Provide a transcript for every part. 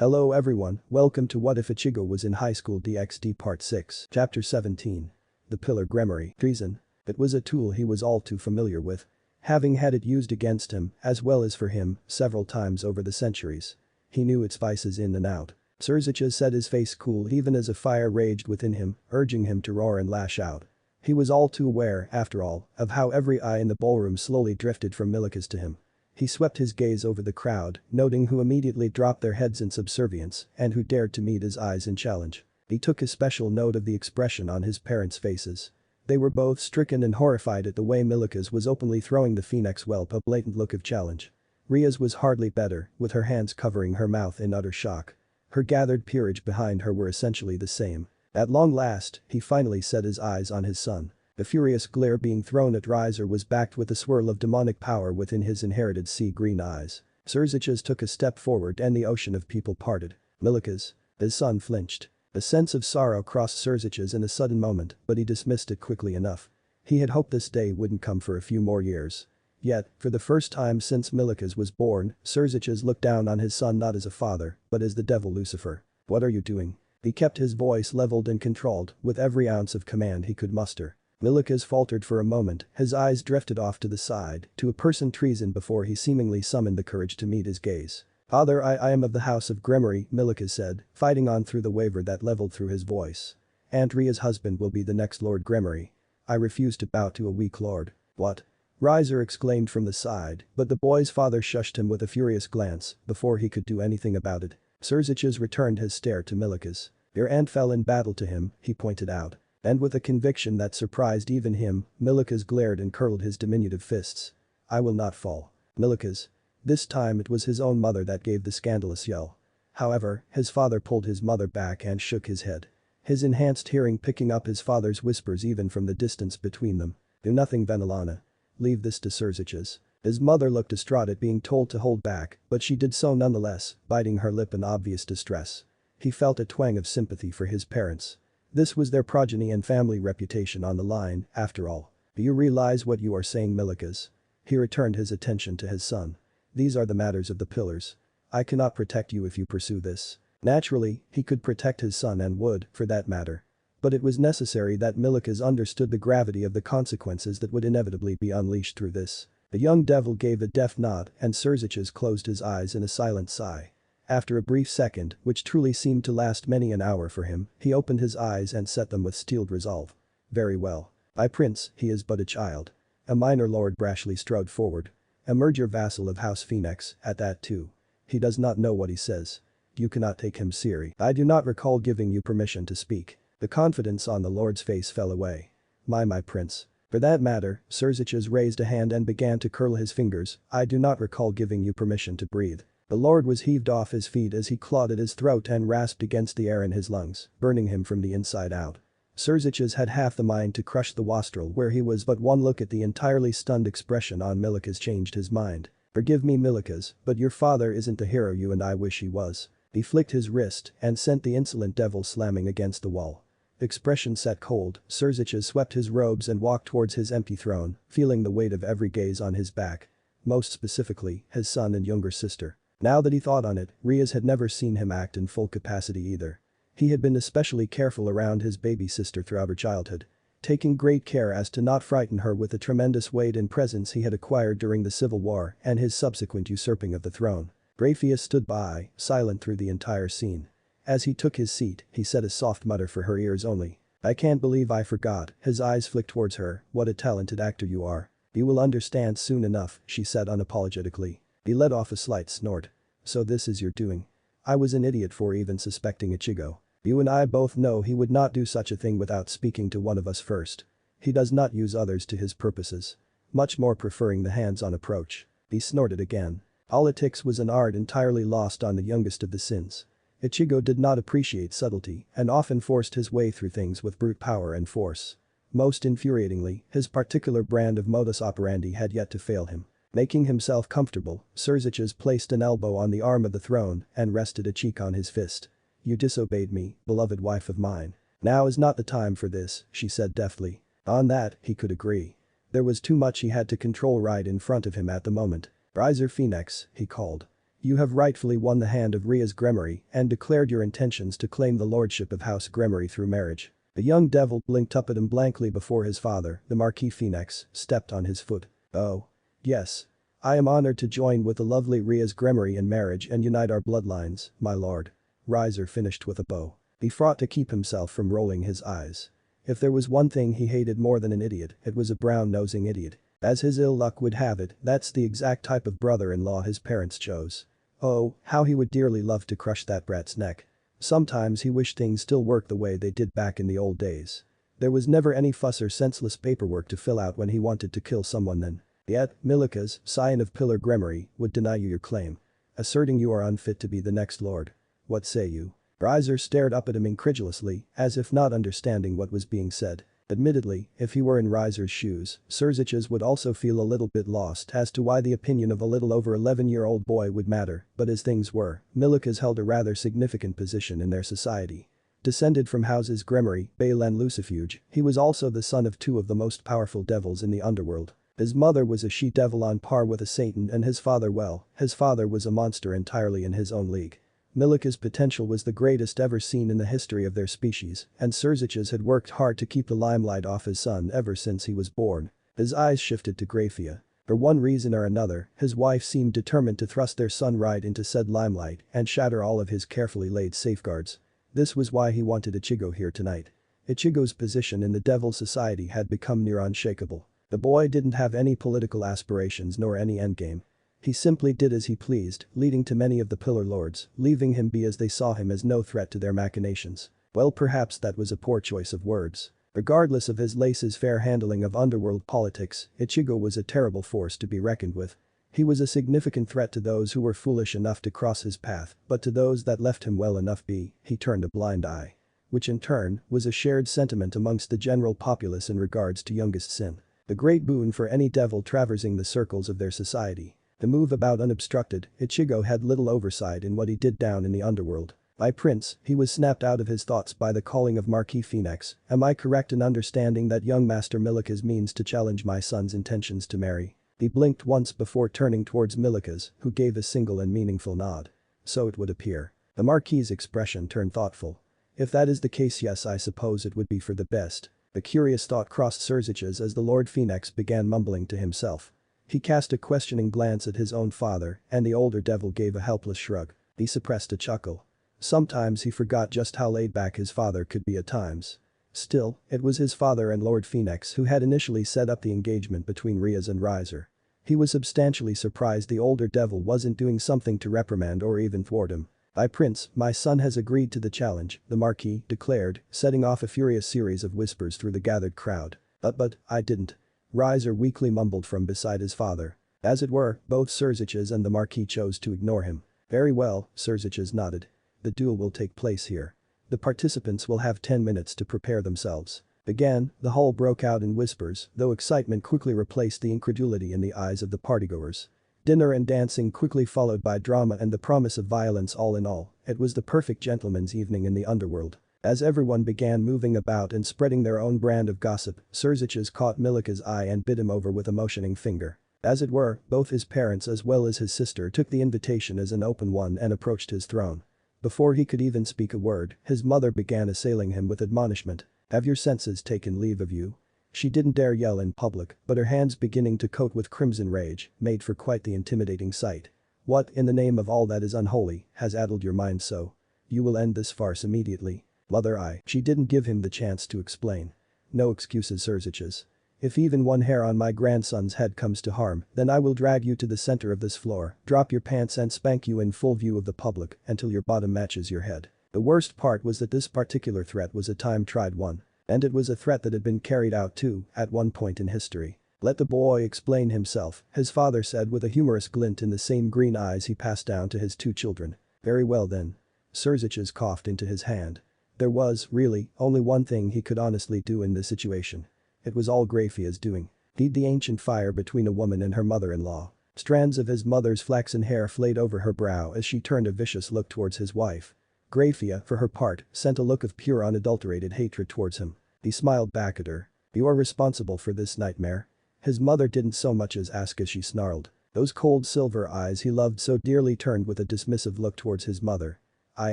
Hello everyone, welcome to What If Ichigo Was in High School DXD Part 6, Chapter 17. The Pillar Gremory. Treason. It was a tool he was all too familiar with. Having had it used against him, as well as for him, several times over the centuries. He knew its vices in and out. Surzicha said his face cooled even as a fire raged within him, urging him to roar and lash out. He was all too aware, after all, of how every eye in the ballroom slowly drifted from Milica's to him. He swept his gaze over the crowd, noting who immediately dropped their heads in subservience and who dared to meet his eyes in challenge. He took especial note of the expression on his parents' faces. They were both stricken and horrified at the way Milica's was openly throwing the phoenix whelp a blatant look of challenge. Ria's was hardly better, with her hands covering her mouth in utter shock. Her gathered peerage behind her were essentially the same. At long last, he finally set his eyes on his son. The furious glare being thrown at Riser was backed with a swirl of demonic power within his inherited sea-green eyes. Surzicha's took a step forward and the ocean of people parted. Milica's. His son flinched. A sense of sorrow crossed Surzicha's in a sudden moment, but he dismissed it quickly enough. He had hoped this day wouldn't come for a few more years. Yet, for the first time since Milica's was born, Surzicha's looked down on his son not as a father, but as the devil Lucifer. What are you doing? He kept his voice leveled and controlled, with every ounce of command he could muster. Milica's faltered for a moment, his eyes drifted off to the side, to a person treason before he seemingly summoned the courage to meet his gaze. Father, I am of the house of Gremory, Milica said, fighting on through the waver that leveled through his voice. Aunt Ria's husband will be the next Lord Gremory. I refuse to bow to a weak lord. What? Riser exclaimed from the side, but the boy's father shushed him with a furious glance before he could do anything about it. Surzicha's returned his stare to Milica's. Your aunt fell in battle to him, he pointed out. And with a conviction that surprised even him, Milica's glared and curled his diminutive fists. I will not fall. Milica's. This time it was his own mother that gave the scandalous yell. However, his father pulled his mother back and shook his head. His enhanced hearing picking up his father's whispers even from the distance between them. Do nothing, Venelana. Leave this to Surzicha's. His mother looked distraught at being told to hold back, but she did so nonetheless, biting her lip in obvious distress. He felt a twang of sympathy for his parents. This was their progeny and family reputation on the line, after all. Do you realize what you are saying, Milica's? He returned his attention to his son. These are the matters of the pillars. I cannot protect you if you pursue this. Naturally, he could protect his son and would, for that matter. But it was necessary that Milica's understood the gravity of the consequences that would inevitably be unleashed through this. The young devil gave a deft nod and Surzicha's closed his eyes in a silent sigh. After a brief second, which truly seemed to last many an hour for him, he opened his eyes and set them with steeled resolve. Very well. My prince, he is but a child. A minor lord brashly strode forward. A merger vassal of House Phoenix, at that too. He does not know what he says. You cannot take him seriously. I do not recall giving you permission to speak. The confidence on the lord's face fell away. My prince. For that matter, Surzicha's raised a hand and began to curl his fingers. I do not recall giving you permission to breathe. The lord was heaved off his feet as he clawed at his throat and rasped against the air in his lungs, burning him from the inside out. Surzicha's had half the mind to crush the wastrel where he was, but one look at the entirely stunned expression on Milica's changed his mind. Forgive me, Milica's, but your father isn't the hero you and I wish he was. He flicked his wrist and sent the insolent devil slamming against the wall. Expression set cold, Surzicha's swept his robes and walked towards his empty throne, feeling the weight of every gaze on his back. Most specifically, his son and younger sister. Now that he thought on it, Ria's had never seen him act in full capacity either. He had been especially careful around his baby sister throughout her childhood. Taking great care as to not frighten her with the tremendous weight and presence he had acquired during the Civil War and his subsequent usurping of the throne. Graphius stood by, silent through the entire scene. As he took his seat, he said a soft mutter for her ears only. I can't believe I forgot, his eyes flicked towards her, what a talented actor you are. You will understand soon enough, she said unapologetically. He let off a slight snort. So this is your doing. I was an idiot for even suspecting Ichigo. You and I both know he would not do such a thing without speaking to one of us first. He does not use others to his purposes. Much more preferring the hands-on approach. He snorted again. Politics was an art entirely lost on the youngest of the sins. Ichigo did not appreciate subtlety and often forced his way through things with brute power and force. Most infuriatingly, his particular brand of modus operandi had yet to fail him. Making himself comfortable, Surzicha's placed an elbow on the arm of the throne and rested a cheek on his fist. You disobeyed me, beloved wife of mine. Now is not the time for this, she said deftly. On that, he could agree. There was too much he had to control right in front of him at the moment. Riser Phoenix, he called. You have rightfully won the hand of Ria's Gremory and declared your intentions to claim the lordship of House Gremory through marriage. The young devil blinked up at him blankly before his father, the Marquis Phoenix, stepped on his foot. Oh. Yes. I am honored to join with the lovely Ria's Gremory in marriage and unite our bloodlines, my lord. Riser finished with a bow. He fought to keep himself from rolling his eyes. If there was one thing he hated more than an idiot, it was a brown-nosing idiot. As his ill luck would have it, that's the exact type of brother-in-law his parents chose. Oh, how he would dearly love to crush that brat's neck. Sometimes he wished things still worked the way they did back in the old days. There was never any fuss or senseless paperwork to fill out when he wanted to kill someone then. Yet, Milika's, scion of Pillar Gremory, would deny you your claim. Asserting you are unfit to be the next lord. What say you? Riser stared up at him incredulously, as if not understanding what was being said. Admittedly, if he were in Riser's shoes, Surziches would also feel a little bit lost as to why the opinion of a little over 11-year-old boy would matter, but as things were, Milika's held a rather significant position in their society. Descended from houses Gremory, Bale and Lucifuge, he was also the son of two of the most powerful devils in the underworld. His mother was a she-devil on par with a Satan and his father was a monster entirely in his own league. Milika's potential was the greatest ever seen in the history of their species, and Surziches had worked hard to keep the limelight off his son ever since he was born. His eyes shifted to Grafia. For one reason or another, his wife seemed determined to thrust their son right into said limelight and shatter all of his carefully laid safeguards. This was why he wanted Ichigo here tonight. Ichigo's position in the Devil Society had become near unshakable. The boy didn't have any political aspirations nor any endgame. He simply did as he pleased, leading to many of the Pillar Lords, leaving him be as they saw him as no threat to their machinations. Well, perhaps that was a poor choice of words. Regardless of his laissez-faire handling of underworld politics, Ichigo was a terrible force to be reckoned with. He was a significant threat to those who were foolish enough to cross his path, but to those that left him well enough be, he turned a blind eye. Which in turn, was a shared sentiment amongst the general populace in regards to youngest sin. The great boon for any devil traversing the circles of their society. To move about unobstructed, Ichigo had little oversight in what he did down in the underworld. By Prince, he was snapped out of his thoughts by the calling of Marquis Phoenix. Am I correct in understanding that young Master Milika's means to challenge my son's intentions to marry? He blinked once before turning towards Milika's, who gave a single and meaningful nod. So it would appear. The Marquis's expression turned thoughtful. If that is the case, yes, I suppose it would be for the best. The curious thought crossed Surziches as the Lord Phoenix began mumbling to himself. He cast a questioning glance at his own father, and the older devil gave a helpless shrug. He suppressed a chuckle. Sometimes he forgot just how laid back his father could be at times. Still, it was his father and Lord Phoenix who had initially set up the engagement between Rias and Riser. He was substantially surprised the older devil wasn't doing something to reprimand or even thwart him. "My prince, my son has agreed to the challenge," the Marquis declared, setting off a furious series of whispers through the gathered crowd. But, I didn't." Riser weakly mumbled from beside his father. As it were, both Surziches and the Marquis chose to ignore him. "Very well," Surziches nodded. "The duel will take place here. The participants will have 10 minutes to prepare themselves." Again, the hall broke out in whispers, though excitement quickly replaced the incredulity in the eyes of the partygoers. Dinner and dancing quickly followed by drama and the promise of violence. All in all, it was the perfect gentleman's evening in the underworld. As everyone began moving about and spreading their own brand of gossip, Surziches caught Milika's eye and bit him over with a motioning finger. As it were, both his parents as well as his sister took the invitation as an open one and approached his throne. Before he could even speak a word, his mother began assailing him with admonishment. "Have your senses taken leave of you?" She didn't dare yell in public, but her hands beginning to coat with crimson rage, made for quite the intimidating sight. "What, in the name of all that is unholy, has addled your mind so? You will end this farce immediately." Mother, she didn't give him the chance to explain. "No excuses, Surziches. If even one hair on my grandson's head comes to harm, then I will drag you to the center of this floor, drop your pants and spank you in full view of the public until your bottom matches your head." The worst part was that this particular threat was a time-tried one. And it was a threat that had been carried out too, at one point in history. "Let the boy explain himself," his father said with a humorous glint in the same green eyes he passed down to his two children. "Very well then." Surziches coughed into his hand. There was, really, only one thing he could honestly do in this situation. It was all Grafia's doing. Feed the ancient fire between a woman and her mother-in-law. Strands of his mother's flaxen hair flayed over her brow as she turned a vicious look towards his wife. Grafia, for her part, sent a look of pure unadulterated hatred towards him. He smiled back at her. "You're responsible for this nightmare." His mother didn't so much as ask as she snarled. Those cold silver eyes he loved so dearly turned with a dismissive look towards his mother. I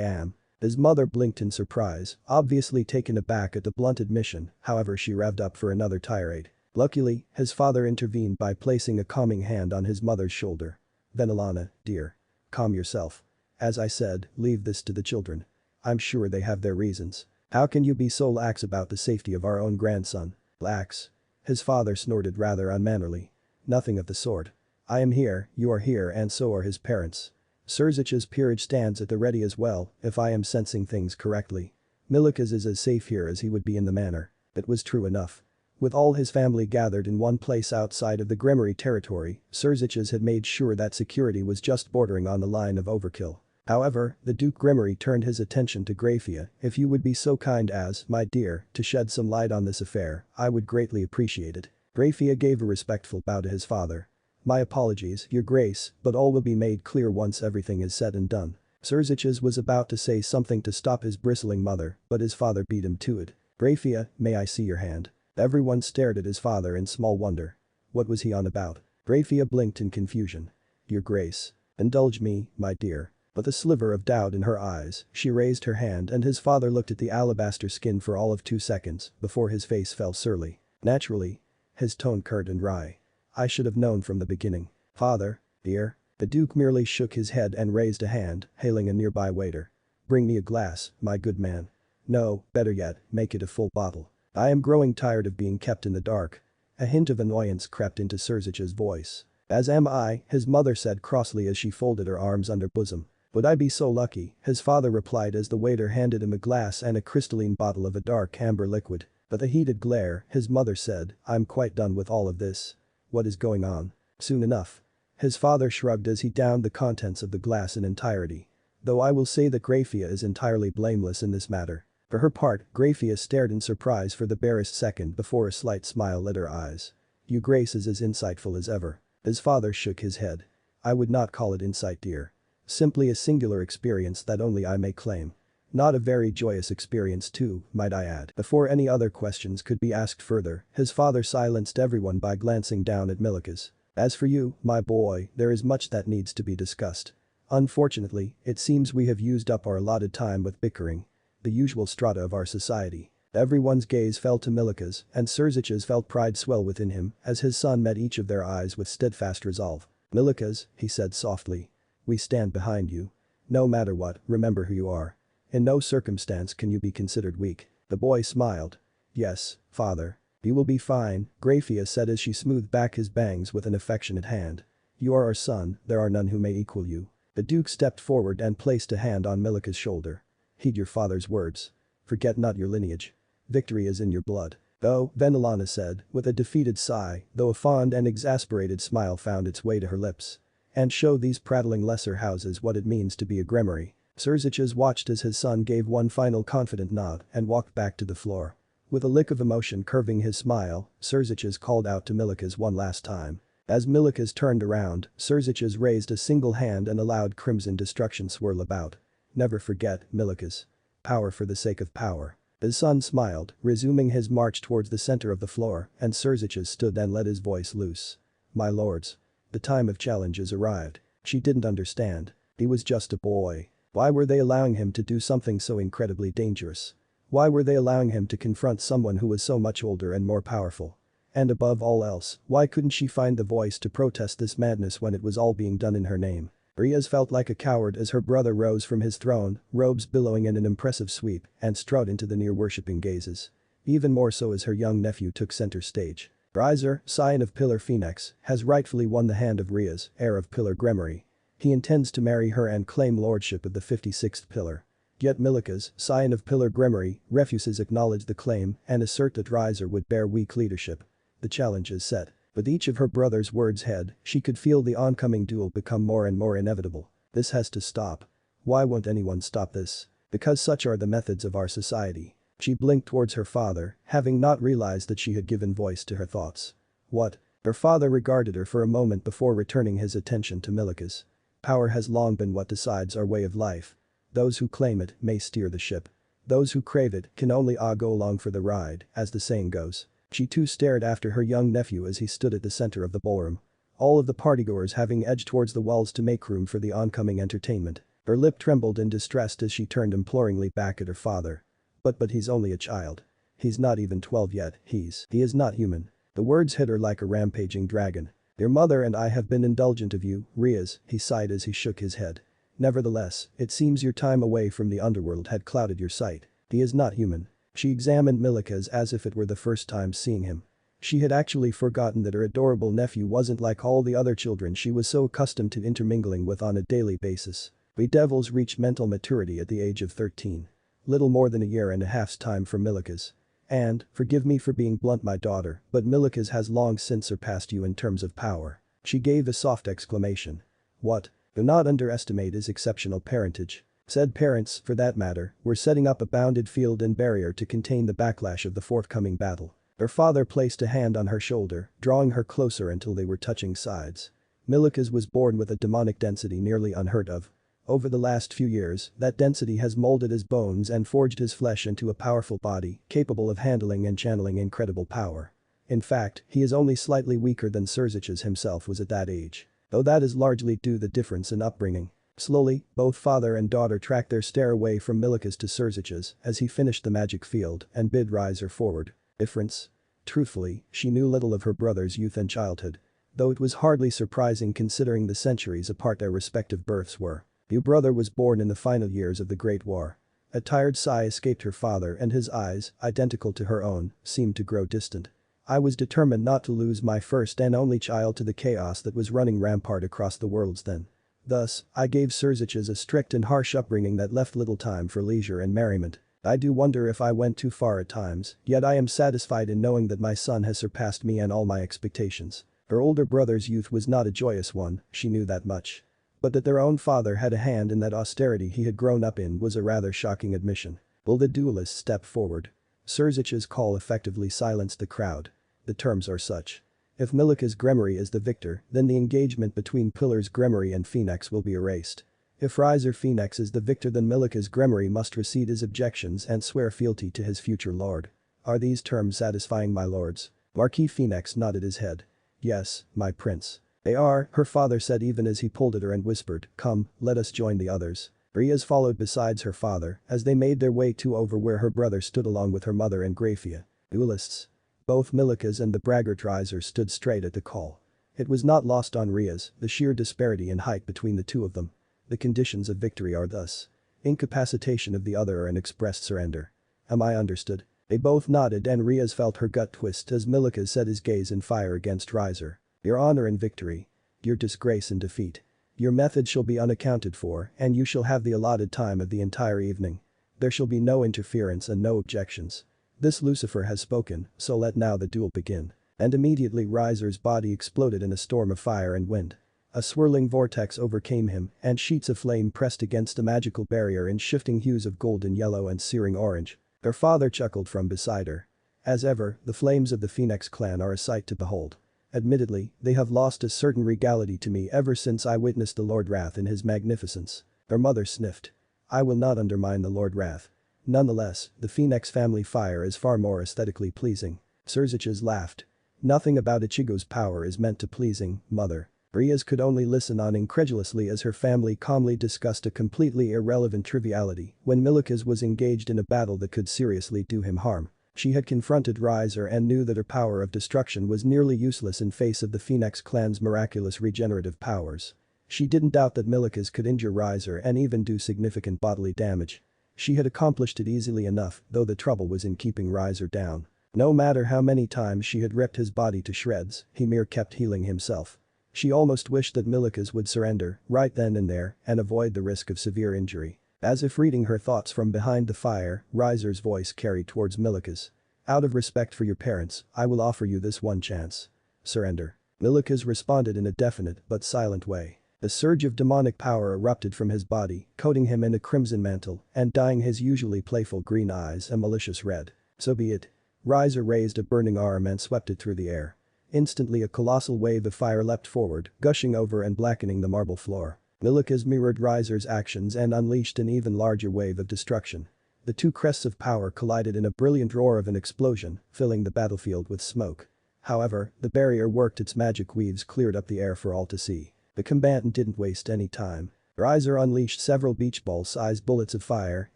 am. His mother blinked in surprise, obviously taken aback at the blunt admission, however she revved up for another tirade. Luckily, his father intervened by placing a calming hand on his mother's shoulder. Venelana, dear. Calm yourself. As I said, leave this to the children. I'm sure they have their reasons. How can you be so lax about the safety of our own grandson? Lax? His father snorted rather unmannerly. Nothing of the sort. I am here, you are here and so are his parents. Surzich's peerage stands at the ready as well, if I am sensing things correctly. Milikas is as safe here as he would be in the manor. It was true enough. With all his family gathered in one place outside of the Gremory territory, Surzich's had made sure that security was just bordering on the line of overkill. However, the Duke Gremory turned his attention to Grafia. If you would be so kind as, my dear, to shed some light on this affair, I would greatly appreciate it. Grafia gave a respectful bow to his father. My apologies, your grace, but all will be made clear once everything is said and done. Surzich's was about to say something to stop his bristling mother, but his father beat him to it. Grafia, may I see your hand? Everyone stared at his father in small wonder. What was he on about? Grafia blinked in confusion. Your grace. Indulge me, my dear. With a sliver of doubt in her eyes, she raised her hand and his father looked at the alabaster skin for all of 2 seconds before his face fell surly. Naturally. His tone curt and wry. I should have known from the beginning. Father, dear. The Duke merely shook his head and raised a hand, hailing a nearby waiter. Bring me a glass, my good man. No, better yet, make it a full bottle. I am growing tired of being kept in the dark. A hint of annoyance crept into Surzich's voice. As am I, his mother said crossly as she folded her arms under bosom. Would I be so lucky, his father replied as the waiter handed him a glass and a crystalline bottle of a dark amber liquid. With a heated glare, his mother said, I'm quite done with all of this. What is going on? Soon enough. His father shrugged as he downed the contents of the glass in entirety. Though I will say that Grafia is entirely blameless in this matter. For her part, Grafia stared in surprise for the barest second before a slight smile lit her eyes. Your grace is as insightful as ever. His father shook his head. I would not call it insight, dear. Simply a singular experience that only I may claim. Not a very joyous experience too, might I add. Before any other questions could be asked further, his father silenced everyone by glancing down at Milikas. As for you, my boy, there is much that needs to be discussed. Unfortunately, it seems we have used up our allotted time with bickering. The usual strata of our society. Everyone's gaze fell to Milikas, and Surzich's felt pride swell within him as his son met each of their eyes with steadfast resolve. Milikas, he said softly. We stand behind you. No matter what, remember who you are. In no circumstance can you be considered weak. The boy smiled. Yes, father. You will be fine, Grafia said as she smoothed back his bangs with an affectionate hand. You are our son, there are none who may equal you. The Duke stepped forward and placed a hand on Milika's shoulder. Heed your father's words. Forget not your lineage. Victory is in your blood. Oh, Venelana said, with a defeated sigh, though a fond and exasperated smile found its way to her lips. And show these prattling lesser houses what it means to be a Gremory. Surzich's watched as his son gave one final confident nod and walked back to the floor. With a lick of emotion curving his smile, Surzich's called out to Milikas one last time. As Milikas turned around, Surzich's raised a single hand and allowed crimson destruction swirl about. Never forget, Milikas. Power for the sake of power. His son smiled, resuming his march towards the center of the floor, and Surzich's stood and let his voice loose. My lords. The time of challenges arrived. She didn't understand. He was just a boy. Why were they allowing him to do something so incredibly dangerous? Why were they allowing him to confront someone who was so much older and more powerful? And above all else, why couldn't she find the voice to protest this madness when it was all being done in her name? Riaz felt like a coward as her brother rose from his throne, robes billowing in an impressive sweep, and strode into the near-worshipping gazes. Even more so as her young nephew took center stage. Rizer, scion of Pillar Phoenix, has rightfully won the hand of Riaz, heir of Pillar Gremory. He intends to marry her and claim lordship of the 56th pillar. Yet Milikas, scion of Pillar Gremory, refuses acknowledge the claim and assert that Rizer would bear weak leadership. The challenge is set. With each of her brother's words ahead, she could feel the oncoming duel become more and more inevitable. This has to stop. Why won't anyone stop this? Because such are the methods of our society. She blinked towards her father, having not realized that she had given voice to her thoughts. What? Her father regarded her for a moment before returning his attention to Milikas. Power has long been what decides our way of life. Those who claim it may steer the ship. Those who crave it can only go along for the ride, as the saying goes. She too stared after her young nephew as he stood at the center of the ballroom. all of the partygoers having edged towards the walls to make room for the oncoming entertainment. Her lip trembled in distress as she turned imploringly back at her father. But he's only a child. He's not even 12 yet, he is not human. The words hit her like a rampaging dragon. Your mother and I have been indulgent of you, Riaz, he sighed as he shook his head. Nevertheless, it seems your time away from the underworld had clouded your sight. He is not human. She examined Milikas as if it were the first time seeing him. She had actually forgotten that her adorable nephew wasn't like all the other children she was so accustomed to intermingling with on a daily basis. We devils reach mental maturity at the age of 13. Little more than a year and a half's time for Milikas. And, forgive me for being blunt my daughter, but Milikas has long since surpassed you in terms of power. She gave a soft exclamation. What? Do not underestimate his exceptional parentage. Said parents, for that matter, were setting up a bounded field and barrier to contain the backlash of the forthcoming battle. Her father placed a hand on her shoulder, drawing her closer until they were touching sides. Milikas was born with a demonic density nearly unheard of. Over the last few years, that density has molded his bones and forged his flesh into a powerful body, capable of handling and channeling incredible power. In fact, he is only slightly weaker than Serzich's himself was at that age. Though that is largely due to the difference in upbringing. Slowly, both father and daughter tracked their stare away from Milikas to Serzich's as he finished the magic field and bid Rizer forward. Difference? Truthfully, she knew little of her brother's youth and childhood. Though it was hardly surprising considering the centuries apart their respective births were. Your brother was born in the final years of the Great War. A tired sigh escaped her father and his eyes, identical to her own, seemed to grow distant. I was determined not to lose my first and only child to the chaos that was running rampart across the worlds then. Thus, I gave Serzich's a strict and harsh upbringing that left little time for leisure and merriment. I do wonder if I went too far at times, yet I am satisfied in knowing that my son has surpassed me and all my expectations. Her older brother's youth was not a joyous one, she knew that much. But that their own father had a hand in that austerity he had grown up in was a rather shocking admission. Will the duelist step forward? Serzich's call effectively silenced the crowd. The terms are such. If Milikas Gremory is the victor, then the engagement between Pillars Gremory and Phoenix will be erased. If Rizer Phoenix is the victor then Milikas Gremory must recede his objections and swear fealty to his future lord. Are these terms satisfying my lords? Marquis Phoenix nodded his head. Yes, my prince. They are, her father said even as he pulled at her and whispered, come, let us join the others. Riaz followed besides her father as they made their way to over where her brother stood along with her mother and Grafia. Duelists. Both Milikas and the braggart Rizer stood straight at the call. It was not lost on Riaz, the sheer disparity in height between the two of them. The conditions of victory are thus. Incapacitation of the other and expressed surrender. Am I understood? They both nodded and Riaz felt her gut twist as Milikas set his gaze in fire against Rizer. Your honor in victory. Your disgrace in defeat. Your method shall be unaccounted for and you shall have the allotted time of the entire evening. There shall be no interference and no objections. This Lucifer has spoken, so let now the duel begin. And immediately Rizer's body exploded in a storm of fire and wind. A swirling vortex overcame him and sheets of flame pressed against a magical barrier in shifting hues of golden yellow and searing orange. Her father chuckled from beside her. As ever, the flames of the Phoenix clan are a sight to behold. Admittedly, they have lost a certain regality to me ever since I witnessed the Lord Wrath in his magnificence. Her mother sniffed. I will not undermine the Lord Wrath. Nonetheless, the Phoenix family fire is far more aesthetically pleasing. Serzich's laughed. Nothing about Ichigo's power is meant to pleasing, mother. Riaz could only listen on incredulously as her family calmly discussed a completely irrelevant triviality when Milikas was engaged in a battle that could seriously do him harm. She had confronted Rizer and knew that her power of destruction was nearly useless in face of the Phoenix clan's miraculous regenerative powers. She didn't doubt that Milikas could injure Rizer and even do significant bodily damage. She had accomplished it easily enough, though the trouble was in keeping Rizer down. No matter how many times she had ripped his body to shreds, he mere kept healing himself. She almost wished that Milikas would surrender, right then and there, and avoid the risk of severe injury. As if reading her thoughts from behind the fire, Rizer's voice carried towards Milikas. Out of respect for your parents, I will offer you this one chance. Surrender. Milikas responded in a definite but silent way. A surge of demonic power erupted from his body, coating him in a crimson mantle and dyeing his usually playful green eyes a malicious red. So be it. Rizer raised a burning arm and swept it through the air. Instantly a colossal wave of fire leapt forward, gushing over and blackening the marble floor. Milikas mirrored Rizer's actions and unleashed an even larger wave of destruction. The two crests of power collided in a brilliant roar of an explosion, filling the battlefield with smoke. However, the barrier worked, its magic weaves cleared up the air for all to see. The combatant didn't waste any time. Riser unleashed several beach ball-sized bullets of fire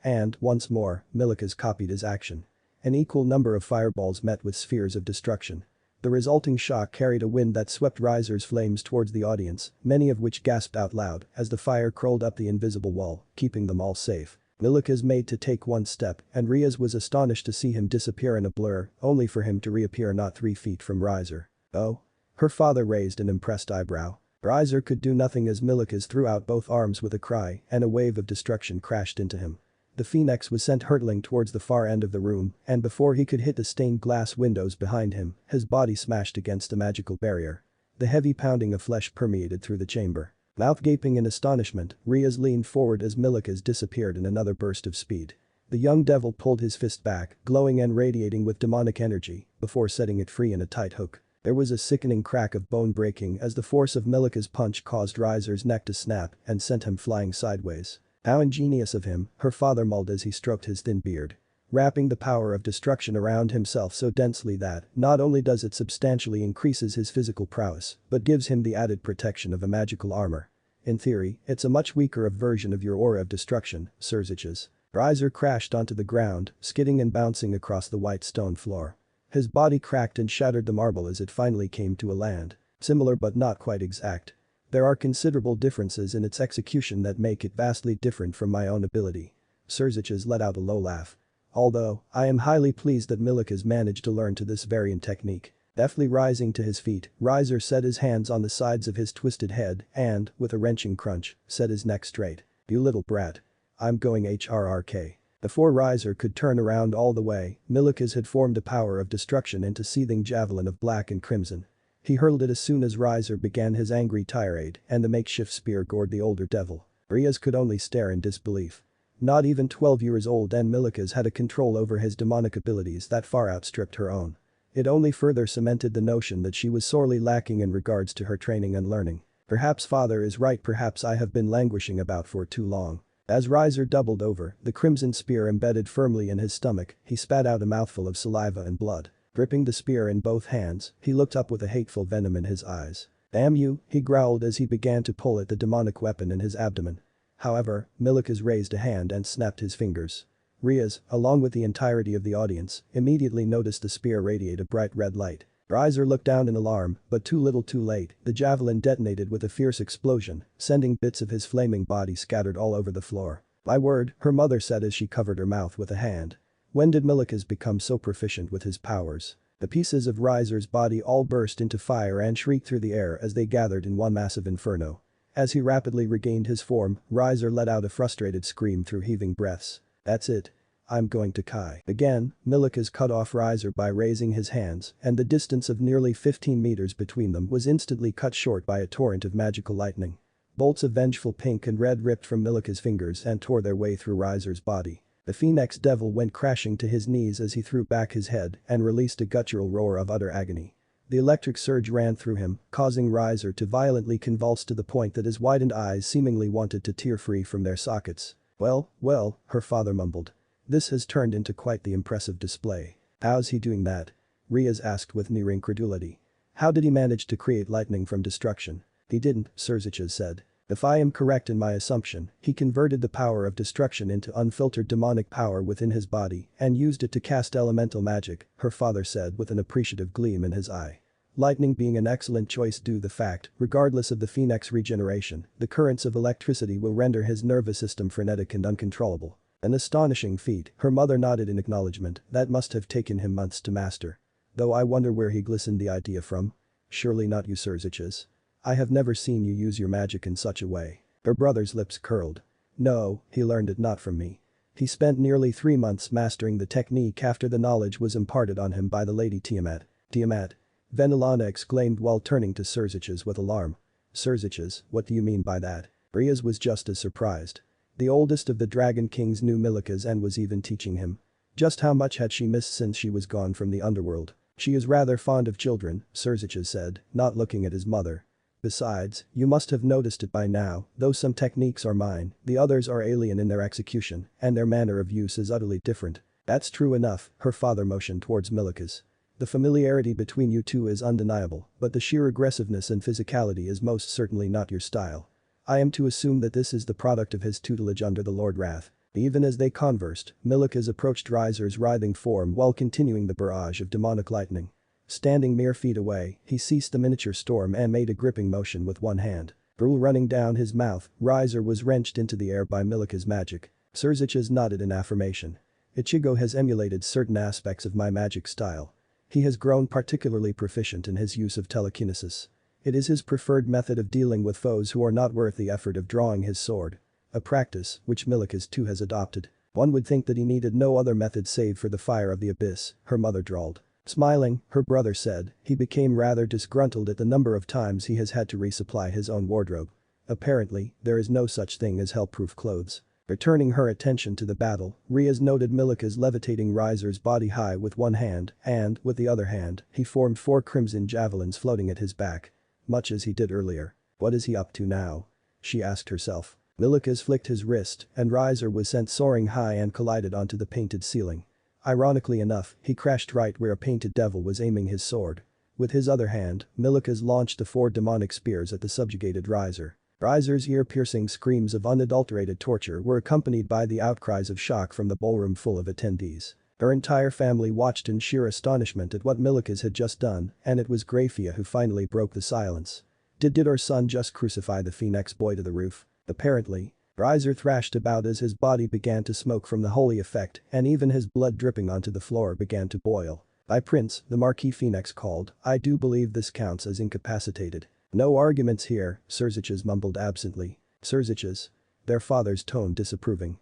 and, once more, Milikas copied his action. An equal number of fireballs met with spheres of destruction. The resulting shock carried a wind that swept Riser's flames towards the audience, many of which gasped out loud as the fire curled up the invisible wall, keeping them all safe. Milikas made to take one step and Riaz was astonished to see him disappear in a blur, only for him to reappear not 3 feet from Riser. Oh? Her father raised an impressed eyebrow. Riser could do nothing as Milikas threw out both arms with a cry and a wave of destruction crashed into him. The phoenix was sent hurtling towards the far end of the room and before he could hit the stained glass windows behind him, his body smashed against the magical barrier. The heavy pounding of flesh permeated through the chamber. Mouth gaping in astonishment, Riaz leaned forward as Milikas disappeared in another burst of speed. The young devil pulled his fist back, glowing and radiating with demonic energy, before setting it free in a tight hook. There was a sickening crack of bone breaking as the force of Milikas' punch caused Riser's neck to snap and sent him flying sideways. How ingenious of him, her father mulled as he stroked his thin beard. Wrapping the power of destruction around himself so densely that not only does it substantially increases his physical prowess, but gives him the added protection of a magical armor. In theory, it's a much weaker version of your aura of destruction, Surzich's. Riser crashed onto the ground, skidding and bouncing across the white stone floor. His body cracked and shattered the marble as it finally came to a land. Similar but not quite exact. There are considerable differences in its execution that make it vastly different from my own ability. Surzich's let out a low laugh. Although, I am highly pleased that Milikas managed to learn to this variant technique. Deftly rising to his feet, Riser set his hands on the sides of his twisted head and, with a wrenching crunch, set his neck straight. You little brat. I'm going HRRK. Before Riser could turn around all the way, Milikas had formed a power of destruction into seething javelin of black and crimson. He hurled it as soon as Riser began his angry tirade and the makeshift spear gored the older devil. Riaz could only stare in disbelief. Not even 12 years old and Milikas had a control over his demonic abilities that far outstripped her own. It only further cemented the notion that she was sorely lacking in regards to her training and learning. Perhaps father is right, perhaps I have been languishing about for too long. As Riser doubled over, the crimson spear embedded firmly in his stomach, he spat out a mouthful of saliva and blood. Gripping the spear in both hands, he looked up with a hateful venom in his eyes. Damn you, he growled as he began to pull at the demonic weapon in his abdomen. However, Milikas raised a hand and snapped his fingers. Riaz, along with the entirety of the audience, immediately noticed the spear radiate a bright red light. Riser looked down in alarm, but too little too late, the javelin detonated with a fierce explosion, sending bits of his flaming body scattered all over the floor. My word, her mother said as she covered her mouth with a hand. When did Milikas become so proficient with his powers? The pieces of Riser's body all burst into fire and shrieked through the air as they gathered in one massive inferno. As he rapidly regained his form, Riser let out a frustrated scream through heaving breaths. That's it. I'm going to Kai. Again, Milikas cut off Riser by raising his hands, and the distance of nearly 15 meters between them was instantly cut short by a torrent of magical lightning. Bolts of vengeful pink and red ripped from Milikas' fingers and tore their way through Riser's body. The phoenix devil went crashing to his knees as he threw back his head and released a guttural roar of utter agony. The electric surge ran through him, causing Riser to violently convulse to the point that his widened eyes seemingly wanted to tear free from their sockets. Well, her father mumbled. This has turned into quite the impressive display. How's he doing that? Riaz asked with near incredulity. How did he manage to create lightning from destruction? He didn't, Surzich's said. If I am correct in my assumption, he converted the power of destruction into unfiltered demonic power within his body and used it to cast elemental magic, her father said with an appreciative gleam in his eye. Lightning being an excellent choice due to the fact, regardless of the phoenix regeneration, the currents of electricity will render his nervous system frenetic and uncontrollable. An astonishing feat, her mother nodded in acknowledgement, that must have taken him months to master. Though I wonder where he glistened the idea from. Surely not you, Surzich's. I have never seen you use your magic in such a way. Her brother's lips curled. No, he learned it not from me. He spent nearly 3 months mastering the technique after the knowledge was imparted on him by the Lady Tiamat. Tiamat? Venelana exclaimed while turning to Surzich's with alarm. Surzich's, what do you mean by that? Riaz was just as surprised. The oldest of the Dragon Kings knew Milikas and was even teaching him. Just how much had she missed since she was gone from the underworld? She is rather fond of children, Surzich's said, not looking at his mother. Besides, you must have noticed it by now, though some techniques are mine, the others are alien in their execution, and their manner of use is utterly different. That's true enough, her father motioned towards Milikas. The familiarity between you two is undeniable, but the sheer aggressiveness and physicality is most certainly not your style. I am to assume that this is the product of his tutelage under the Lord Wrath. Even as they conversed, Milikas approached Riser's writhing form while continuing the barrage of demonic lightning. Standing mere feet away, he ceased the miniature storm and made a gripping motion with one hand. Drool running down his mouth, Riser was wrenched into the air by Milika's magic. Surziches nodded in affirmation. Ichigo has emulated certain aspects of my magic style. He has grown particularly proficient in his use of telekinesis. It is his preferred method of dealing with foes who are not worth the effort of drawing his sword. A practice which Milikas too has adopted. One would think that he needed no other method save for the fire of the abyss, her mother drawled. Smiling, her brother said, he became rather disgruntled at the number of times he has had to resupply his own wardrobe. Apparently, there is no such thing as hell-proof clothes. Returning her attention to the battle, Riaz noted Milika's levitating Riser's body high with one hand and, with the other hand, he formed 4 crimson javelins floating at his back. Much as he did earlier. What is he up to now? She asked herself. Milikas flicked his wrist and Riser was sent soaring high and collided onto the painted ceiling. Ironically enough, he crashed right where a painted devil was aiming his sword. With his other hand, Milikas launched the 4 demonic spears at the subjugated Riser. Riser's ear-piercing screams of unadulterated torture were accompanied by the outcries of shock from the ballroom full of attendees. Her entire family watched in sheer astonishment at what Milikas had just done, and it was Grafia who finally broke the silence. Did our son just crucify the Phoenix boy to the roof? Apparently. Riser thrashed about as his body began to smoke from the holy effect and even his blood dripping onto the floor began to boil. "By Prince," the Marquis Phoenix called, "I do believe this counts as incapacitated." "No arguments here," Surziches mumbled absently. Surziches. Their father's tone disapproving.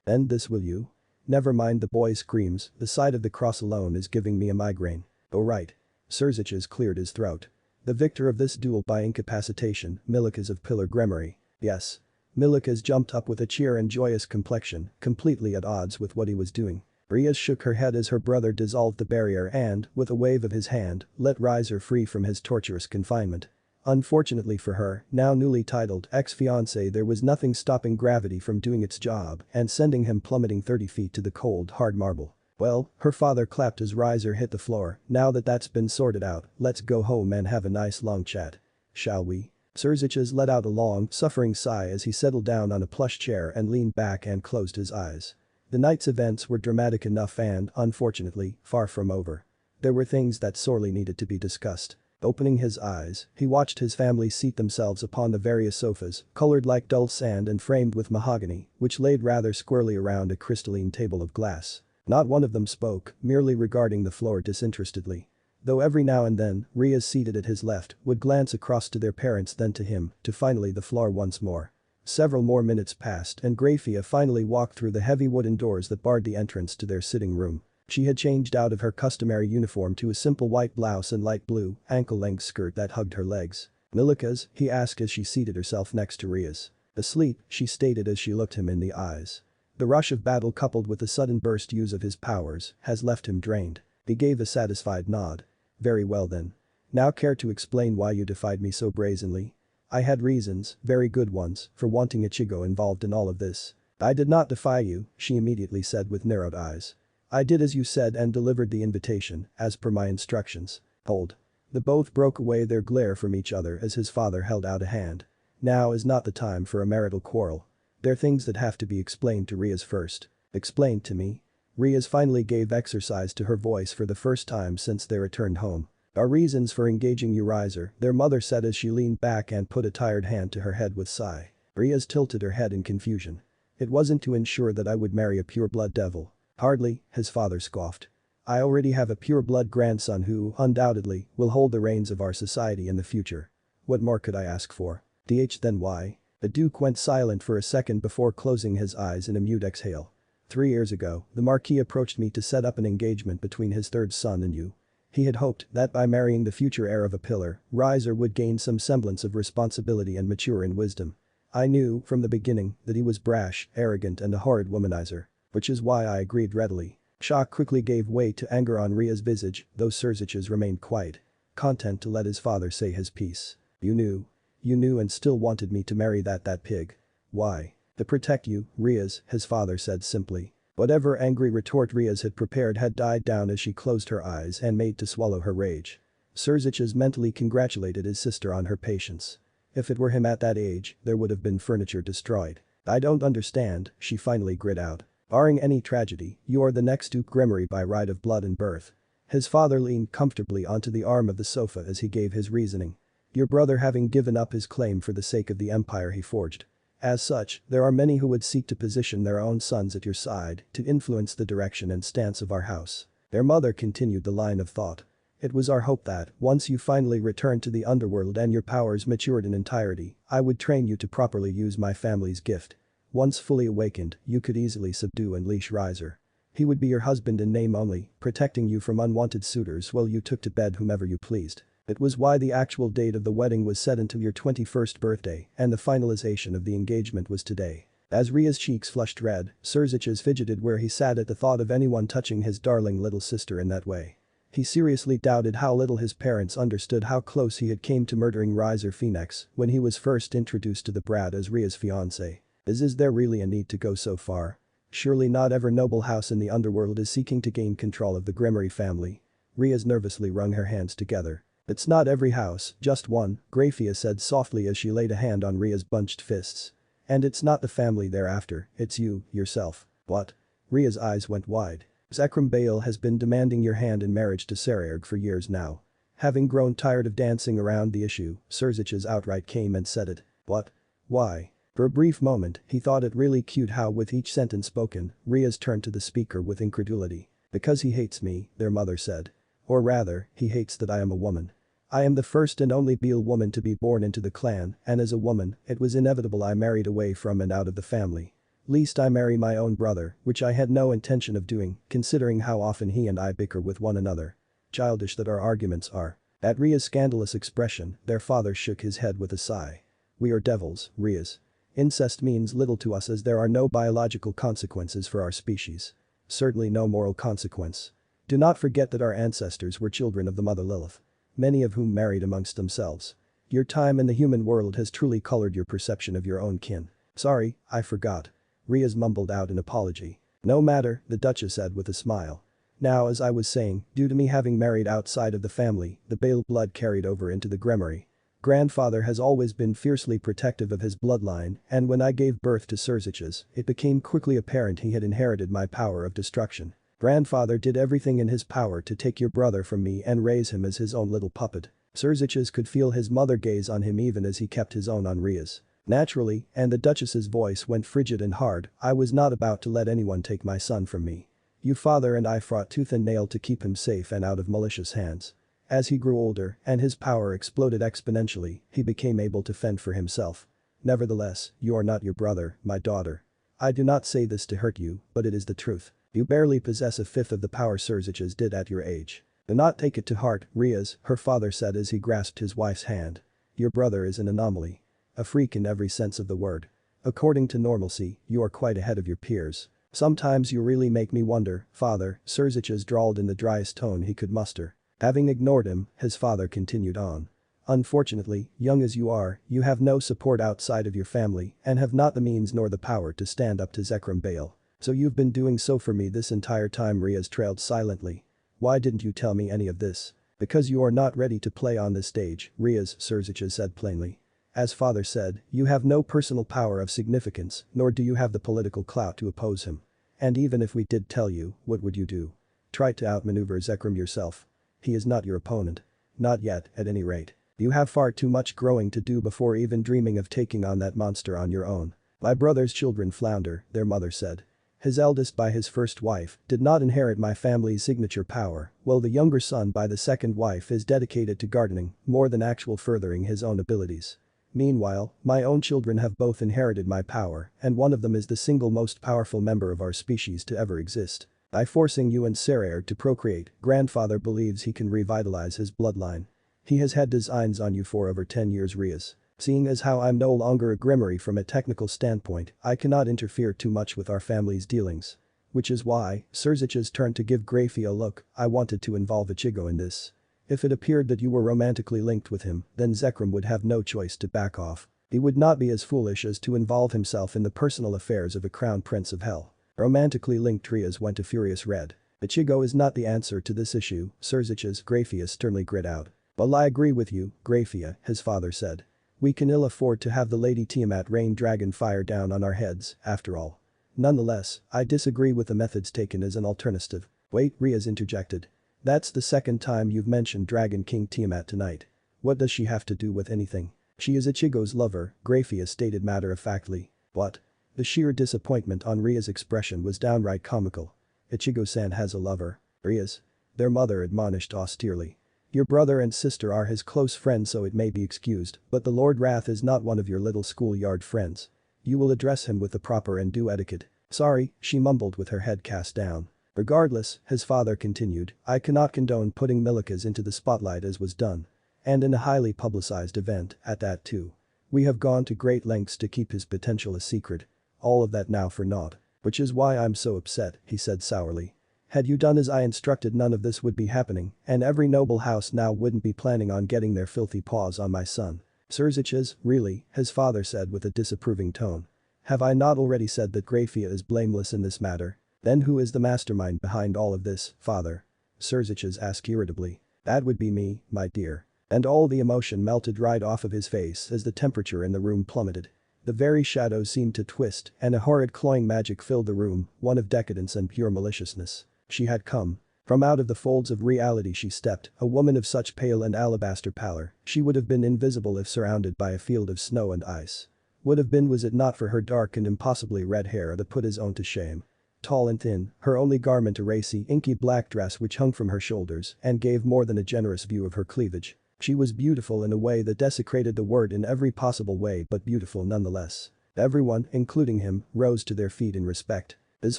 End this will you? Never mind the boy screams, the sight of the cross alone is giving me a migraine. Oh right. Surziches cleared his throat. The victor of this duel by incapacitation, Milikas of Pillar Gremory. Yes. Milikas jumped up with a cheer and joyous complexion, completely at odds with what he was doing. Riaz shook her head as her brother dissolved the barrier and, with a wave of his hand, let Riser free from his torturous confinement. Unfortunately for her, now newly titled ex-fiancé, there was nothing stopping gravity from doing its job and sending him plummeting 30 feet to the cold, hard marble. Well, her father clapped as Riser hit the floor, now that that's been sorted out, let's go home and have a nice long chat. Shall we? Surziches let out a long, suffering sigh as he settled down on a plush chair and leaned back and closed his eyes. The night's events were dramatic enough and, unfortunately, far from over. There were things that sorely needed to be discussed. Opening his eyes, he watched his family seat themselves upon the various sofas, colored like dull sand and framed with mahogany, which laid rather squarely around a crystalline table of glass. Not one of them spoke, merely regarding the floor disinterestedly. Though every now and then, Riaz seated at his left would glance across to their parents then to him, to finally the floor once more. Several more minutes passed and Grafia finally walked through the heavy wooden doors that barred the entrance to their sitting room. She had changed out of her customary uniform to a simple white blouse and light blue, ankle-length skirt that hugged her legs. "Milikas?" he asked as she seated herself next to Riaz. "Asleep," she stated as she looked him in the eyes. The rush of battle coupled with the sudden burst use of his powers has left him drained. He gave a satisfied nod. "Very well then. Now care to explain why you defied me so brazenly?" "I had reasons, very good ones, for wanting Ichigo involved in all of this." "I did not defy you," she immediately said with narrowed eyes. "I did as you said and delivered the invitation, as per my instructions." Hold. The both broke away their glare from each other as his father held out a hand. "Now is not the time for a marital quarrel. There are things that have to be explained to Riaz first." "Explained to me?" Riaz finally gave exercise to her voice for the first time since they returned home. "Our reasons for engaging you, Riser," their mother said as she leaned back and put a tired hand to her head with sigh. Riaz tilted her head in confusion. "It wasn't to ensure that I would marry a pure-blood devil." "Hardly," his father scoffed. "I already have a pure-blood grandson who, undoubtedly, will hold the reins of our society in the future. What more could I ask for? Then why?" The Duke went silent for a second before closing his eyes in a mute exhale. 3 years ago, the Marquis approached me to set up an engagement between his third son and you. He had hoped that by marrying the future heir of a pillar, Riser would gain some semblance of responsibility and mature in wisdom. I knew, from the beginning, that he was brash, arrogant and a horrid womanizer. Which is why I agreed readily. Shock quickly gave way to anger on Riaz's visage, though Surziches remained quiet. Content to let his father say his piece. You knew and still wanted me to marry that pig. Why? To protect you, Riaz, his father said simply. Whatever angry retort Riaz had prepared had died down as she closed her eyes and made to swallow her rage. Surziches mentally congratulated his sister on her patience. If it were him at that age, there would have been furniture destroyed. "I don't understand," she finally grit out. "Barring any tragedy, you are the next Duke Gremory by right of blood and birth." His father leaned comfortably onto the arm of the sofa as he gave his reasoning. "Your brother having given up his claim for the sake of the empire he forged. As such, there are many who would seek to position their own sons at your side to influence the direction and stance of our house." Their mother continued the line of thought. "It was our hope that, once you finally returned to the underworld and your powers matured in entirety, I would train you to properly use my family's gift. Once fully awakened, you could easily subdue and leash Riser. He would be your husband in name only, protecting you from unwanted suitors while you took to bed whomever you pleased. It was why the actual date of the wedding was set until your 21st birthday and the finalization of the engagement was today." As Ria's cheeks flushed red, Surziches fidgeted where he sat at the thought of anyone touching his darling little sister in that way. He seriously doubted how little his parents understood how close he had came to murdering Riser Phoenix when he was first introduced to the brat as Ria's fiancé. Is there really a need to go so far? Surely not every noble house in the underworld is seeking to gain control of the Gremory family. Riaz nervously wrung her hands together. "It's not every house, just one," Grafia said softly as she laid a hand on Ria's bunched fists. "And it's not the family they're after, it's you, yourself." "What?" Ria's eyes went wide. "Zekrom Bale has been demanding your hand in marriage to Sarayarg for years now." Having grown tired of dancing around the issue, Surziches outright came and said it. "What? Why?" For a brief moment, he thought it really cute how with each sentence spoken, Riaz turned to the speaker with incredulity. "Because he hates me," their mother said. "Or rather, he hates that I am a woman. I am the first and only Beel woman to be born into the clan, and as a woman, it was inevitable I married away from and out of the family. Least I marry my own brother, which I had no intention of doing, considering how often he and I bicker with one another. Childish that our arguments are." At Ria's scandalous expression, their father shook his head with a sigh. "We are devils, Riaz. Incest means little to us as there are no biological consequences for our species. Certainly no moral consequence. Do not forget that our ancestors were children of the mother Lilith. Many of whom married amongst themselves. Your time in the human world has truly colored your perception of your own kin." "Sorry, I forgot." Riaz mumbled out an apology. "No matter," the Duchess said with a smile. "Now as I was saying, due to me having married outside of the family, the Bale blood carried over into the Gremory. Grandfather has always been fiercely protective of his bloodline, and when I gave birth to Surziches, it became quickly apparent he had inherited my power of destruction. Grandfather did everything in his power to take your brother from me and raise him as his own little puppet." Surziches could feel his mother gaze on him even as he kept his own on Riaz. "Naturally," and the Duchess's voice went frigid and hard, "I was not about to let anyone take my son from me. You father and I fought tooth and nail to keep him safe and out of malicious hands. As he grew older and his power exploded exponentially, he became able to fend for himself. Nevertheless, you are not your brother, my daughter. I do not say this to hurt you, but it is the truth. You barely possess a fifth of the power Surziches did at your age. Do not take it to heart, Riaz," her father said as he grasped his wife's hand. "Your brother is an anomaly. A freak in every sense of the word. According to normalcy, you are quite ahead of your peers. Sometimes you really make me wonder, father," Surziches drawled in the driest tone he could muster. Having ignored him, his father continued on. "Unfortunately, young as you are, you have no support outside of your family and have not the means nor the power to stand up to Zekrom Bale. So you've been doing so for me this entire time." Riaz trailed silently. "Why didn't you tell me any of this?" "Because you are not ready to play on this stage, Riaz," Surziches said plainly. "As father said, you have no personal power of significance, nor do you have the political clout to oppose him. And even if we did tell you, what would you do? Try to outmaneuver Zekrom yourself. He is not your opponent. Not yet, at any rate. You have far too much growing to do before even dreaming of taking on that monster on your own." "My brother's children flounder," their mother said. "His eldest by his first wife did not inherit my family's signature power, while the younger son by the second wife is dedicated to gardening more than actual furthering his own abilities. Meanwhile, my own children have both inherited my power, and one of them is the single most powerful member of our species to ever exist. By forcing you and Sarayarg to procreate, grandfather believes he can revitalize his bloodline. He has had designs on you for over 10 years, Riaz. Seeing as how I'm no longer a Gremory from a technical standpoint, I cannot interfere too much with our family's dealings. Which is why," Surziches turned to give Grafia a look, "I wanted to involve Ichigo in this. If it appeared that you were romantically linked with him, then Zekrom would have no choice to back off. He would not be as foolish as to involve himself in the personal affairs of a crown prince of hell." Romantically linked Rias went a furious red. Ichigo is not the answer to this issue, Surzich's Graphia sternly grit out. Well, I agree with you, Graphia, his father said. We can ill afford to have the Lady Tiamat rain dragon fire down on our heads, after all. Nonetheless, I disagree with the methods taken as an alternative. Wait, Rias interjected. That's the second time you've mentioned Dragon King Tiamat tonight. What does she have to do with anything? She is Ichigo's lover, Graphia stated matter-of-factly. What? The sheer disappointment on Ria's expression was downright comical. Ichigo-san has a lover. Rias. Their mother admonished austerely. Your brother and sister are his close friends, so it may be excused, but the Lord Wrath is not one of your little schoolyard friends. You will address him with the proper and due etiquette. Sorry, she mumbled with her head cast down. Regardless, his father continued, I cannot condone putting Milikas into the spotlight as was done. And in a highly publicized event, at that too. We have gone to great lengths to keep his potential a secret. All of that now for naught. Which is why I'm so upset, he said sourly. Had you done as I instructed, none of this would be happening, and every noble house now wouldn't be planning on getting their filthy paws on my son. Surzich's, really, his father said with a disapproving tone. Have I not already said that Graphia is blameless in this matter? Then who is the mastermind behind all of this, father? Surzich's asked irritably. That would be me, my dear. And all the emotion melted right off of his face as the temperature in the room plummeted. The very shadows seemed to twist and a horrid cloying magic filled the room, one of decadence and pure maliciousness. She had come. From out of the folds of reality she stepped, a woman of such pale and alabaster pallor, she would have been invisible if surrounded by a field of snow and ice. Would have been was it not for her dark and impossibly red hair that put his own to shame. Tall and thin, her only garment a racy, inky black dress which hung from her shoulders and gave more than a generous view of her cleavage. She was beautiful in a way that desecrated the word in every possible way, but beautiful nonetheless. Everyone, including him, rose to their feet in respect. His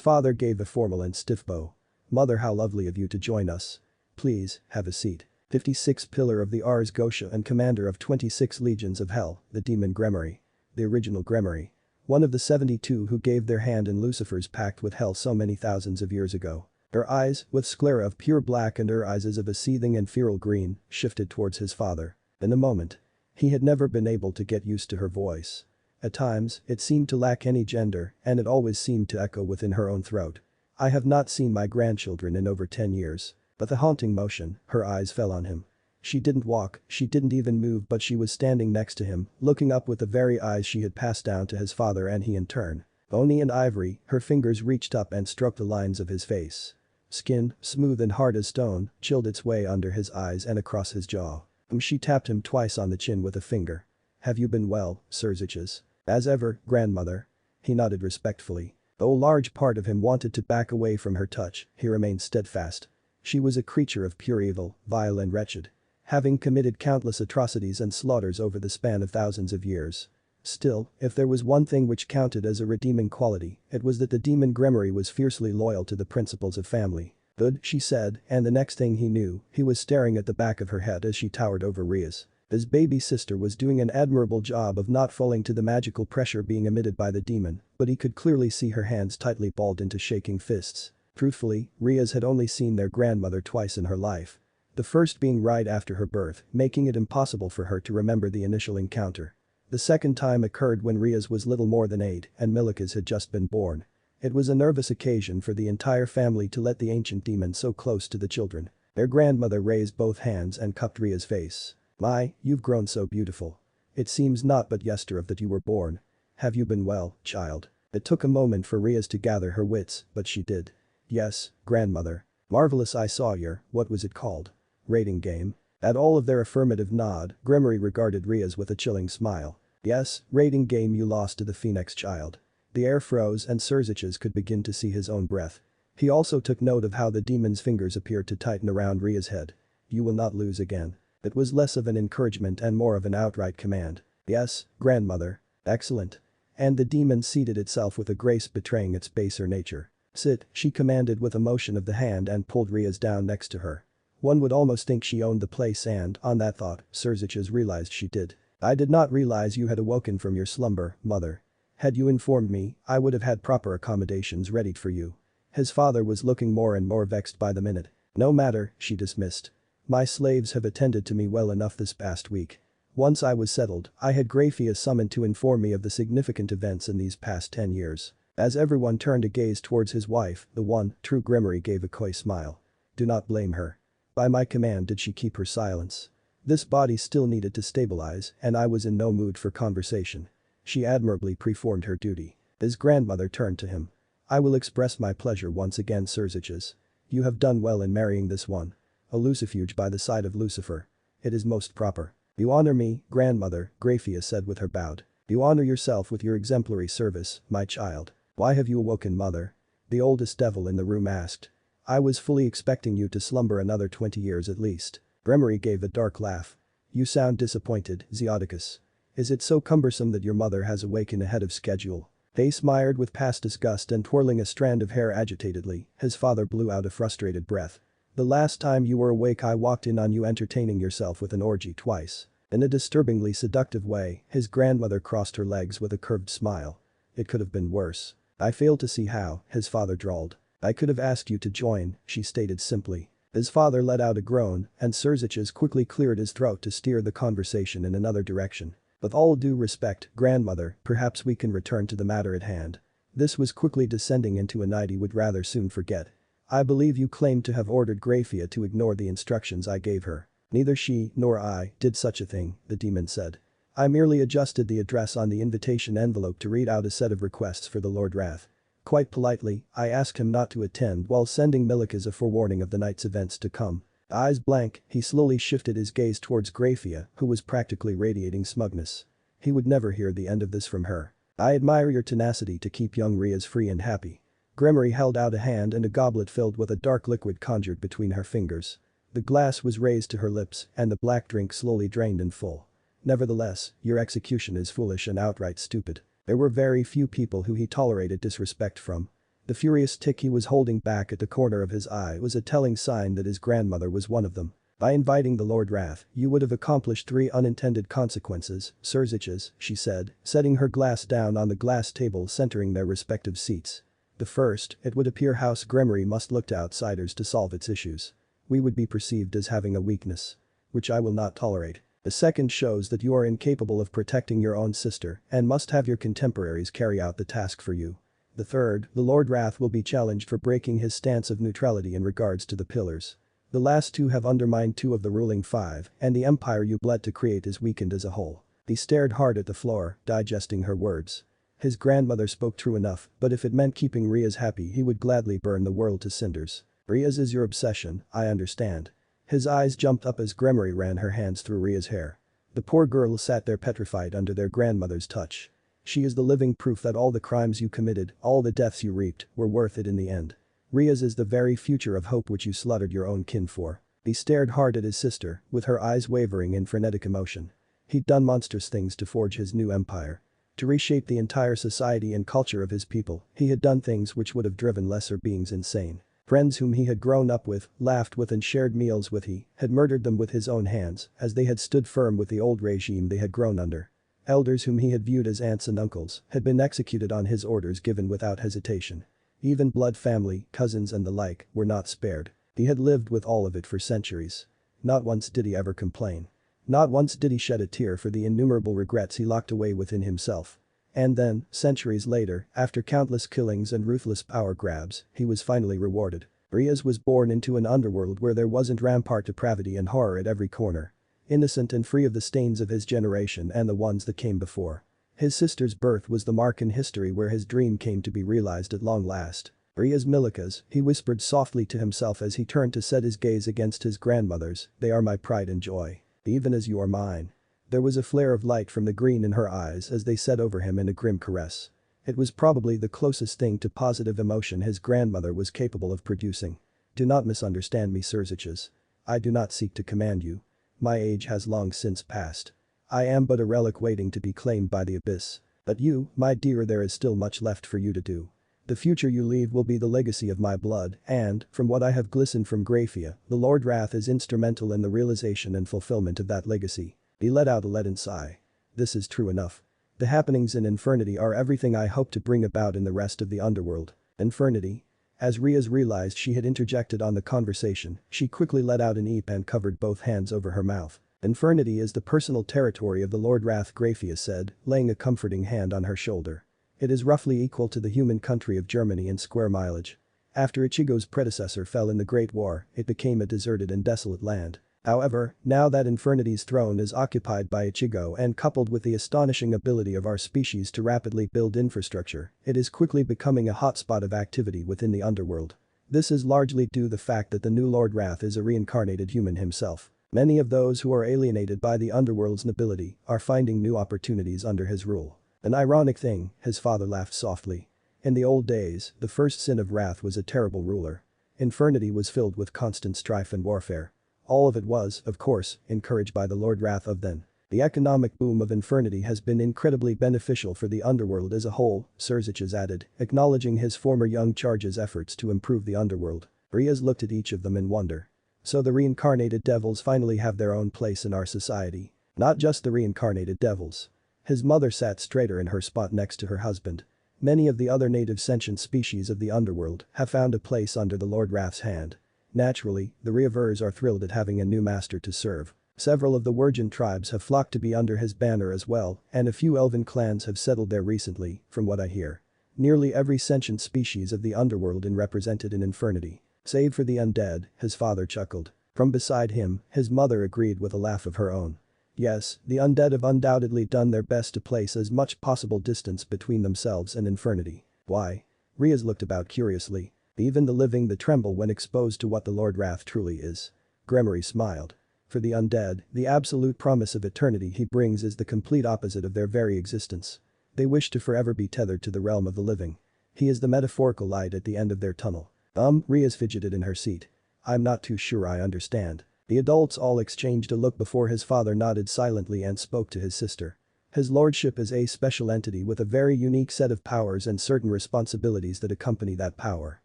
father gave a formal and stiff bow. Mother, how lovely of you to join us. Please, have a seat. 56th pillar of the Ars Gotia and commander of 26 legions of hell, the demon Gremory. The original Gremory. One of the 72 who gave their hand in Lucifer's pact with hell so many thousands of years ago. Her eyes, with sclera of pure black and her eyes as of a seething and feral green, shifted towards his father. In a moment. He had never been able to get used to her voice. At times, it seemed to lack any gender, and it always seemed to echo within her own throat. I have not seen my grandchildren in over 10 years. But the haunting motion, her eyes fell on him. She didn't walk, she didn't even move, but she was standing next to him, looking up with the very eyes she had passed down to his father and he in turn. Bony and ivory, her fingers reached up and stroked the lines of his face. Skin, smooth and hard as stone, chilled its way under his eyes and across his jaw. She tapped him twice on the chin with a finger. Have you been well, Surzich's? As ever, grandmother. He nodded respectfully. Though a large part of him wanted to back away from her touch, he remained steadfast. She was a creature of pure evil, vile and wretched. Having committed countless atrocities and slaughters over the span of thousands of years. Still, if there was one thing which counted as a redeeming quality, it was that the demon Gremory was fiercely loyal to the principles of family. Good, she said, and the next thing he knew, he was staring at the back of her head as she towered over Rias. His baby sister was doing an admirable job of not falling to the magical pressure being emitted by the demon, but he could clearly see her hands tightly balled into shaking fists. Truthfully, Rias had only seen their grandmother twice in her life. The first being right after her birth, making it impossible for her to remember the initial encounter. The second time occurred when Rias was little more than 8 and Milikas had just been born. It was a nervous occasion for the entire family to let the ancient demon so close to the children. Their grandmother raised both hands and cupped Ria's face. My, you've grown so beautiful. It seems not but yesterday that you were born. Have you been well, child? It took a moment for Rias to gather her wits, but she did. Yes, grandmother. Marvelous, I saw your, what was it called? Rating game? At all of their affirmative nod, Gremory regarded Rias with a chilling smile. Yes, rating game, you lost to the Phoenix child. The air froze and Surzich's could begin to see his own breath. He also took note of how the demon's fingers appeared to tighten around Ria's head. You will not lose again. It was less of an encouragement and more of an outright command. Yes, grandmother. Excellent. And the demon seated itself with a grace betraying its baser nature. Sit, she commanded with a motion of the hand and pulled Rias down next to her. One would almost think she owned the place and, on that thought, Surzich's realized she did. I did not realize you had awoken from your slumber, mother. Had you informed me, I would have had proper accommodations readied for you. His father was looking more and more vexed by the minute. No matter, she dismissed. My slaves have attended to me well enough this past week. Once I was settled, I had Graphia summoned to inform me of the significant events in these past 10 years. As everyone turned to gaze towards his wife, the one, true Gremory gave a coy smile. Do not blame her. By my command did she keep her silence. This body still needed to stabilize, and I was in no mood for conversation. She admirably performed her duty. His grandmother turned to him. I will express my pleasure once again, Sirziches. You have done well in marrying this one. A Lucifuge by the side of Lucifer. It is most proper. You honor me, grandmother, Graphia said with her bowed. You honor yourself with your exemplary service, my child. Why have you awoken, mother? The oldest devil in the room asked. I was fully expecting you to slumber another 20 years at least. Gremory gave a dark laugh. You sound disappointed, Zeodicus. Is it so cumbersome that your mother has awakened ahead of schedule? Face mired with past disgust and twirling a strand of hair agitatedly, his father blew out a frustrated breath. The last time you were awake I walked in on you entertaining yourself with an orgy twice. In a disturbingly seductive way, his grandmother crossed her legs with a curved smile. It could have been worse. I fail to see how, his father drawled. I could have asked you to join, she stated simply. His father let out a groan, and Sirziches quickly cleared his throat to steer the conversation in another direction. With all due respect, grandmother, perhaps we can return to the matter at hand. This was quickly descending into a night he would rather soon forget. I believe you claimed to have ordered Graphia to ignore the instructions I gave her. Neither she nor I did such a thing, the demon said. I merely adjusted the address on the invitation envelope to read out a set of requests for the Lord Wrath. Quite politely, I asked him not to attend while sending Milikas a forewarning of the night's events to come. Eyes blank, he slowly shifted his gaze towards Graphia, who was practically radiating smugness. He would never hear the end of this from her. I admire your tenacity to keep young Rias free and happy. Gremory held out a hand and a goblet filled with a dark liquid conjured between her fingers. The glass was raised to her lips and the black drink slowly drained in full. Nevertheless, your execution is foolish and outright stupid. There were very few people who he tolerated disrespect from. The furious tick he was holding back at the corner of his eye was a telling sign that his grandmother was one of them. By inviting the Lord Wrath, you would have accomplished 3 unintended consequences, Sirziches, she said, setting her glass down on the glass table centering their respective seats. The first, it would appear House Gremory must look to outsiders to solve its issues. We would be perceived as having a weakness. Which I will not tolerate. The second shows that you are incapable of protecting your own sister and must have your contemporaries carry out the task for you. The third, the Lord Wrath will be challenged for breaking his stance of neutrality in regards to the pillars. The last 2 have undermined 2 of the ruling 5, and the empire you bled to create is weakened as a whole. He stared hard at the floor, digesting her words. His grandmother spoke true enough, but if it meant keeping Rias happy he would gladly burn the world to cinders. Rias is your obsession, I understand. His eyes jumped up as Gremory ran her hands through Ria's hair. The poor girl sat there petrified under their grandmother's touch. She is the living proof that all the crimes you committed, all the deaths you reaped, were worth it in the end. Rias is the very future of hope which you slaughtered your own kin for. He stared hard at his sister, with her eyes wavering in frenetic emotion. He'd done monstrous things to forge his new empire. To reshape the entire society and culture of his people, he had done things which would have driven lesser beings insane. Friends whom he had grown up with, laughed with and shared meals with he had murdered them with his own hands as they had stood firm with the old regime they had grown under. Elders whom he had viewed as aunts and uncles had been executed on his orders given without hesitation. Even blood family, cousins and the like were not spared. He had lived with all of it for centuries. Not once did he ever complain. Not once did he shed a tear for the innumerable regrets he locked away within himself. And then, centuries later, after countless killings and ruthless power grabs, he was finally rewarded. Rias was born into an underworld where there wasn't rampart depravity and horror at every corner. Innocent and free of the stains of his generation and the ones that came before. His sister's birth was the mark in history where his dream came to be realized at long last. Rias Milikas, he whispered softly to himself as he turned to set his gaze against his grandmother's, they are my pride and joy. Even as you are mine. There was a flare of light from the green in her eyes as they set over him in a grim caress. It was probably the closest thing to positive emotion his grandmother was capable of producing. Do not misunderstand me, Sirziches. I do not seek to command you. My age has long since passed. I am but a relic waiting to be claimed by the abyss. But you, my dear, there is still much left for you to do. The future you leave will be the legacy of my blood and, from what I have glistened from Graphia, the Lord Wrath is instrumental in the realization and fulfillment of that legacy. He let out a leaden sigh. This is true enough. The happenings in Infernity are everything I hope to bring about in the rest of the underworld. Infernity? As Rias realized she had interjected on the conversation, she quickly let out an eep and covered both hands over her mouth. Infernity is the personal territory of the Lord Wrath, Graphia said, laying a comforting hand on her shoulder. It is roughly equal to the human country of Germany in square mileage. After Ichigo's predecessor fell in the Great War, it became a deserted and desolate land. However, now that Infernity's throne is occupied by Ichigo and coupled with the astonishing ability of our species to rapidly build infrastructure, it is quickly becoming a hotspot of activity within the underworld. This is largely due to the fact that the new Lord Wrath is a reincarnated human himself. Many of those who are alienated by the underworld's nobility are finding new opportunities under his rule. An ironic thing, his father laughed softly. In the old days, the first sin of Wrath was a terrible ruler. Infernity was filled with constant strife and warfare. All of it was, of course, encouraged by the Lord Wrath of then. The economic boom of Infernity has been incredibly beneficial for the underworld as a whole, Surziches added, acknowledging his former young charge's efforts to improve the underworld. Riaz looked at each of them in wonder. So the reincarnated devils finally have their own place in our society. Not just the reincarnated devils. His mother sat straighter in her spot next to her husband. Many of the other native sentient species of the underworld have found a place under the Lord Wrath's hand. Naturally, the Reavers are thrilled at having a new master to serve. Several of the Wirgin tribes have flocked to be under his banner as well, and a few elven clans have settled there recently, from what I hear. Nearly every sentient species of the underworld is represented in Infernity. Save for the undead, his father chuckled. From beside him, his mother agreed with a laugh of her own. Yes, the undead have undoubtedly done their best to place as much possible distance between themselves and Infernity. Why? Riaz looked about curiously. Even the living that tremble when exposed to what the Lord Wrath truly is. Gremory smiled. For the undead, the absolute promise of eternity he brings is the complete opposite of their very existence. They wish to forever be tethered to the realm of the living. He is the metaphorical light at the end of their tunnel. Riaz fidgeted in her seat. I'm not too sure I understand. The adults all exchanged a look before his father nodded silently and spoke to his sister. His lordship is a special entity with a very unique set of powers and certain responsibilities that accompany that power.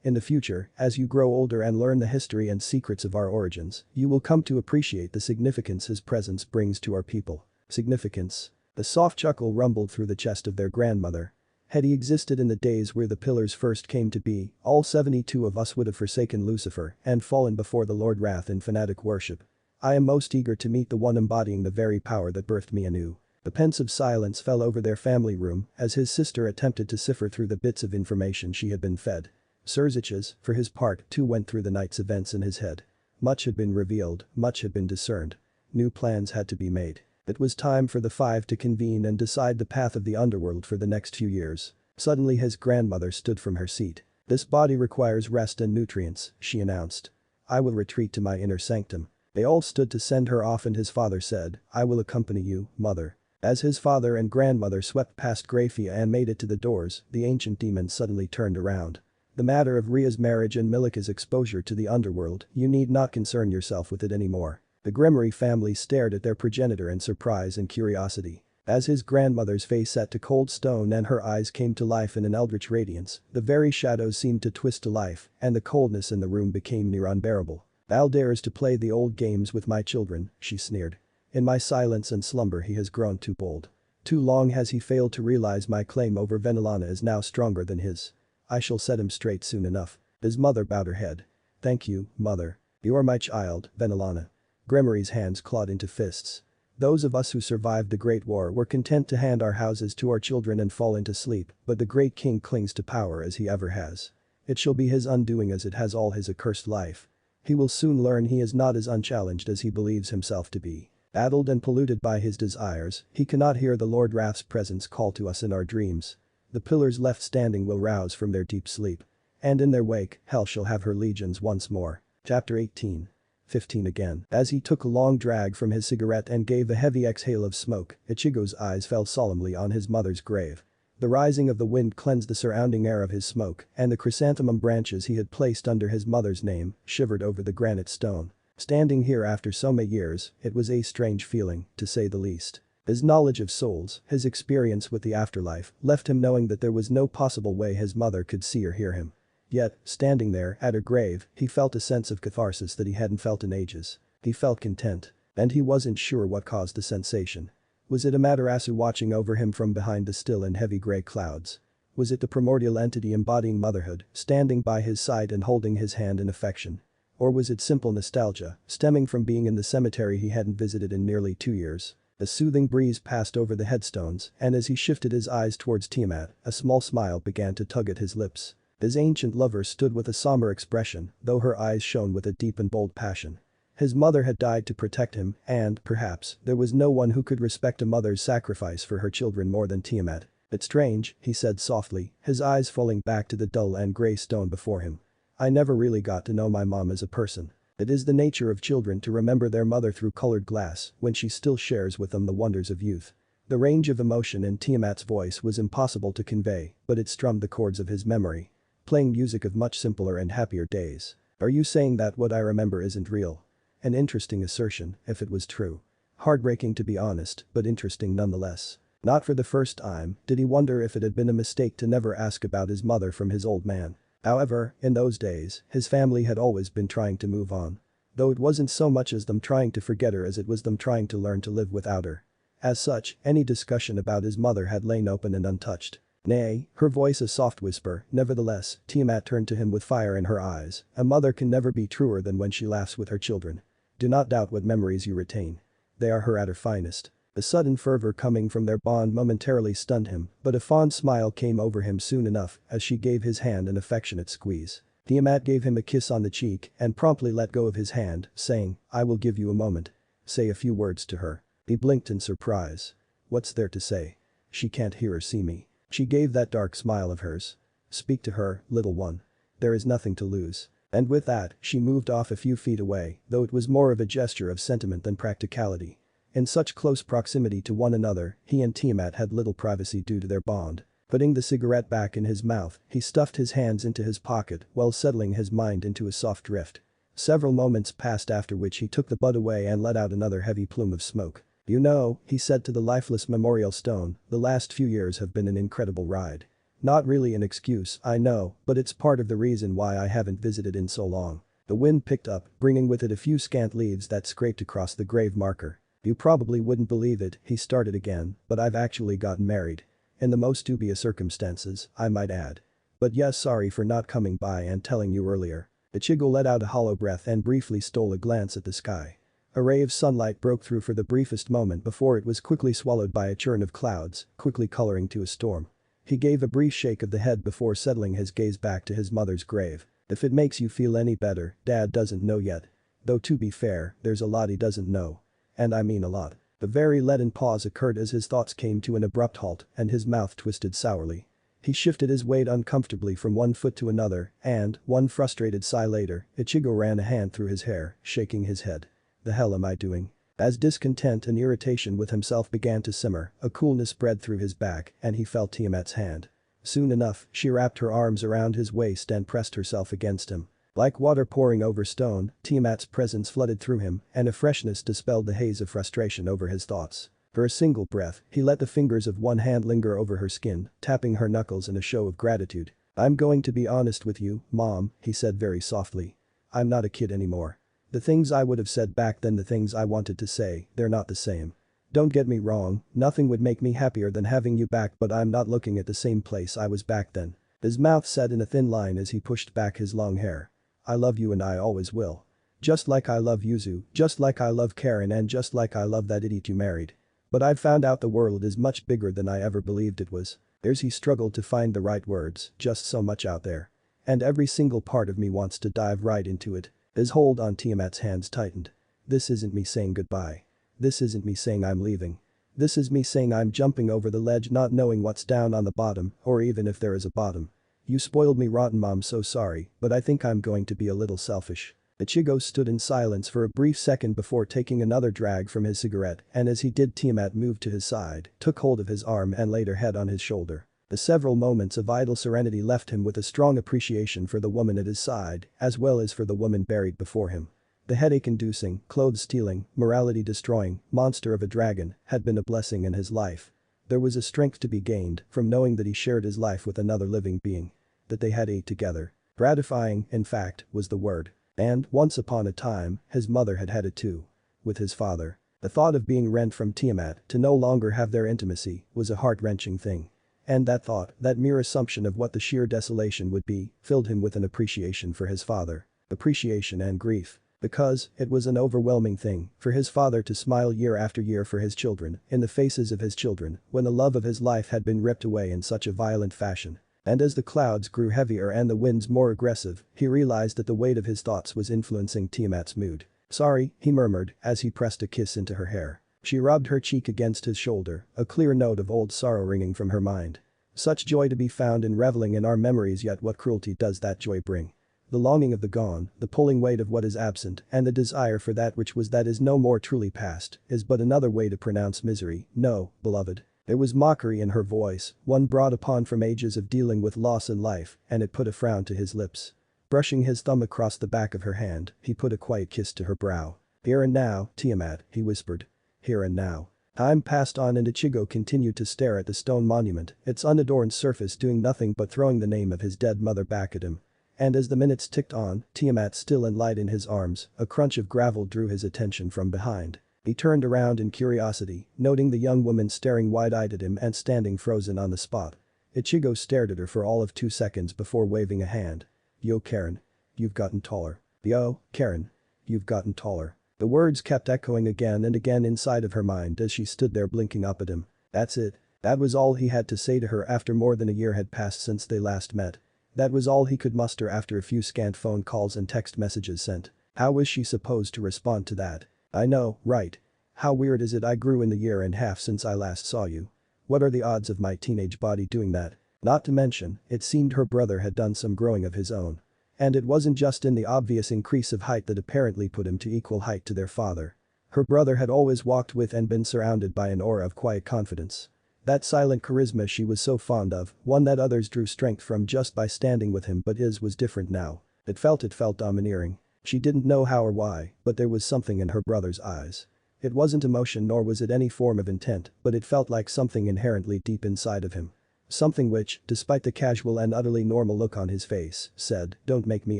In the future, as you grow older and learn the history and secrets of our origins, you will come to appreciate the significance his presence brings to our people. Significance. The soft chuckle rumbled through the chest of their grandmother. Had he existed in the days where the pillars first came to be, all 72 of us would have forsaken Lucifer and fallen before the Lord Wrath in fanatic worship. I am most eager to meet the one embodying the very power that birthed me anew. The pensive silence fell over their family room as his sister attempted to cipher through the bits of information she had been fed. Surziches, for his part, too went through the night's events in his head. Much had been revealed, much had been discerned. New plans had to be made. It was time for the five to convene and decide the path of the underworld for the next few years. Suddenly his grandmother stood from her seat. This body requires rest and nutrients, she announced. I will retreat to my inner sanctum. They all stood to send her off and his father said, I will accompany you, mother. As his father and grandmother swept past Grafia and made it to the doors, the ancient demon suddenly turned around. The matter of Ria's marriage and Milika's exposure to the underworld, you need not concern yourself with it anymore. The Gremory family stared at their progenitor in surprise and curiosity. As his grandmother's face set to cold stone and her eyes came to life in an eldritch radiance, the very shadows seemed to twist to life and the coldness in the room became near unbearable. Val dares to play the old games with my children, she sneered. In my silence and slumber he has grown too bold. Too long has he failed to realize my claim over Venelana is now stronger than his. I shall set him straight soon enough. His mother bowed her head. Thank you, mother. You are my child, Venelana. Gremory's hands clawed into fists. Those of us who survived the Great War were content to hand our houses to our children and fall into sleep, but the great king clings to power as he ever has. It shall be his undoing as it has all his accursed life. He will soon learn he is not as unchallenged as he believes himself to be. Addled and polluted by his desires, he cannot hear the Lord Wrath's presence call to us in our dreams. The pillars left standing will rouse from their deep sleep. And in their wake, hell shall have her legions once more. Chapter 18. 15 again. As he took a long drag from his cigarette and gave a heavy exhale of smoke, Ichigo's eyes fell solemnly on his mother's grave. The rising of the wind cleansed the surrounding air of his smoke, and the chrysanthemum branches he had placed under his mother's name shivered over the granite stone. Standing here after so many years, it was a strange feeling, to say the least. His knowledge of souls, his experience with the afterlife, left him knowing that there was no possible way his mother could see or hear him. Yet, standing there, at her grave, he felt a sense of catharsis that he hadn't felt in ages. He felt content. And he wasn't sure what caused the sensation. Was it Amaterasu watching over him from behind the still and heavy grey clouds? Was it the primordial entity embodying motherhood, standing by his side and holding his hand in affection? Or was it simple nostalgia, stemming from being in the cemetery he hadn't visited in nearly 2 years? A soothing breeze passed over the headstones, and as he shifted his eyes towards Tiamat, a small smile began to tug at his lips. His ancient lover stood with a somber expression, though her eyes shone with a deep and bold passion. His mother had died to protect him, and, perhaps, there was no one who could respect a mother's sacrifice for her children more than Tiamat. "It's strange," he said softly, his eyes falling back to the dull and grey stone before him. "I never really got to know my mom as a person. It is the nature of children to remember their mother through colored glass when she still shares with them the wonders of youth." The range of emotion in Tiamat's voice was impossible to convey, but it strummed the chords of his memory, playing music of much simpler and happier days. "Are you saying that what I remember isn't real?" An interesting assertion, if it was true. Heartbreaking to be honest, but interesting nonetheless. Not for the first time did he wonder if it had been a mistake to never ask about his mother from his old man. However, in those days, his family had always been trying to move on. Though it wasn't so much as them trying to forget her as it was them trying to learn to live without her. As such, any discussion about his mother had lain open and untouched. Nay, her voice a soft whisper, nevertheless, Tiamat turned to him with fire in her eyes. "A mother can never be truer than when she laughs with her children. Do not doubt what memories you retain. They are her at her finest." The sudden fervor coming from their bond momentarily stunned him, but a fond smile came over him soon enough as she gave his hand an affectionate squeeze. Tiamat gave him a kiss on the cheek and promptly let go of his hand, saying, "I will give you a moment. Say a few words to her." He blinked in surprise. "What's there to say? She can't hear or see me." She gave that dark smile of hers. "Speak to her, little one. There is nothing to lose." And with that, she moved off a few feet away, though it was more of a gesture of sentiment than practicality. In such close proximity to one another, he and Tiamat had little privacy due to their bond. Putting the cigarette back in his mouth, he stuffed his hands into his pocket while settling his mind into a soft drift. Several moments passed after which he took the butt away and let out another heavy plume of smoke. "You know," he said to the lifeless memorial stone, "the last few years have been an incredible ride. Not really an excuse, I know, but it's part of the reason why I haven't visited in so long." The wind picked up, bringing with it a few scant leaves that scraped across the grave marker. "You probably wouldn't believe it," he started again, "but I've actually gotten married. In the most dubious circumstances, I might add. But yes, sorry for not coming by and telling you earlier." Ichigo let out a hollow breath and briefly stole a glance at the sky. A ray of sunlight broke through for the briefest moment before it was quickly swallowed by a churn of clouds, quickly coloring to a storm. He gave a brief shake of the head before settling his gaze back to his mother's grave. "If it makes you feel any better, Dad doesn't know yet. Though to be fair, there's a lot he doesn't know. And I mean a lot." A very leaden pause occurred as his thoughts came to an abrupt halt and his mouth twisted sourly. He shifted his weight uncomfortably from one foot to another and, one frustrated sigh later, Ichigo ran a hand through his hair, shaking his head. "The hell am I doing?" As discontent and irritation with himself began to simmer, a coolness spread through his back and he felt Tiamat's hand. Soon enough, she wrapped her arms around his waist and pressed herself against him. Like water pouring over stone, Tiamat's presence flooded through him and a freshness dispelled the haze of frustration over his thoughts. For a single breath, he let the fingers of one hand linger over her skin, tapping her knuckles in a show of gratitude. "I'm going to be honest with you, Mom," he said very softly. "I'm not a kid anymore. The things I would have said back then, the things I wanted to say, they're not the same. Don't get me wrong, nothing would make me happier than having you back, but I'm not looking at the same place I was back then." His mouth set in a thin line as he pushed back his long hair. "I love you and I always will. Just like I love Yuzu, just like I love Karen and just like I love that idiot you married. But I've found out the world is much bigger than I ever believed it was. He struggled to find the right words, just so much out there. And every single part of me wants to dive right into it." His hold on Tiamat's hands tightened. "This isn't me saying goodbye. This isn't me saying I'm leaving. This is me saying I'm jumping over the ledge not knowing what's down on the bottom or even if there is a bottom. You spoiled me rotten, Mom, so sorry, but I think I'm going to be a little selfish." Ichigo stood in silence for a brief second before taking another drag from his cigarette and as he did Tiamat moved to his side, took hold of his arm and laid her head on his shoulder. The several moments of idle serenity left him with a strong appreciation for the woman at his side as well as for the woman buried before him. The headache-inducing, clothes-stealing, morality-destroying monster of a dragon had been a blessing in his life. There was a strength to be gained from knowing that he shared his life with another living being. That they had ate together. Gratifying, in fact, was the word. And, once upon a time, his mother had had it too. With his father. The thought of being rent from Tiamat to no longer have their intimacy was a heart-wrenching thing. And that thought, that mere assumption of what the sheer desolation would be, filled him with an appreciation for his father. Appreciation and grief. Because, it was an overwhelming thing for his father to smile year after year for his children, in the faces of his children, when the love of his life had been ripped away in such a violent fashion. And as the clouds grew heavier and the winds more aggressive, he realized that the weight of his thoughts was influencing Tiamat's mood. "Sorry," he murmured, as he pressed a kiss into her hair. She rubbed her cheek against his shoulder, a clear note of old sorrow ringing from her mind. Such joy to be found in reveling in our memories, yet what cruelty does that joy bring? The longing of the gone, the pulling weight of what is absent, and the desire for that which was that is no more truly past, is but another way to pronounce misery. No, beloved. There was mockery in her voice, one brought upon from ages of dealing with loss in life, and it put a frown to his lips. Brushing his thumb across the back of her hand, he put a quiet kiss to her brow. "Here and now, Tiamat," he whispered. "Here and now." Time passed on and Ichigo continued to stare at the stone monument, its unadorned surface doing nothing but throwing the name of his dead mother back at him. And as the minutes ticked on, Tiamat still and light in his arms, a crunch of gravel drew his attention from behind. He turned around in curiosity, noting the young woman staring wide-eyed at him and standing frozen on the spot. Ichigo stared at her for all of 2 seconds before waving a hand. "Yo, Karen. You've gotten taller." "Yo, Karen. You've gotten taller." The words kept echoing again and again inside of her mind as she stood there blinking up at him. That's it. That was all he had to say to her after more than a year had passed since they last met. That was all he could muster after a few scant phone calls and text messages sent. How was she supposed to respond to that? "I know, right? How weird is it I grew in the year and a half since I last saw you? What are the odds of my teenage body doing that?" Not to mention, it seemed her brother had done some growing of his own. And it wasn't just in the obvious increase of height that apparently put him to equal height to their father. Her brother had always walked with and been surrounded by an aura of quiet confidence. That silent charisma she was so fond of, one that others drew strength from just by standing with him, but his was different now. It felt domineering. She didn't know how or why, but there was something in her brother's eyes. It wasn't emotion nor was it any form of intent, but it felt like something inherently deep inside of him. Something which, despite the casual and utterly normal look on his face, said, "Don't make me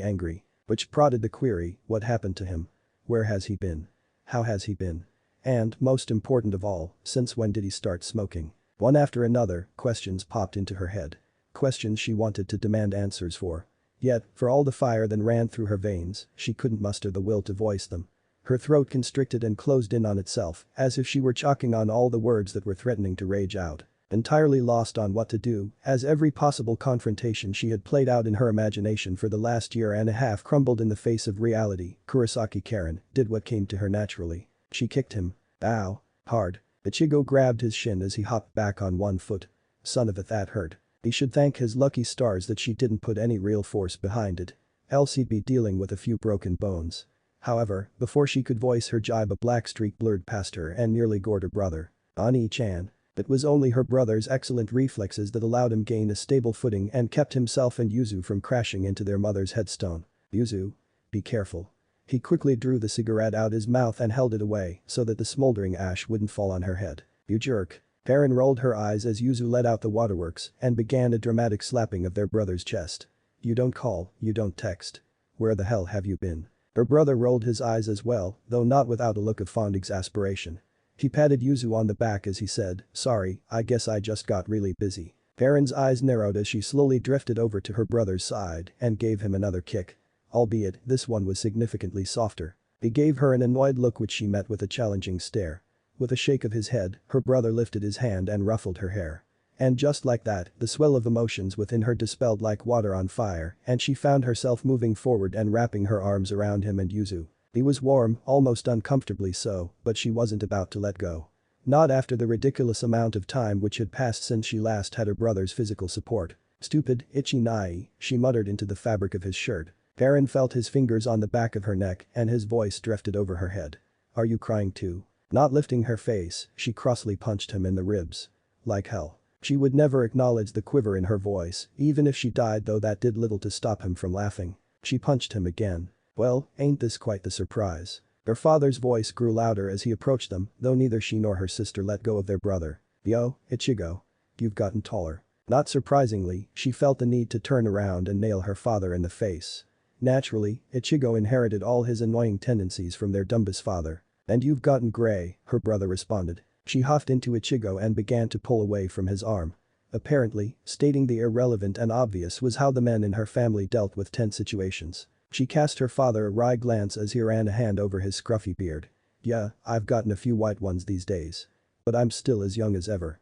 angry." Which prodded the query, what happened to him? Where has he been? How has he been? And, most important of all, since when did he start smoking? One after another, questions popped into her head. Questions she wanted to demand answers for. Yet, for all the fire that ran through her veins, she couldn't muster the will to voice them. Her throat constricted and closed in on itself, as if she were choking on all the words that were threatening to rage out. Entirely lost on what to do, as every possible confrontation she had played out in her imagination for the last year and a half crumbled in the face of reality, Kurosaki Karen did what came to her naturally. She kicked him. Ow. Hard. Ichigo grabbed his shin as he hopped back on one foot. Son of a that hurt. He should thank his lucky stars that she didn't put any real force behind it. Else he'd be dealing with a few broken bones. However, before she could voice her jibe, a black streak blurred past her and nearly gored her brother. Ani-chan. It was only her brother's excellent reflexes that allowed him gain a stable footing and kept himself and Yuzu from crashing into their mother's headstone. "Yuzu. Be careful." He quickly drew the cigarette out his mouth and held it away so that the smoldering ash wouldn't fall on her head. "You jerk." Karen rolled her eyes as Yuzu let out the waterworks and began a dramatic slapping of their brother's chest. "You don't call, you don't text. Where the hell have you been?" Her brother rolled his eyes as well, though not without a look of fond exasperation. He patted Yuzu on the back as he said, "Sorry, I guess I just got really busy." Karen's eyes narrowed as she slowly drifted over to her brother's side and gave him another kick. Albeit, this one was significantly softer. He gave her an annoyed look which she met with a challenging stare. With a shake of his head, her brother lifted his hand and ruffled her hair. And just like that, the swell of emotions within her dispelled like water on fire, and she found herself moving forward and wrapping her arms around him and Yuzu. He was warm, almost uncomfortably so, but she wasn't about to let go. Not after the ridiculous amount of time which had passed since she last had her brother's physical support. "Stupid, itchy nai," she muttered into the fabric of his shirt. Karen felt his fingers on the back of her neck and his voice drifted over her head. "Are you crying too?" Not lifting her face, she crossly punched him in the ribs. Like hell. She would never acknowledge the quiver in her voice, even if she died, though that did little to stop him from laughing. She punched him again. "Well, ain't this quite the surprise?" Her father's voice grew louder as he approached them, though neither she nor her sister let go of their brother. "Yo, Ichigo. You've gotten taller." Not surprisingly, she felt the need to turn around and nail her father in the face. Naturally, Ichigo inherited all his annoying tendencies from their dumbass father. "And you've gotten gray," her brother responded. She huffed into Ichigo and began to pull away from his arm. Apparently, stating the irrelevant and obvious was how the men in her family dealt with tense situations. She cast her father a wry glance as he ran a hand over his scruffy beard. "Yeah, I've gotten a few white ones these days. But I'm still as young as ever."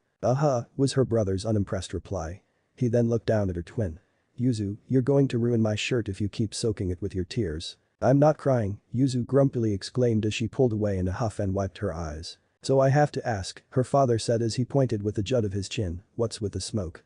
Was her brother's unimpressed reply. He then looked down at her twin. "Yuzu, you're going to ruin my shirt if you keep soaking it with your tears." "I'm not crying," Yuzu grumpily exclaimed as she pulled away in a huff and wiped her eyes. "So I have to ask," her father said as he pointed with the jut of his chin, "what's with the smoke?"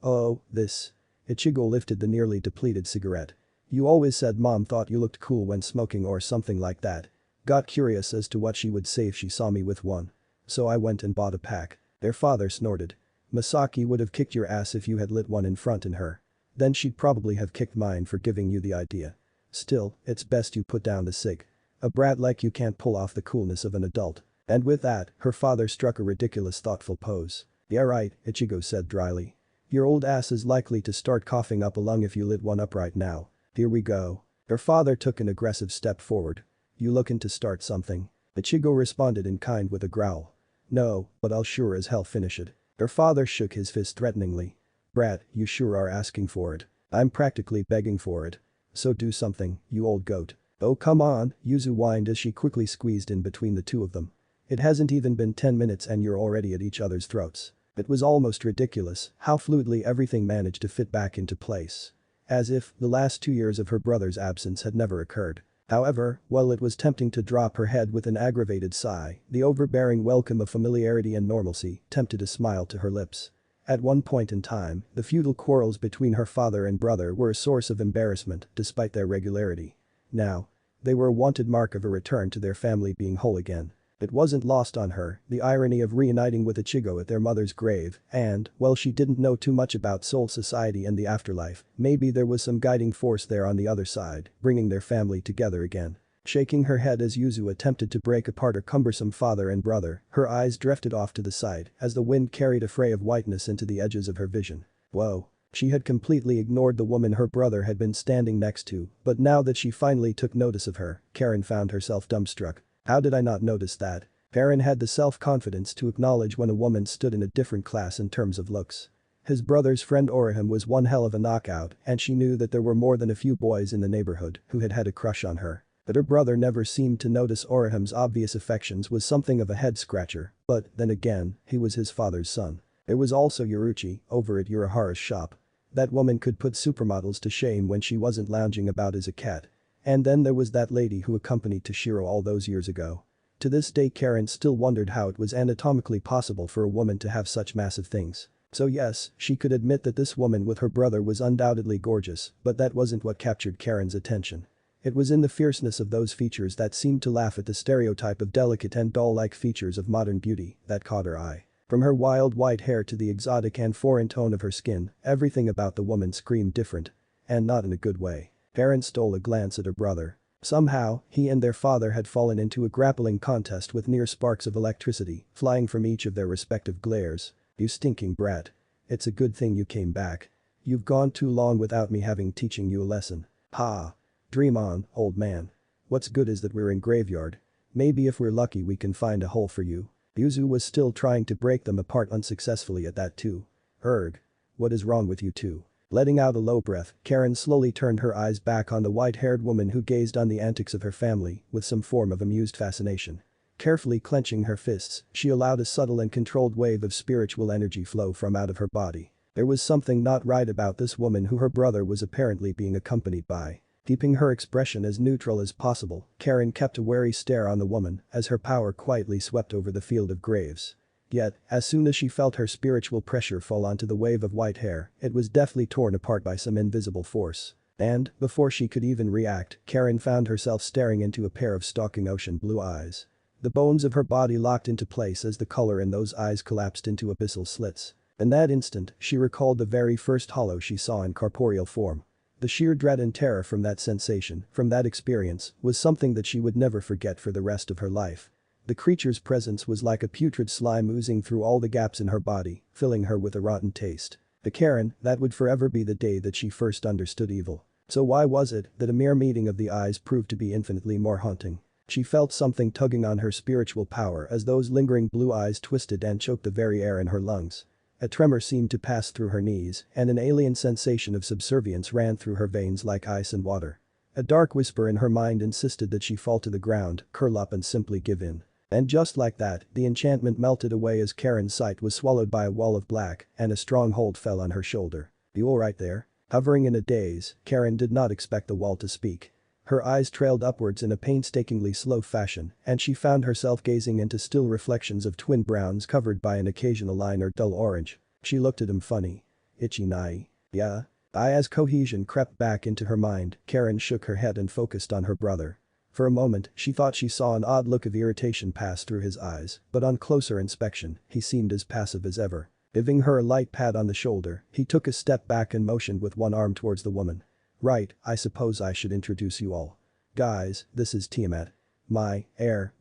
Oh, this." Ichigo lifted the nearly depleted cigarette. "You always said mom thought you looked cool when smoking or something like that. Got curious as to what she would say if she saw me with one. So I went and bought a pack." Their father snorted. "Masaki would have kicked your ass if you had lit one in front in her. Then she'd probably have kicked mine for giving you the idea. Still, it's best you put down the cig. A brat like you can't pull off the coolness of an adult." And with that, her father struck a ridiculous thoughtful pose. "Yeah right," Ichigo said dryly. "Your old ass is likely to start coughing up a lung if you lit one up right now. Here we go." Her father took an aggressive step forward. "You looking to start something?" Ichigo responded in kind with a growl. "No, but I'll sure as hell finish it." Her father shook his fist threateningly. "Brat, you sure are asking for it. I'm practically begging for it. So do something, you old goat." "Oh come on," Yuzu whined as she quickly squeezed in between the two of them. "It hasn't even been 10 minutes and you're already at each other's throats." It was almost ridiculous how fluidly everything managed to fit back into place. As if the last 2 years of her brother's absence had never occurred. However, while it was tempting to drop her head with an aggravated sigh, the overbearing welcome of familiarity and normalcy tempted a smile to her lips. At one point in time, the feudal quarrels between her father and brother were a source of embarrassment despite their regularity. Now, they were a wanted mark of a return to their family being whole again. It wasn't lost on her, the irony of reuniting with Ichigo at their mother's grave, and, while she didn't know too much about soul society and the afterlife, maybe there was some guiding force there on the other side, bringing their family together again. Shaking her head as Yuzu attempted to break apart her cumbersome father and brother, her eyes drifted off to the side as the wind carried a fray of whiteness into the edges of her vision. Whoa. She had completely ignored the woman her brother had been standing next to, but now that she finally took notice of her, Karen found herself dumbstruck. How did I not notice that? Karen had the self-confidence to acknowledge when a woman stood in a different class in terms of looks. His brother's friend Orihime was one hell of a knockout and she knew that there were more than a few boys in the neighborhood who had had a crush on her. But her brother never seemed to notice Orihime's obvious affections was something of a head-scratcher, but then again, he was his father's son. There was also Yoruchi, over at Urahara's shop. That woman could put supermodels to shame when she wasn't lounging about as a cat. And then there was that lady who accompanied Toshiro all those years ago. To this day Karen still wondered how it was anatomically possible for a woman to have such massive things. So yes, she could admit that this woman with her brother was undoubtedly gorgeous, but that wasn't what captured Karen's attention. It was in the fierceness of those features that seemed to laugh at the stereotype of delicate and doll-like features of modern beauty that caught her eye. From her wild white hair to the exotic and foreign tone of her skin, everything about the woman screamed different. And not in a good way. Karen stole a glance at her brother. Somehow, he and their father had fallen into a grappling contest with near sparks of electricity flying from each of their respective glares. "You stinking brat. It's a good thing you came back. You've gone too long without me having teaching you a lesson. Ha. Dream on, old man. What's good is that we're in graveyard. Maybe if we're lucky we can find a hole for you." Yuzu was still trying to break them apart unsuccessfully at that too. "Erg. What is wrong with you two?" Letting out a low breath, Karen slowly turned her eyes back on the white-haired woman who gazed on the antics of her family with some form of amused fascination. Carefully clenching her fists, she allowed a subtle and controlled wave of spiritual energy flow from out of her body. There was something not right about this woman who her brother was apparently being accompanied by. Keeping her expression as neutral as possible, Karen kept a wary stare on the woman as her power quietly swept over the field of graves. Yet, as soon as she felt her spiritual pressure fall onto the wave of white hair, it was deftly torn apart by some invisible force. And, before she could even react, Karen found herself staring into a pair of stalking ocean blue eyes. The bones of her body locked into place as the color in those eyes collapsed into abyssal slits. In that instant, she recalled the very first hollow she saw in corporeal form. The sheer dread and terror from that sensation, from that experience, was something that she would never forget for the rest of her life. The creature's presence was like a putrid slime oozing through all the gaps in her body, filling her with a rotten taste. To Karen, that would forever be the day that she first understood evil. So why was it that a mere meeting of the eyes proved to be infinitely more haunting? She felt something tugging on her spiritual power as those lingering blue eyes twisted and choked the very air in her lungs. A tremor seemed to pass through her knees, and an alien sensation of subservience ran through her veins like ice and water. A dark whisper in her mind insisted that she fall to the ground, curl up and simply give in. And just like that, the enchantment melted away as Karen's sight was swallowed by a wall of black and a strong hold fell on her shoulder. "You alright there?" Hovering in a daze, Karen did not expect the wall to speak. Her eyes trailed upwards in a painstakingly slow fashion and she found herself gazing into still reflections of twin browns covered by an occasional line or dull orange. She looked at him funny. "Itchy nai. Yeah?" As cohesion crept back into her mind, Karen shook her head and focused on her brother. For a moment, she thought she saw an odd look of irritation pass through his eyes, but on closer inspection, he seemed as passive as ever. Giving her a light pat on the shoulder, he took a step back and motioned with one arm towards the woman. "Right, I suppose I should introduce you all. Guys, this is Tiamat. My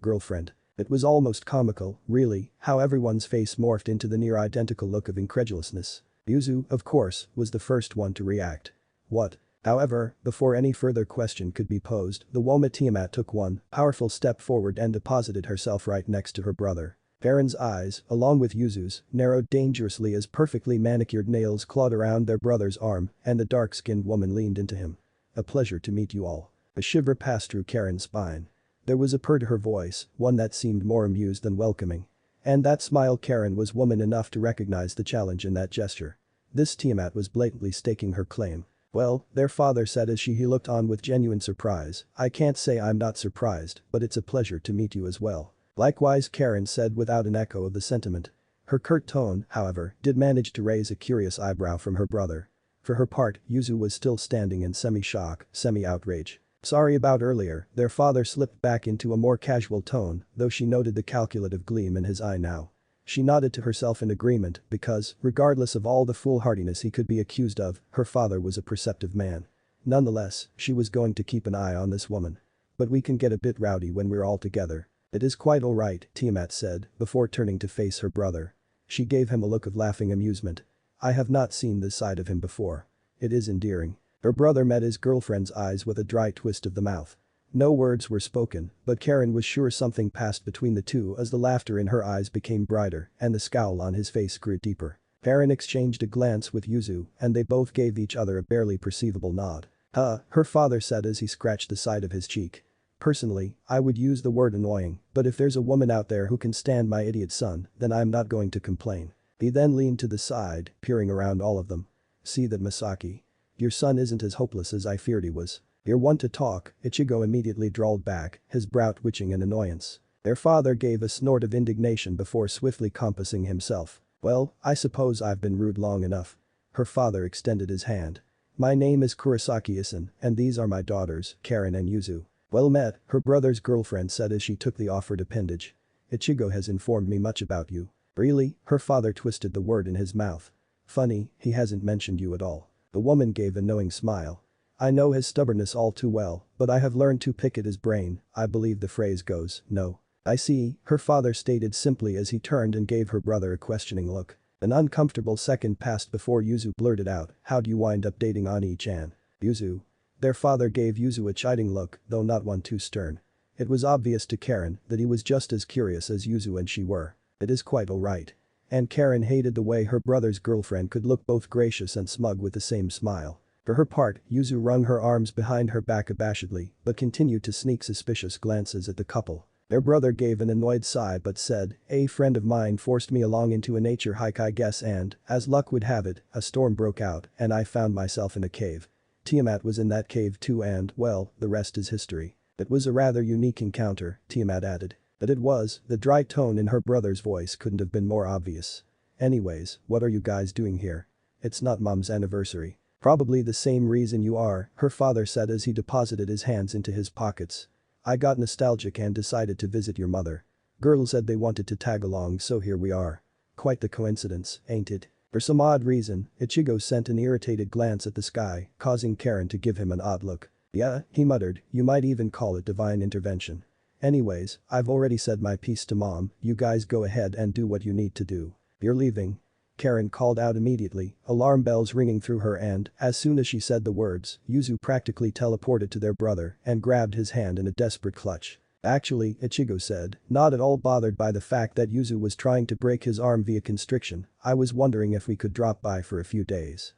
girlfriend." It was almost comical, really, how everyone's face morphed into the near-identical look of incredulousness. Yuzu, of course, was the first one to react. "What?" However, before any further question could be posed, the Woma Tiamat took one powerful step forward and deposited herself right next to her brother. Karen's eyes, along with Yuzu's, narrowed dangerously as perfectly manicured nails clawed around their brother's arm and the dark-skinned woman leaned into him. "A pleasure to meet you all." A shiver passed through Karen's spine. There was a purr to her voice, one that seemed more amused than welcoming. And that smile. Karen was woman enough to recognize the challenge in that gesture. This Tiamat was blatantly staking her claim. "Well," their father said as he looked on with genuine surprise, "I can't say I'm not surprised, but it's a pleasure to meet you as well." Likewise, Karen said without an echo of the sentiment. Her curt tone, however, did manage to raise a curious eyebrow from her brother. For her part, Yuzu was still standing in semi-shock, semi-outrage. "Sorry about earlier," their father slipped back into a more casual tone, though she noted the calculative gleam in his eye now. She nodded to herself in agreement because, regardless of all the foolhardiness he could be accused of, her father was a perceptive man. Nonetheless, she was going to keep an eye on this woman. "But we can get a bit rowdy when we're all together." "It is quite alright," Tiamat said, before turning to face her brother. She gave him a look of laughing amusement. "I have not seen this side of him before. It is endearing." Her brother met his girlfriend's eyes with a dry twist of the mouth. No words were spoken, but Karen was sure something passed between the two as the laughter in her eyes became brighter and the scowl on his face grew deeper. Karen exchanged a glance with Yuzu and they both gave each other a barely perceivable nod. Her father said as he scratched the side of his cheek. "Personally, I would use the word annoying, but if there's a woman out there who can stand my idiot son, then I'm not going to complain." He then leaned to the side, peering around all of them. "See that, Masaki? Your son isn't as hopeless as I feared he was." "You're one to talk," Ichigo immediately drawled back, his brow twitching in annoyance. Their father gave a snort of indignation before swiftly compassing himself. "Well, I suppose I've been rude long enough." Her father extended his hand. "My name is Kurosaki-isan, and these are my daughters, Karen and Yuzu." "Well met," her brother's girlfriend said as she took the offered appendage. "Ichigo has informed me much about you." "Really?" Her father twisted the word in his mouth. "Funny, he hasn't mentioned you at all." The woman gave a knowing smile. "I know his stubbornness all too well, but I have learned to pick at his brain, I believe the phrase goes, no." "I see," her father stated simply as he turned and gave her brother a questioning look. An uncomfortable second passed before Yuzu blurted out, "How'd you wind up dating Ani-chan?" "Yuzu?" Their father gave Yuzu a chiding look, though not one too stern. It was obvious to Karen that he was just as curious as Yuzu and she were. "It is quite alright." And Karen hated the way her brother's girlfriend could look both gracious and smug with the same smile. For her part, Yuzu wrung her arms behind her back abashedly, but continued to sneak suspicious glances at the couple. Their brother gave an annoyed sigh but said, "A friend of mine forced me along into a nature hike I guess and, as luck would have it, a storm broke out and I found myself in a cave. Tiamat was in that cave too and, well, the rest is history." "It was a rather unique encounter," Tiamat added. But it was, the dry tone in her brother's voice couldn't have been more obvious. "Anyways, what are you guys doing here?" "It's not Mom's anniversary." "Probably the same reason you are," her father said as he deposited his hands into his pockets. "I got nostalgic and decided to visit your mother. Girls said they wanted to tag along so here we are. Quite the coincidence, ain't it?" For some odd reason, Ichigo sent an irritated glance at the sky, causing Karen to give him an odd look. "Yeah," he muttered, "you might even call it divine intervention. Anyways, I've already said my piece to Mom, you guys go ahead and do what you need to do." "You're leaving?" Karen called out immediately, alarm bells ringing through her and, as soon as she said the words, Yuzu practically teleported to their brother and grabbed his hand in a desperate clutch. "Actually," Ichigo said, not at all bothered by the fact that Yuzu was trying to break his arm via constriction, "I was wondering if we could drop by for a few days."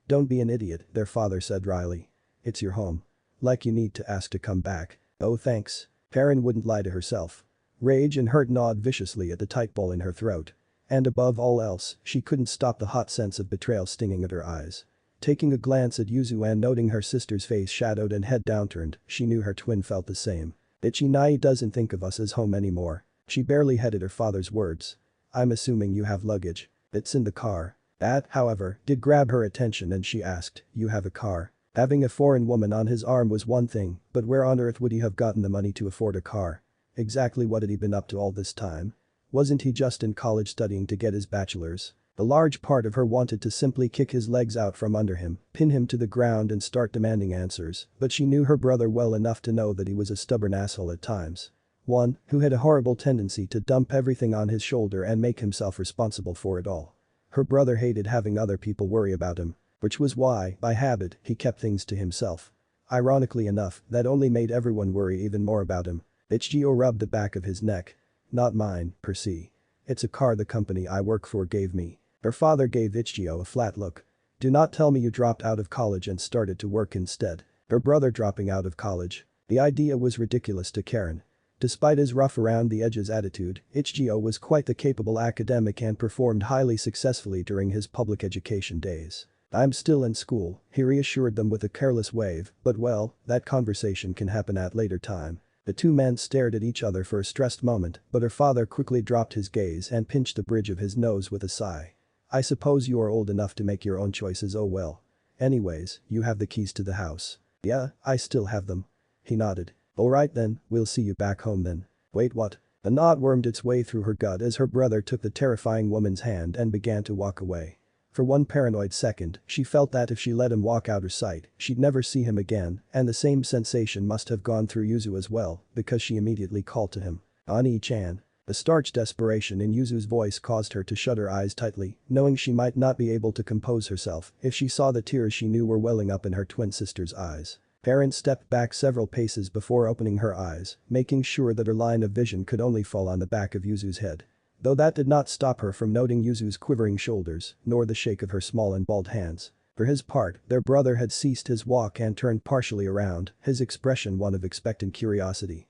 "Don't be an idiot," their father said wryly. "It's your home." Like you need to ask to come back. Oh thanks. Karen wouldn't lie to herself. Rage and hurt gnawed viciously at the tight ball in her throat. And above all else, she couldn't stop the hot sense of betrayal stinging at her eyes. Taking a glance at Yuzu and noting her sister's face shadowed and head downturned, she knew her twin felt the same. Ichinai doesn't think of us as home anymore. She barely headed her father's words. I'm assuming you have luggage. It's in the car. That, however, did grab her attention and she asked, you have a car? Having a foreign woman on his arm was one thing, but where on earth would he have gotten the money to afford a car? Exactly what had he been up to all this time? Wasn't he just in college studying to get his bachelor's? A large part of her wanted to simply kick his legs out from under him, pin him to the ground and start demanding answers, but she knew her brother well enough to know that he was a stubborn asshole at times. One who had a horrible tendency to dump everything on his shoulder and make himself responsible for it all. Her brother hated having other people worry about him, which was why, by habit, he kept things to himself. Ironically enough, that only made everyone worry even more about him. Ichigo rubbed the back of his neck. Not mine, per se. It's a car the company I work for gave me. Her father gave Ichigo a flat look. Do not tell me you dropped out of college and started to work instead. Her brother dropping out of college. The idea was ridiculous to Karen. Despite his rough around the edges attitude, Ichigo was quite the capable academic and performed highly successfully during his public education days. I'm still in school, he reassured them with a careless wave, but well, that conversation can happen at later time. The two men stared at each other for a stressed moment, but her father quickly dropped his gaze and pinched the bridge of his nose with a sigh. I suppose you are old enough to make your own choices, oh well. Anyways, you have the keys to the house. Yeah, I still have them. He nodded. Alright then, we'll see you back home then. Wait what? A knot wormed its way through her gut as her brother took the terrifying woman's hand and began to walk away. For one paranoid second, she felt that if she let him walk out her sight, she'd never see him again, and the same sensation must have gone through Yuzu as well, because she immediately called to him. Ani-chan. The starched desperation in Yuzu's voice caused her to shut her eyes tightly, knowing she might not be able to compose herself if she saw the tears she knew were welling up in her twin sister's eyes. Karen stepped back several paces before opening her eyes, making sure that her line of vision could only fall on the back of Yuzu's head. Though that did not stop her from noting Yuzu's quivering shoulders, nor the shake of her small and bald hands. For his part, their brother had ceased his walk and turned partially around, his expression one of expectant curiosity.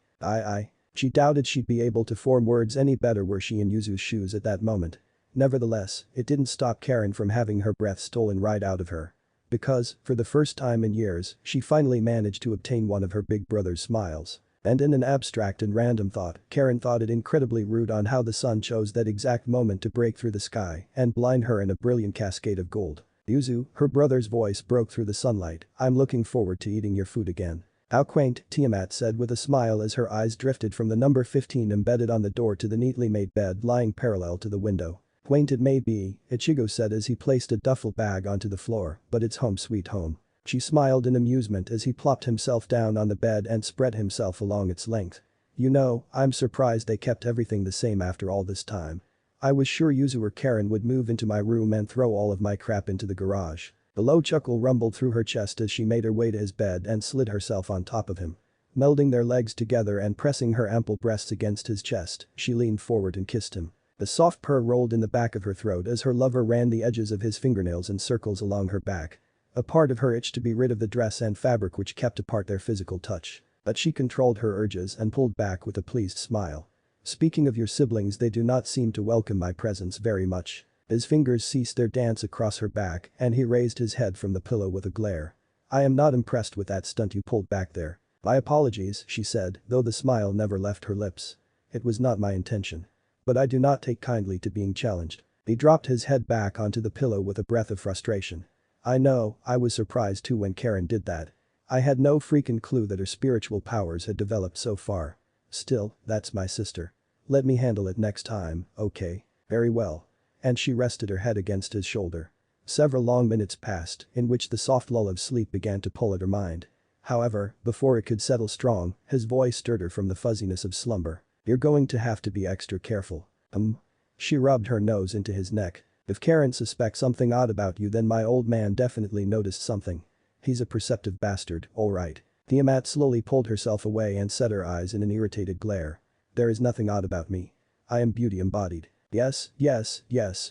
She doubted she'd be able to form words any better were she in Yuzu's shoes at that moment. Nevertheless, it didn't stop Karen from having her breath stolen right out of her. Because, for the first time in years, she finally managed to obtain one of her big brother's smiles. And in an abstract and random thought, Karen thought it incredibly rude on how the sun chose that exact moment to break through the sky and blind her in a brilliant cascade of gold. Yuzu, her brother's voice broke through the sunlight, I'm looking forward to eating your food again. How quaint, Tiamat said with a smile as her eyes drifted from the number 15 embedded on the door to the neatly made bed lying parallel to the window. Quaint it may be, Ichigo said as he placed a duffel bag onto the floor, but it's home sweet home. She smiled in amusement as he plopped himself down on the bed and spread himself along its length. You know, I'm surprised they kept everything the same after all this time. I was sure Yuzu or Karen would move into my room and throw all of my crap into the garage. A low chuckle rumbled through her chest as she made her way to his bed and slid herself on top of him. Melding their legs together and pressing her ample breasts against his chest, she leaned forward and kissed him. The soft purr rolled in the back of her throat as her lover ran the edges of his fingernails in circles along her back. A part of her itched to be rid of the dress and fabric which kept apart their physical touch. But she controlled her urges and pulled back with a pleased smile. Speaking of your siblings, they do not seem to welcome my presence very much. His fingers ceased their dance across her back and he raised his head from the pillow with a glare. I am not impressed with that stunt you pulled back there. My apologies, she said, though the smile never left her lips. It was not my intention. But I do not take kindly to being challenged. He dropped his head back onto the pillow with a breath of frustration. I know, I was surprised too when Karen did that. I had no freaking clue that her spiritual powers had developed so far. Still, that's my sister. Let me handle it next time, okay? Very well. And she rested her head against his shoulder. Several long minutes passed, in which the soft lull of sleep began to pull at her mind. However, before it could settle strong, his voice stirred her from the fuzziness of slumber. You're going to have to be extra careful. She rubbed her nose into his neck. If Karen suspects something odd about you, then my old man definitely noticed something. He's a perceptive bastard, alright. Tiamat slowly pulled herself away and set her eyes in an irritated glare. There is nothing odd about me. I am beauty embodied. Yes.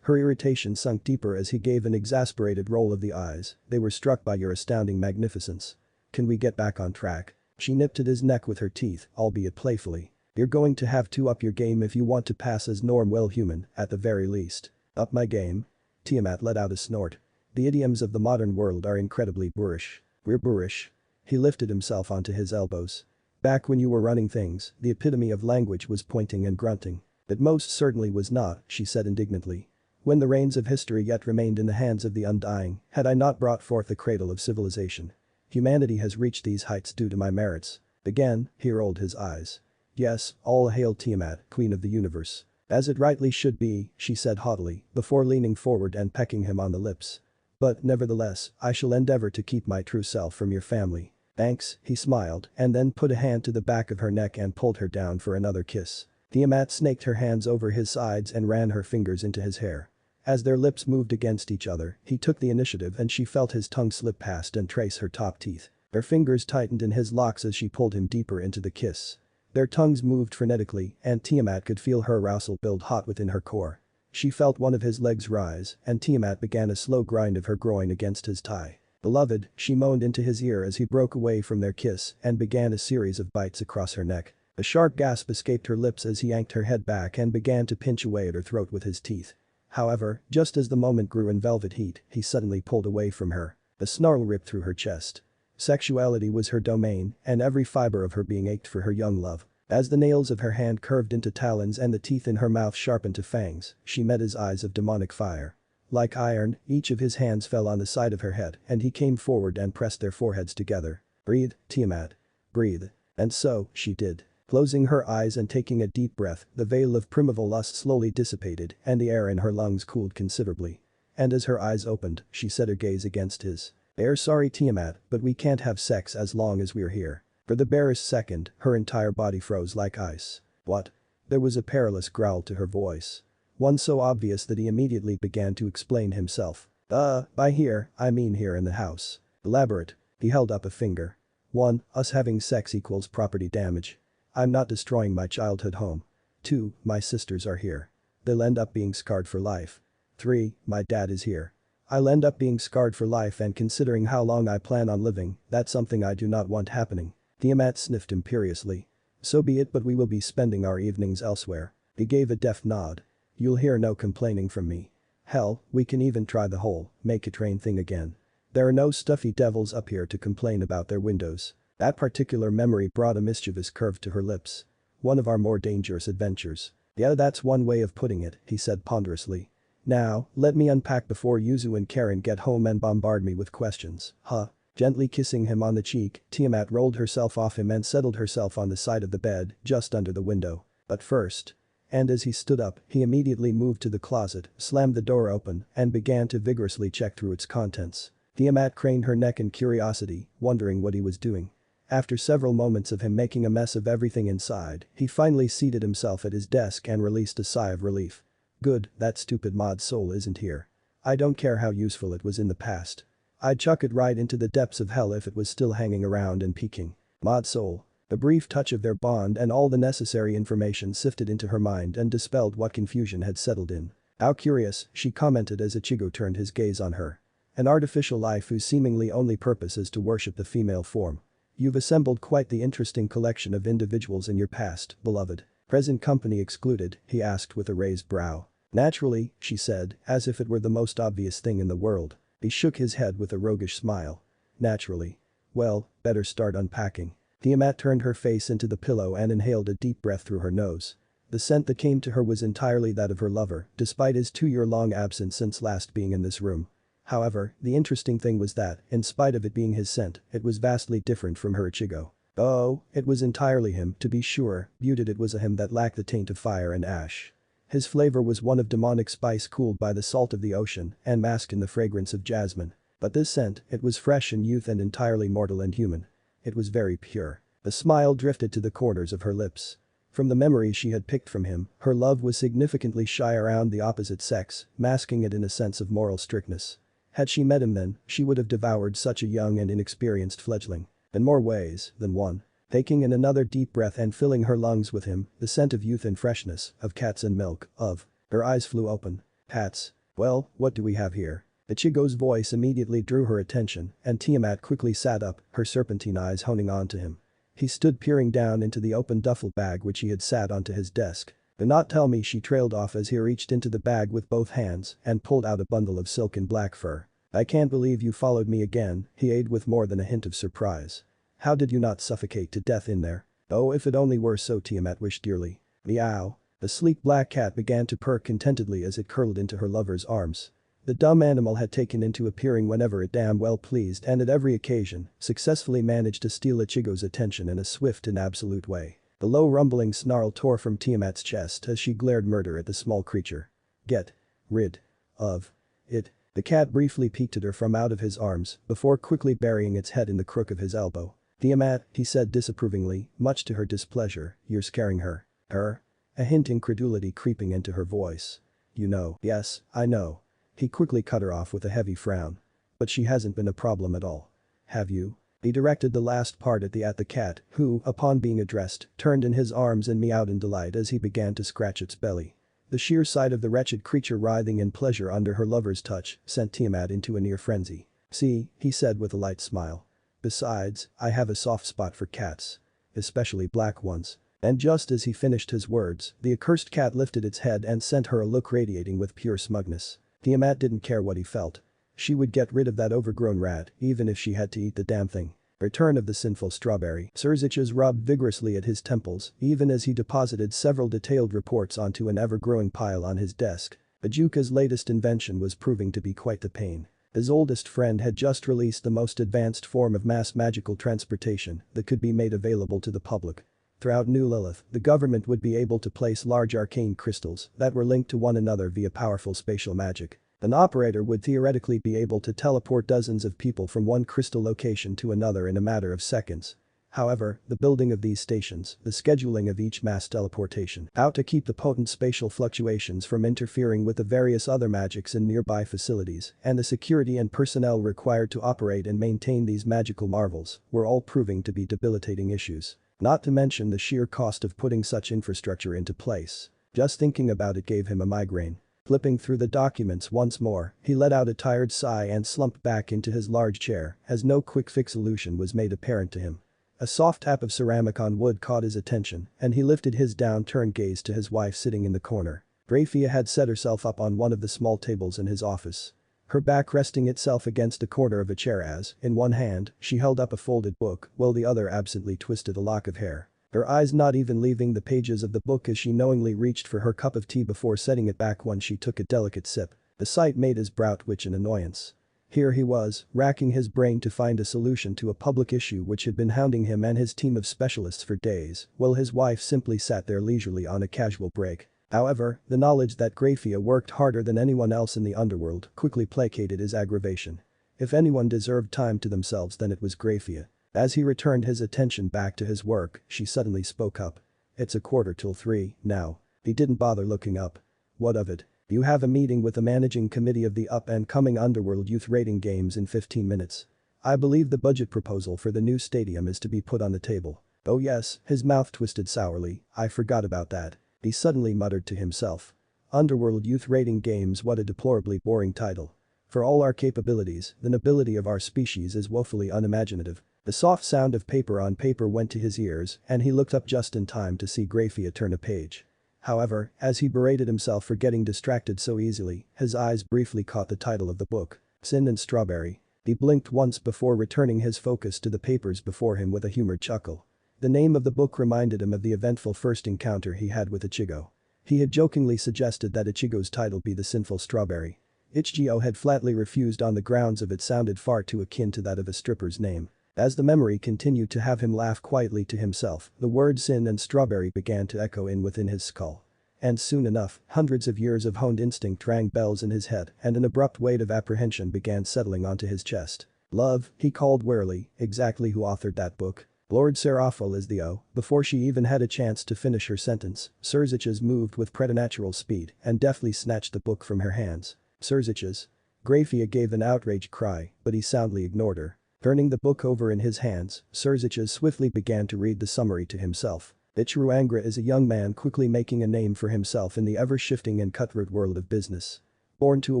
Her irritation sunk deeper as he gave an exasperated roll of the eyes. They were struck by your astounding magnificence. can we get back on track? She nipped at his neck with her teeth, albeit playfully. You're going to have to up your game if you want to pass as normal human, at the very least. Up my game? Tiamat let out a snort. The idioms of the modern world are incredibly boorish. We're boorish. He lifted himself onto his elbows. Back when you were running things, the epitome of language was pointing and grunting. It most certainly was not, she said indignantly. When the reins of history yet remained in the hands of the undying, had I not brought forth the cradle of civilization. Humanity has reached these heights due to my merits. Again, he rolled his eyes. Yes, all hail Tiamat, queen of the universe. As it rightly should be, she said haughtily, before leaning forward and pecking him on the lips. But, nevertheless, I shall endeavor to keep my true self from your family. Thanks, he smiled, and then put a hand to the back of her neck and pulled her down for another kiss. Tiamat snaked her hands over his sides and ran her fingers into his hair. As their lips moved against each other, he took the initiative and she felt his tongue slip past and trace her top teeth. Her fingers tightened in his locks as she pulled him deeper into the kiss. Their tongues moved frenetically and Tiamat could feel her arousal build hot within her core. She felt one of his legs rise and Tiamat began a slow grind of her groin against his thigh. Beloved, she moaned into his ear as he broke away from their kiss and began a series of bites across her neck. A sharp gasp escaped her lips as he yanked her head back and began to pinch away at her throat with his teeth. However, just as the moment grew in velvet heat, he suddenly pulled away from her. A snarl ripped through her chest. Sexuality was her domain, and every fiber of her being ached for her young love. As the nails of her hand curved into talons and the teeth in her mouth sharpened to fangs, she met his eyes of demonic fire. Like iron, each of his hands fell on the side of her head and he came forward and pressed their foreheads together. Breathe, Tiamat. Breathe. And so, she did. Closing her eyes and taking a deep breath, the veil of primeval lust slowly dissipated and the air in her lungs cooled considerably. And as her eyes opened, she set her gaze against his. Sorry Tiamat, but we can't have sex as long as we're here. For the barest second, her entire body froze like ice. What? There was a perilous growl to her voice. One so obvious that he immediately began to explain himself. By here, I mean here in the house. Elaborate. He held up a finger. 1. Us having sex equals property damage. I'm not destroying my childhood home. 2. My sisters are here. They'll end up being scarred for life. 3. My dad is here. I'll end up being scarred for life and considering how long I plan on living, that's something I do not want happening. Tiamat sniffed imperiously. So be it, but we will be spending our evenings elsewhere. He gave a deft nod. You'll hear no complaining from me. Hell, we can even try the whole make it rain thing again. There are no stuffy devils up here to complain about their windows. That particular memory brought a mischievous curve to her lips. One of our more dangerous adventures. Yeah, that's one way of putting it, he said ponderously. Now, let me unpack before Yuzu and Karen get home and bombard me with questions, huh? Gently kissing him on the cheek, Tiamat rolled herself off him and settled herself on the side of the bed, just under the window. But first. And as he stood up, he immediately moved to the closet, slammed the door open, and began to vigorously check through its contents. Tiamat craned her neck in curiosity, wondering what he was doing. After several moments of him making a mess of everything inside, he finally seated himself at his desk and released a sigh of relief. Good, that stupid mod soul isn't here. I don't care how useful it was in the past. I'd chuck it right into the depths of hell if it was still hanging around and peeking. Mod soul. A brief touch of their bond and all the necessary information sifted into her mind and dispelled what confusion had settled in. How curious, she commented as Ichigo turned his gaze on her. An artificial life whose seemingly only purpose is to worship the female form. You've assembled quite the interesting collection of individuals in your past, beloved. Present company excluded, he asked with a raised brow. Naturally, she said, as if it were the most obvious thing in the world. He shook his head with a roguish smile. Naturally. Well, better start unpacking. Tiamat turned her face into the pillow and inhaled a deep breath through her nose. The scent that came to her was entirely that of her lover, despite his 2-year-long absence since last being in this room. However, the interesting thing was that, in spite of it being his scent, it was vastly different from her Ichigo. Oh, it was entirely him, to be sure, but it was a him that lacked the taint of fire and ash. His flavor was one of demonic spice cooled by the salt of the ocean and masked in the fragrance of jasmine. But this scent, it was fresh in youth and entirely mortal and human. It was very pure. A smile drifted to the corners of her lips. From the memories she had picked from him, her love was significantly shy around the opposite sex, masking it in a sense of moral strictness. Had she met him then, she would have devoured such a young and inexperienced fledgling. In more ways than one. Taking in another deep breath and filling her lungs with him, the scent of youth and freshness, of cats and milk, of. Her eyes flew open. Cats. Well, what do we have here? Ichigo's voice immediately drew her attention, and Tiamat quickly sat up, her serpentine eyes honing onto him. He stood peering down into the open duffel bag which he had sat onto his desk. "Do not tell me," she trailed off as he reached into the bag with both hands and pulled out a bundle of silken black fur. "I can't believe you followed me again," he added with more than a hint of surprise. "How did you not suffocate to death in there?" "Oh, if it only were so," Tiamat wished dearly. Meow. The sleek black cat began to purr contentedly as it curled into her lover's arms. The dumb animal had taken into appearing whenever it damn well pleased and at every occasion successfully managed to steal Ichigo's attention in a swift and absolute way. The low rumbling snarl tore from Tiamat's chest as she glared murder at the small creature. "Get rid of it." The cat briefly peeked at her from out of his arms before quickly burying its head in the crook of his elbow. "Tiamat," he said disapprovingly, much to her displeasure, "you're scaring her." "Her?" A hint incredulity creeping into her voice. "You know." "Yes, I know." He quickly cut her off with a heavy frown. "But she hasn't been a problem at all. Have you?" He directed the last part at the cat, who, upon being addressed, turned in his arms and meowed in delight as he began to scratch its belly. The sheer sight of the wretched creature writhing in pleasure under her lover's touch sent Tiamat into a near frenzy. "See," he said with a light smile. "Besides, I have a soft spot for cats. Especially black ones." And just as he finished his words, the accursed cat lifted its head and sent her a look radiating with pure smugness. Tiamat didn't care what he felt. She would get rid of that overgrown rat even if she had to eat the damn thing. Return of the sinful strawberry. Surziches rubbed vigorously at his temples even as he deposited several detailed reports onto an ever-growing pile on his desk. Ajuka's latest invention was proving to be quite the pain. His oldest friend had just released the most advanced form of mass magical transportation that could be made available to the public. Throughout New Lilith, the government would be able to place large arcane crystals that were linked to one another via powerful spatial magic. An operator would theoretically be able to teleport dozens of people from one crystal location to another in a matter of seconds. However, the building of these stations, the scheduling of each mass teleportation out to keep the potent spatial fluctuations from interfering with the various other magics in nearby facilities, and the security and personnel required to operate and maintain these magical marvels were all proving to be debilitating issues. Not to mention the sheer cost of putting such infrastructure into place. Just thinking about it gave him a migraine. Flipping through the documents once more, he let out a tired sigh and slumped back into his large chair as no quick fix solution was made apparent to him. A soft tap of ceramic on wood caught his attention and he lifted his downturned gaze to his wife sitting in the corner. Graphia had set herself up on one of the small tables in his office. Her back resting itself against a corner of a chair as, in one hand, she held up a folded book while the other absently twisted a lock of hair. Her eyes not even leaving the pages of the book as she knowingly reached for her cup of tea before setting it back when she took a delicate sip. The sight made his brow twitch in annoyance. Here he was, racking his brain to find a solution to a public issue which had been hounding him and his team of specialists for days, while his wife simply sat there leisurely on a casual break. However, the knowledge that Graphia worked harder than anyone else in the underworld quickly placated his aggravation. If anyone deserved time to themselves then it was Graphia. As he returned his attention back to his work, she suddenly spoke up. "It's 3:15 now." He didn't bother looking up. "What of it?" "You have a meeting with the managing committee of the up-and-coming Underworld Youth Rating Games in 15 minutes. I believe the budget proposal for the new stadium is to be put on the table." "Oh yes," his mouth twisted sourly, "I forgot about that." He suddenly muttered to himself. Underworld Youth Rating Games, what a deplorably boring title. For all our capabilities, the nobility of our species is woefully unimaginative. The soft sound of paper on paper went to his ears and he looked up just in time to see Graphia turn a page. However, as he berated himself for getting distracted so easily, his eyes briefly caught the title of the book. Sin and Strawberry. He blinked once before returning his focus to the papers before him with a humored chuckle. The name of the book reminded him of the eventful first encounter he had with Ichigo. He had jokingly suggested that Ichigo's title be The Sinful Strawberry. Ichigo had flatly refused on the grounds of it sounded far too akin to that of a stripper's name. As the memory continued to have him laugh quietly to himself, the word sin and strawberry began to echo in within his skull. And soon enough, hundreds of years of honed instinct rang bells in his head and an abrupt weight of apprehension began settling onto his chest. "Love," he called wearily, "exactly who authored that book?" "Lord Seraphil is the O." Before she even had a chance to finish her sentence, Surziches moved with preternatural speed and deftly snatched the book from her hands. "Surziches?" Graphia gave an outraged cry, but he soundly ignored her. Turning the book over in his hands, Surziches swiftly began to read the summary to himself. Ichiru Angra is a young man quickly making a name for himself in the ever-shifting and cutthroat world of business. Born to a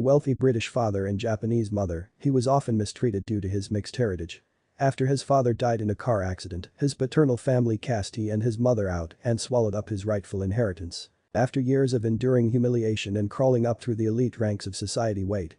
wealthy British father and Japanese mother, he was often mistreated due to his mixed heritage. After his father died in a car accident, his paternal family cast he and his mother out and swallowed up his rightful inheritance. After years of enduring humiliation and crawling up through the elite ranks of society wait.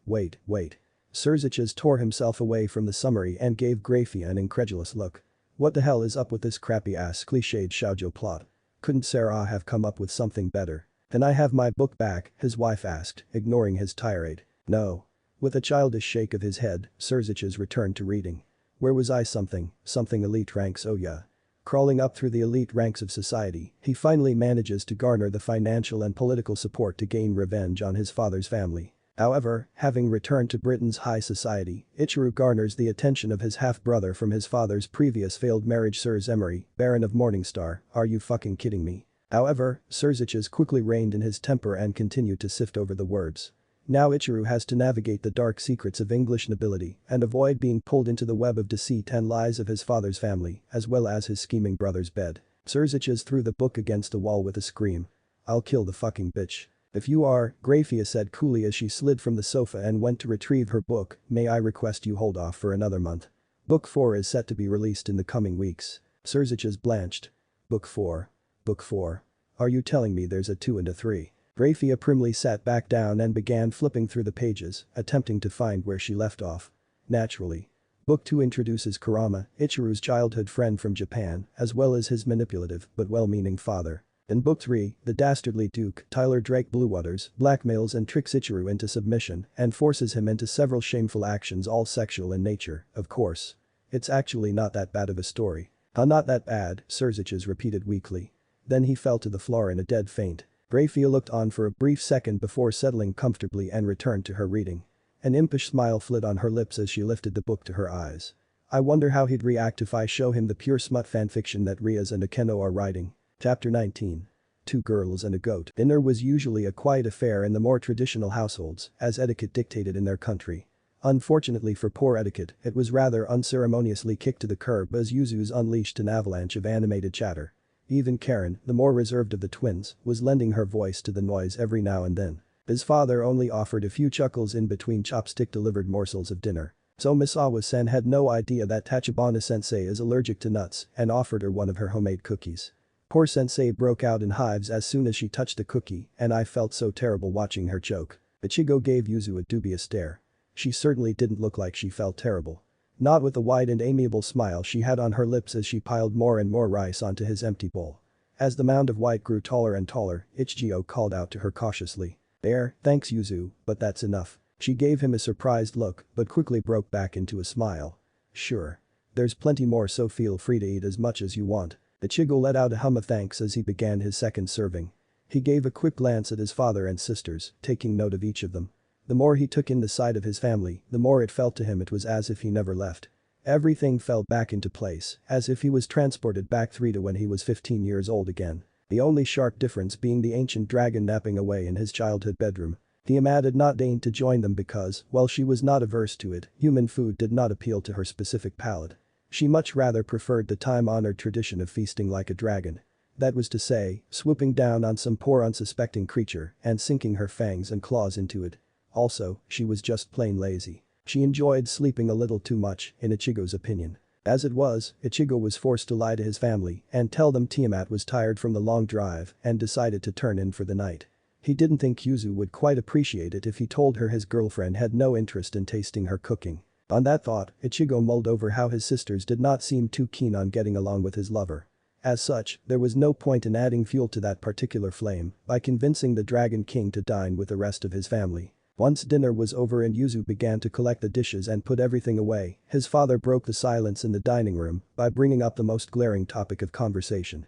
Surziches tore himself away from the summary and gave Grafia an incredulous look. What the hell is up with this crappy-ass cliched shoujo plot? Couldn't Sarah have come up with something better? Can I have my book back? His wife asked, ignoring his tirade. No. With a childish shake of his head, Surziches returned to reading. Where was I? Something elite ranks, oh yeah. Crawling up through the elite ranks of society, he finally manages to garner the financial and political support to gain revenge on his father's family. However, having returned to Britain's high society, Ichigo garners the attention of his half-brother from his father's previous failed marriage Sir Zemery, Baron of Morningstar. Are you fucking kidding me? However, Surziches quickly reined in his temper and continued to sift over the words. Now Ichigo has to navigate the dark secrets of English nobility and avoid being pulled into the web of deceit and lies of his father's family, as well as his scheming brother's bed. Surziches threw the book against the wall with a scream. I'll kill the fucking bitch. If you are, Grafia said coolly as she slid from the sofa and went to retrieve her book, may I request you hold off for another month. Book 4 is set to be released in the coming weeks. Surziches blanched. Book 4. Book 4. Are you telling me there's a 2 and a 3? Grafia primly sat back down and began flipping through the pages, attempting to find where she left off. Naturally. Book 2 introduces Kurama, Ichigo's childhood friend from Japan, as well as his manipulative but well-meaning father. In Book 3, the dastardly Duke, Tyler Drake Bluewaters, blackmails and tricks Ichigo into submission and forces him into several shameful actions all sexual in nature, of course. It's actually not that bad of a story. Not that bad, Surziches repeated weakly. Then he fell to the floor in a dead faint. Grafia looked on for a brief second before settling comfortably and returned to her reading. An impish smile flit on her lips as she lifted the book to her eyes. I wonder how he'd react if I show him the pure smut fanfiction that Rias and Akeno are writing. Chapter 19. 2 girls and a goat. Dinner was usually a quiet affair in the more traditional households, as etiquette dictated in their country. Unfortunately for poor etiquette, it was rather unceremoniously kicked to the curb as Yuzu's unleashed an avalanche of animated chatter. Even Karen, the more reserved of the twins, was lending her voice to the noise every now and then. His father only offered a few chuckles in between chopstick-delivered morsels of dinner. So Misawa-sen had no idea that Tachibana-sensei is allergic to nuts and offered her one of her homemade cookies. Poor sensei broke out in hives as soon as she touched the cookie, and I felt so terrible watching her choke. Ichigo gave Yuzu a dubious stare. She certainly didn't look like she felt terrible. Not with the wide and amiable smile she had on her lips as she piled more and more rice onto his empty bowl. As the mound of white grew taller and taller, Ichigo called out to her cautiously. There, thanks Yuzu, but that's enough. She gave him a surprised look, but quickly broke back into a smile. Sure. There's plenty more, so feel free to eat as much as you want. Ichigo let out a hum of thanks as he began his second serving. He gave a quick glance at his father and sisters, taking note of each of them. The more he took in the sight of his family, the more it felt to him it was as if he never left. Everything fell back into place, as if he was transported back 3 to when he was 15 years old again. The only sharp difference being the ancient dragon napping away in his childhood bedroom. Tiamat had not deigned to join them because, while she was not averse to it, human food did not appeal to her specific palate. She much rather preferred the time-honored tradition of feasting like a dragon. That was to say, swooping down on some poor unsuspecting creature and sinking her fangs and claws into it. Also, she was just plain lazy. She enjoyed sleeping a little too much, in Ichigo's opinion. As it was, Ichigo was forced to lie to his family and tell them Tiamat was tired from the long drive and decided to turn in for the night. He didn't think Yuzu would quite appreciate it if he told her his girlfriend had no interest in tasting her cooking. On that thought, Ichigo mulled over how his sisters did not seem too keen on getting along with his lover. As such, there was no point in adding fuel to that particular flame by convincing the Dragon King to dine with the rest of his family. Once dinner was over and Yuzu began to collect the dishes and put everything away, his father broke the silence in the dining room by bringing up the most glaring topic of conversation.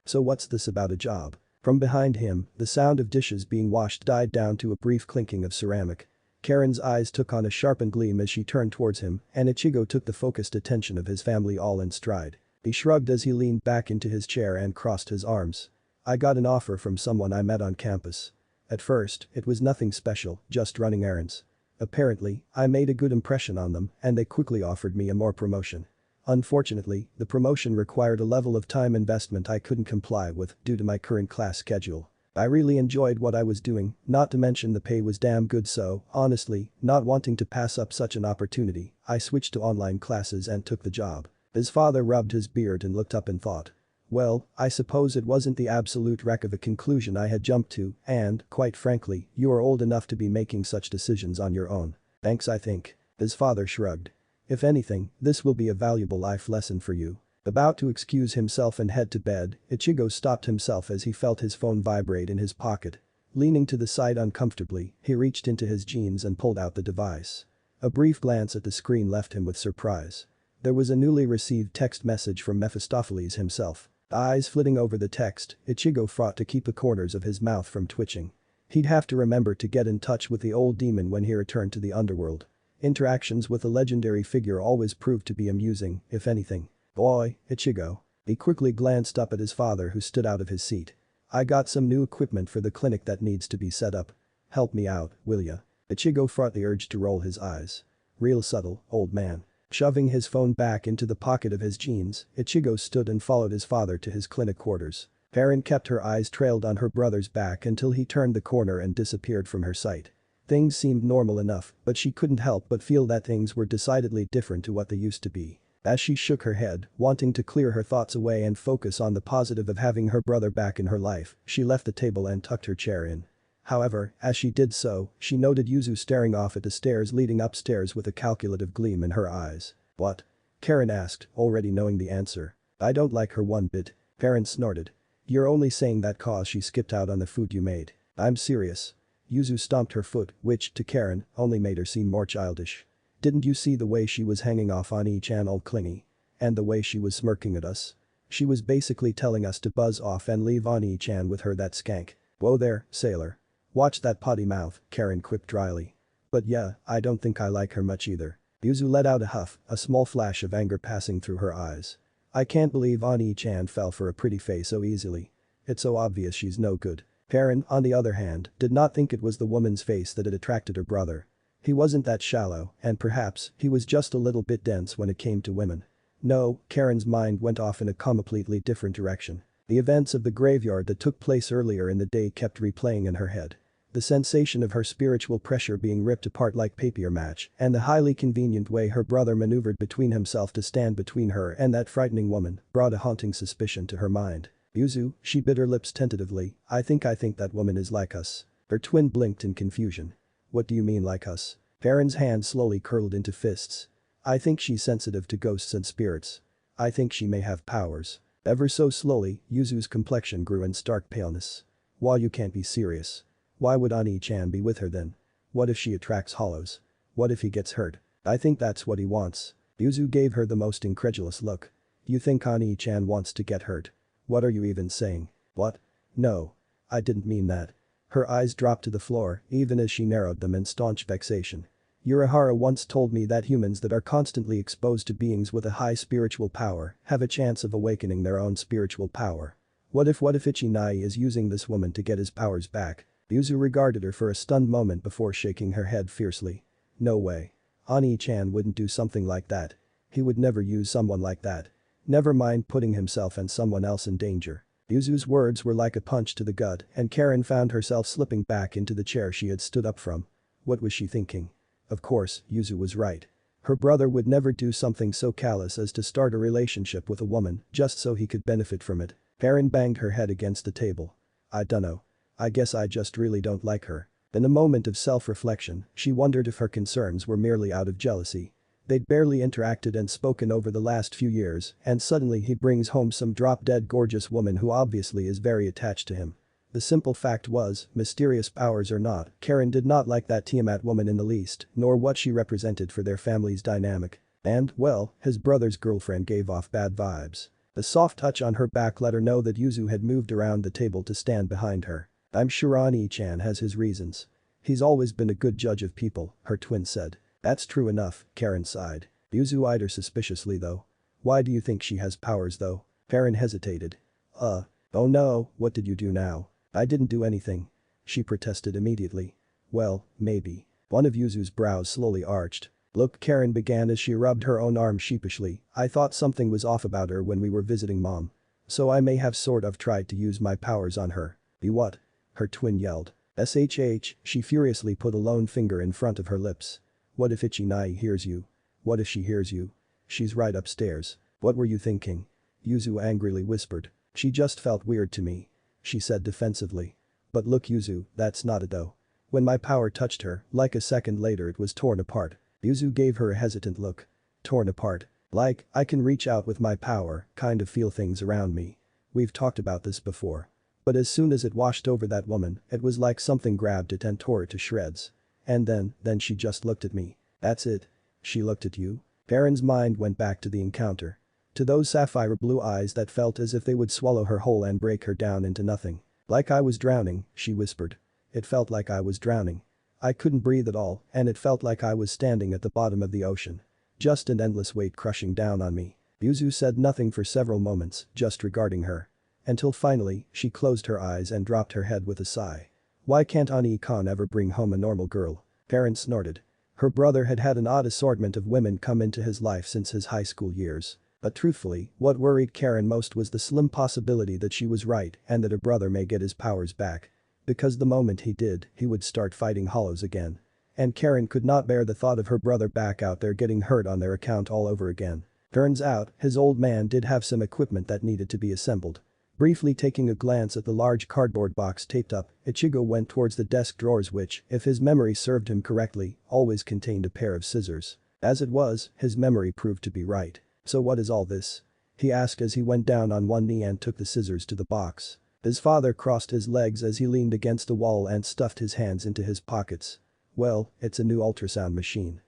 So what's this about a job? From behind him, the sound of dishes being washed died down to a brief clinking of ceramic. Karen's eyes took on a sharpened gleam as she turned towards him, and Ichigo took the focused attention of his family all in stride. He shrugged as he leaned back into his chair and crossed his arms. I got an offer from someone I met on campus. At first, it was nothing special, just running errands. Apparently, I made a good impression on them and they quickly offered me a more promotion. Unfortunately, the promotion required a level of time investment I couldn't comply with due to my current class schedule. I really enjoyed what I was doing, not to mention the pay was damn good, so, honestly, not wanting to pass up such an opportunity, I switched to online classes and took the job. His father rubbed his beard and looked up in thought. Well, I suppose it wasn't the absolute wreck of a conclusion I had jumped to, and, quite frankly, you are old enough to be making such decisions on your own. Thanks, I think. His father shrugged. If anything, this will be a valuable life lesson for you. About to excuse himself and head to bed, Ichigo stopped himself as he felt his phone vibrate in his pocket. Leaning to the side uncomfortably, he reached into his jeans and pulled out the device. A brief glance at the screen left him with surprise. There was a newly received text message from Mephistopheles himself. Eyes flitting over the text, Ichigo fought to keep the corners of his mouth from twitching. He'd have to remember to get in touch with the old demon when he returned to the underworld. Interactions with a legendary figure always proved to be amusing, if anything. Boy, Ichigo. He quickly glanced up at his father who stood out of his seat. I got some new equipment for the clinic that needs to be set up. Help me out, will ya? Ichigo fought the urge to roll his eyes. Real subtle, old man. Shoving his phone back into the pocket of his jeans, Ichigo stood and followed his father to his clinic quarters. Perrin kept her eyes trailed on her brother's back until he turned the corner and disappeared from her sight. Things seemed normal enough, but she couldn't help but feel that things were decidedly different to what they used to be. As she shook her head, wanting to clear her thoughts away and focus on the positive of having her brother back in her life, she left the table and tucked her chair in. However, as she did so, she noted Yuzu staring off at the stairs leading upstairs with a calculative gleam in her eyes. What? Karen asked, already knowing the answer. I don't like her one bit. Perrin snorted. You're only saying that cause she skipped out on the food you made. I'm serious. Yuzu stomped her foot, which, to Karen, only made her seem more childish. Didn't you see the way she was hanging off on Ichan all clingy? And the way she was smirking at us? She was basically telling us to buzz off and leave Oni-chan with her, that skank. Whoa there, sailor. Watch that potty mouth, Karen quipped dryly. But yeah, I don't think I like her much either. Yuzu let out a huff, a small flash of anger passing through her eyes. I can't believe Oni-chan fell for a pretty face so easily. It's so obvious she's no good. Karen, on the other hand, did not think it was the woman's face that had attracted her brother. He wasn't that shallow, and perhaps, he was just a little bit dense when it came to women. No, Karen's mind went off in a completely different direction. The events of the graveyard that took place earlier in the day kept replaying in her head. The sensation of her spiritual pressure being ripped apart like papier match, and the highly convenient way her brother maneuvered between himself to stand between her and that frightening woman, brought a haunting suspicion to her mind. Yuzu, she bit her lips tentatively, I think that woman is like us. Her twin blinked in confusion. What do you mean like us? Karen's hand slowly curled into fists. I think she's sensitive to ghosts and spirits. I think she may have powers. Ever so slowly, Yuzu's complexion grew in stark paleness. Why, you can't be serious. Why would Ani-chan be with her then? What if she attracts hollows? What if he gets hurt? I think that's what he wants. Yuzu gave her the most incredulous look. You think Ani-chan wants to get hurt? What are you even saying? What? No. I didn't mean that. Her eyes dropped to the floor, even as she narrowed them in staunch vexation. Urahara once told me that humans that are constantly exposed to beings with a high spiritual power have a chance of awakening their own spiritual power. What if Ichinai is using this woman to get his powers back? Yuzu regarded her for a stunned moment before shaking her head fiercely. No way. Ani-chan wouldn't do something like that. He would never use someone like that. Never mind putting himself and someone else in danger. Yuzu's words were like a punch to the gut, and Karen found herself slipping back into the chair she had stood up from. What was she thinking? Of course, Yuzu was right. Her brother would never do something so callous as to start a relationship with a woman just so he could benefit from it. Karen banged her head against the table. I dunno. I guess I just really don't like her. In a moment of self-reflection, she wondered if her concerns were merely out of jealousy. They'd barely interacted and spoken over the last few years, and suddenly he brings home some drop-dead gorgeous woman who obviously is very attached to him. The simple fact was, mysterious powers or not, Karen did not like that Tiamat woman in the least, nor what she represented for their family's dynamic. And, well, his brother's girlfriend gave off bad vibes. The soft touch on her back let her know that Yuzu had moved around the table to stand behind her. I'm sure Ani-chan has his reasons. He's always been a good judge of people, her twin said. That's true enough, Karen sighed. Yuzu eyed her suspiciously though. Why do you think she has powers though? Karen hesitated. Oh no, what did you do now? I didn't do anything. She protested immediately. Well, maybe. One of Yuzu's brows slowly arched. Look, Karen began as she rubbed her own arm sheepishly, I thought something was off about her when we were visiting mom. So I may have sort of tried to use my powers on her. Be what? her twin yelled. SHH, she furiously put a lone finger in front of her lips. What if Ichinai hears you? What if she hears you? She's right upstairs. What were you thinking? Yuzu angrily whispered. She just felt weird to me. She said defensively. But look Yuzu, that's not it though. When my power touched her, like a second later it was torn apart. Yuzu gave her a hesitant look. Torn apart. Like, I can reach out with my power, kind of feel things around me. We've talked about this before. But as soon as it washed over that woman, it was like something grabbed it and tore it to shreds. And then she just looked at me. That's it. She looked at you? Karen's mind went back to the encounter. To those sapphire blue eyes that felt as if they would swallow her whole and break her down into nothing. Like I was drowning, she whispered. It felt like I was drowning. I couldn't breathe at all, and it felt like I was standing at the bottom of the ocean. Just an endless weight crushing down on me. Yuzu said nothing for several moments, just regarding her. Until finally, she closed her eyes and dropped her head with a sigh. Why can't Ani-kan ever bring home a normal girl? Karen snorted. Her brother had had an odd assortment of women come into his life since his high school years. But truthfully, what worried Karen most was the slim possibility that she was right and that her brother may get his powers back. Because the moment he did, he would start fighting hollows again. And Karen could not bear the thought of her brother back out there getting hurt on their account all over again. Turns out, his old man did have some equipment that needed to be assembled. Briefly taking a glance at the large cardboard box taped up, Ichigo went towards the desk drawers which, if his memory served him correctly, always contained a pair of scissors. As it was, his memory proved to be right. So what is all this? He asked as he went down on one knee and took the scissors to the box. His father crossed his legs as he leaned against the wall and stuffed his hands into his pockets. Well, it's a new ultrasound machine.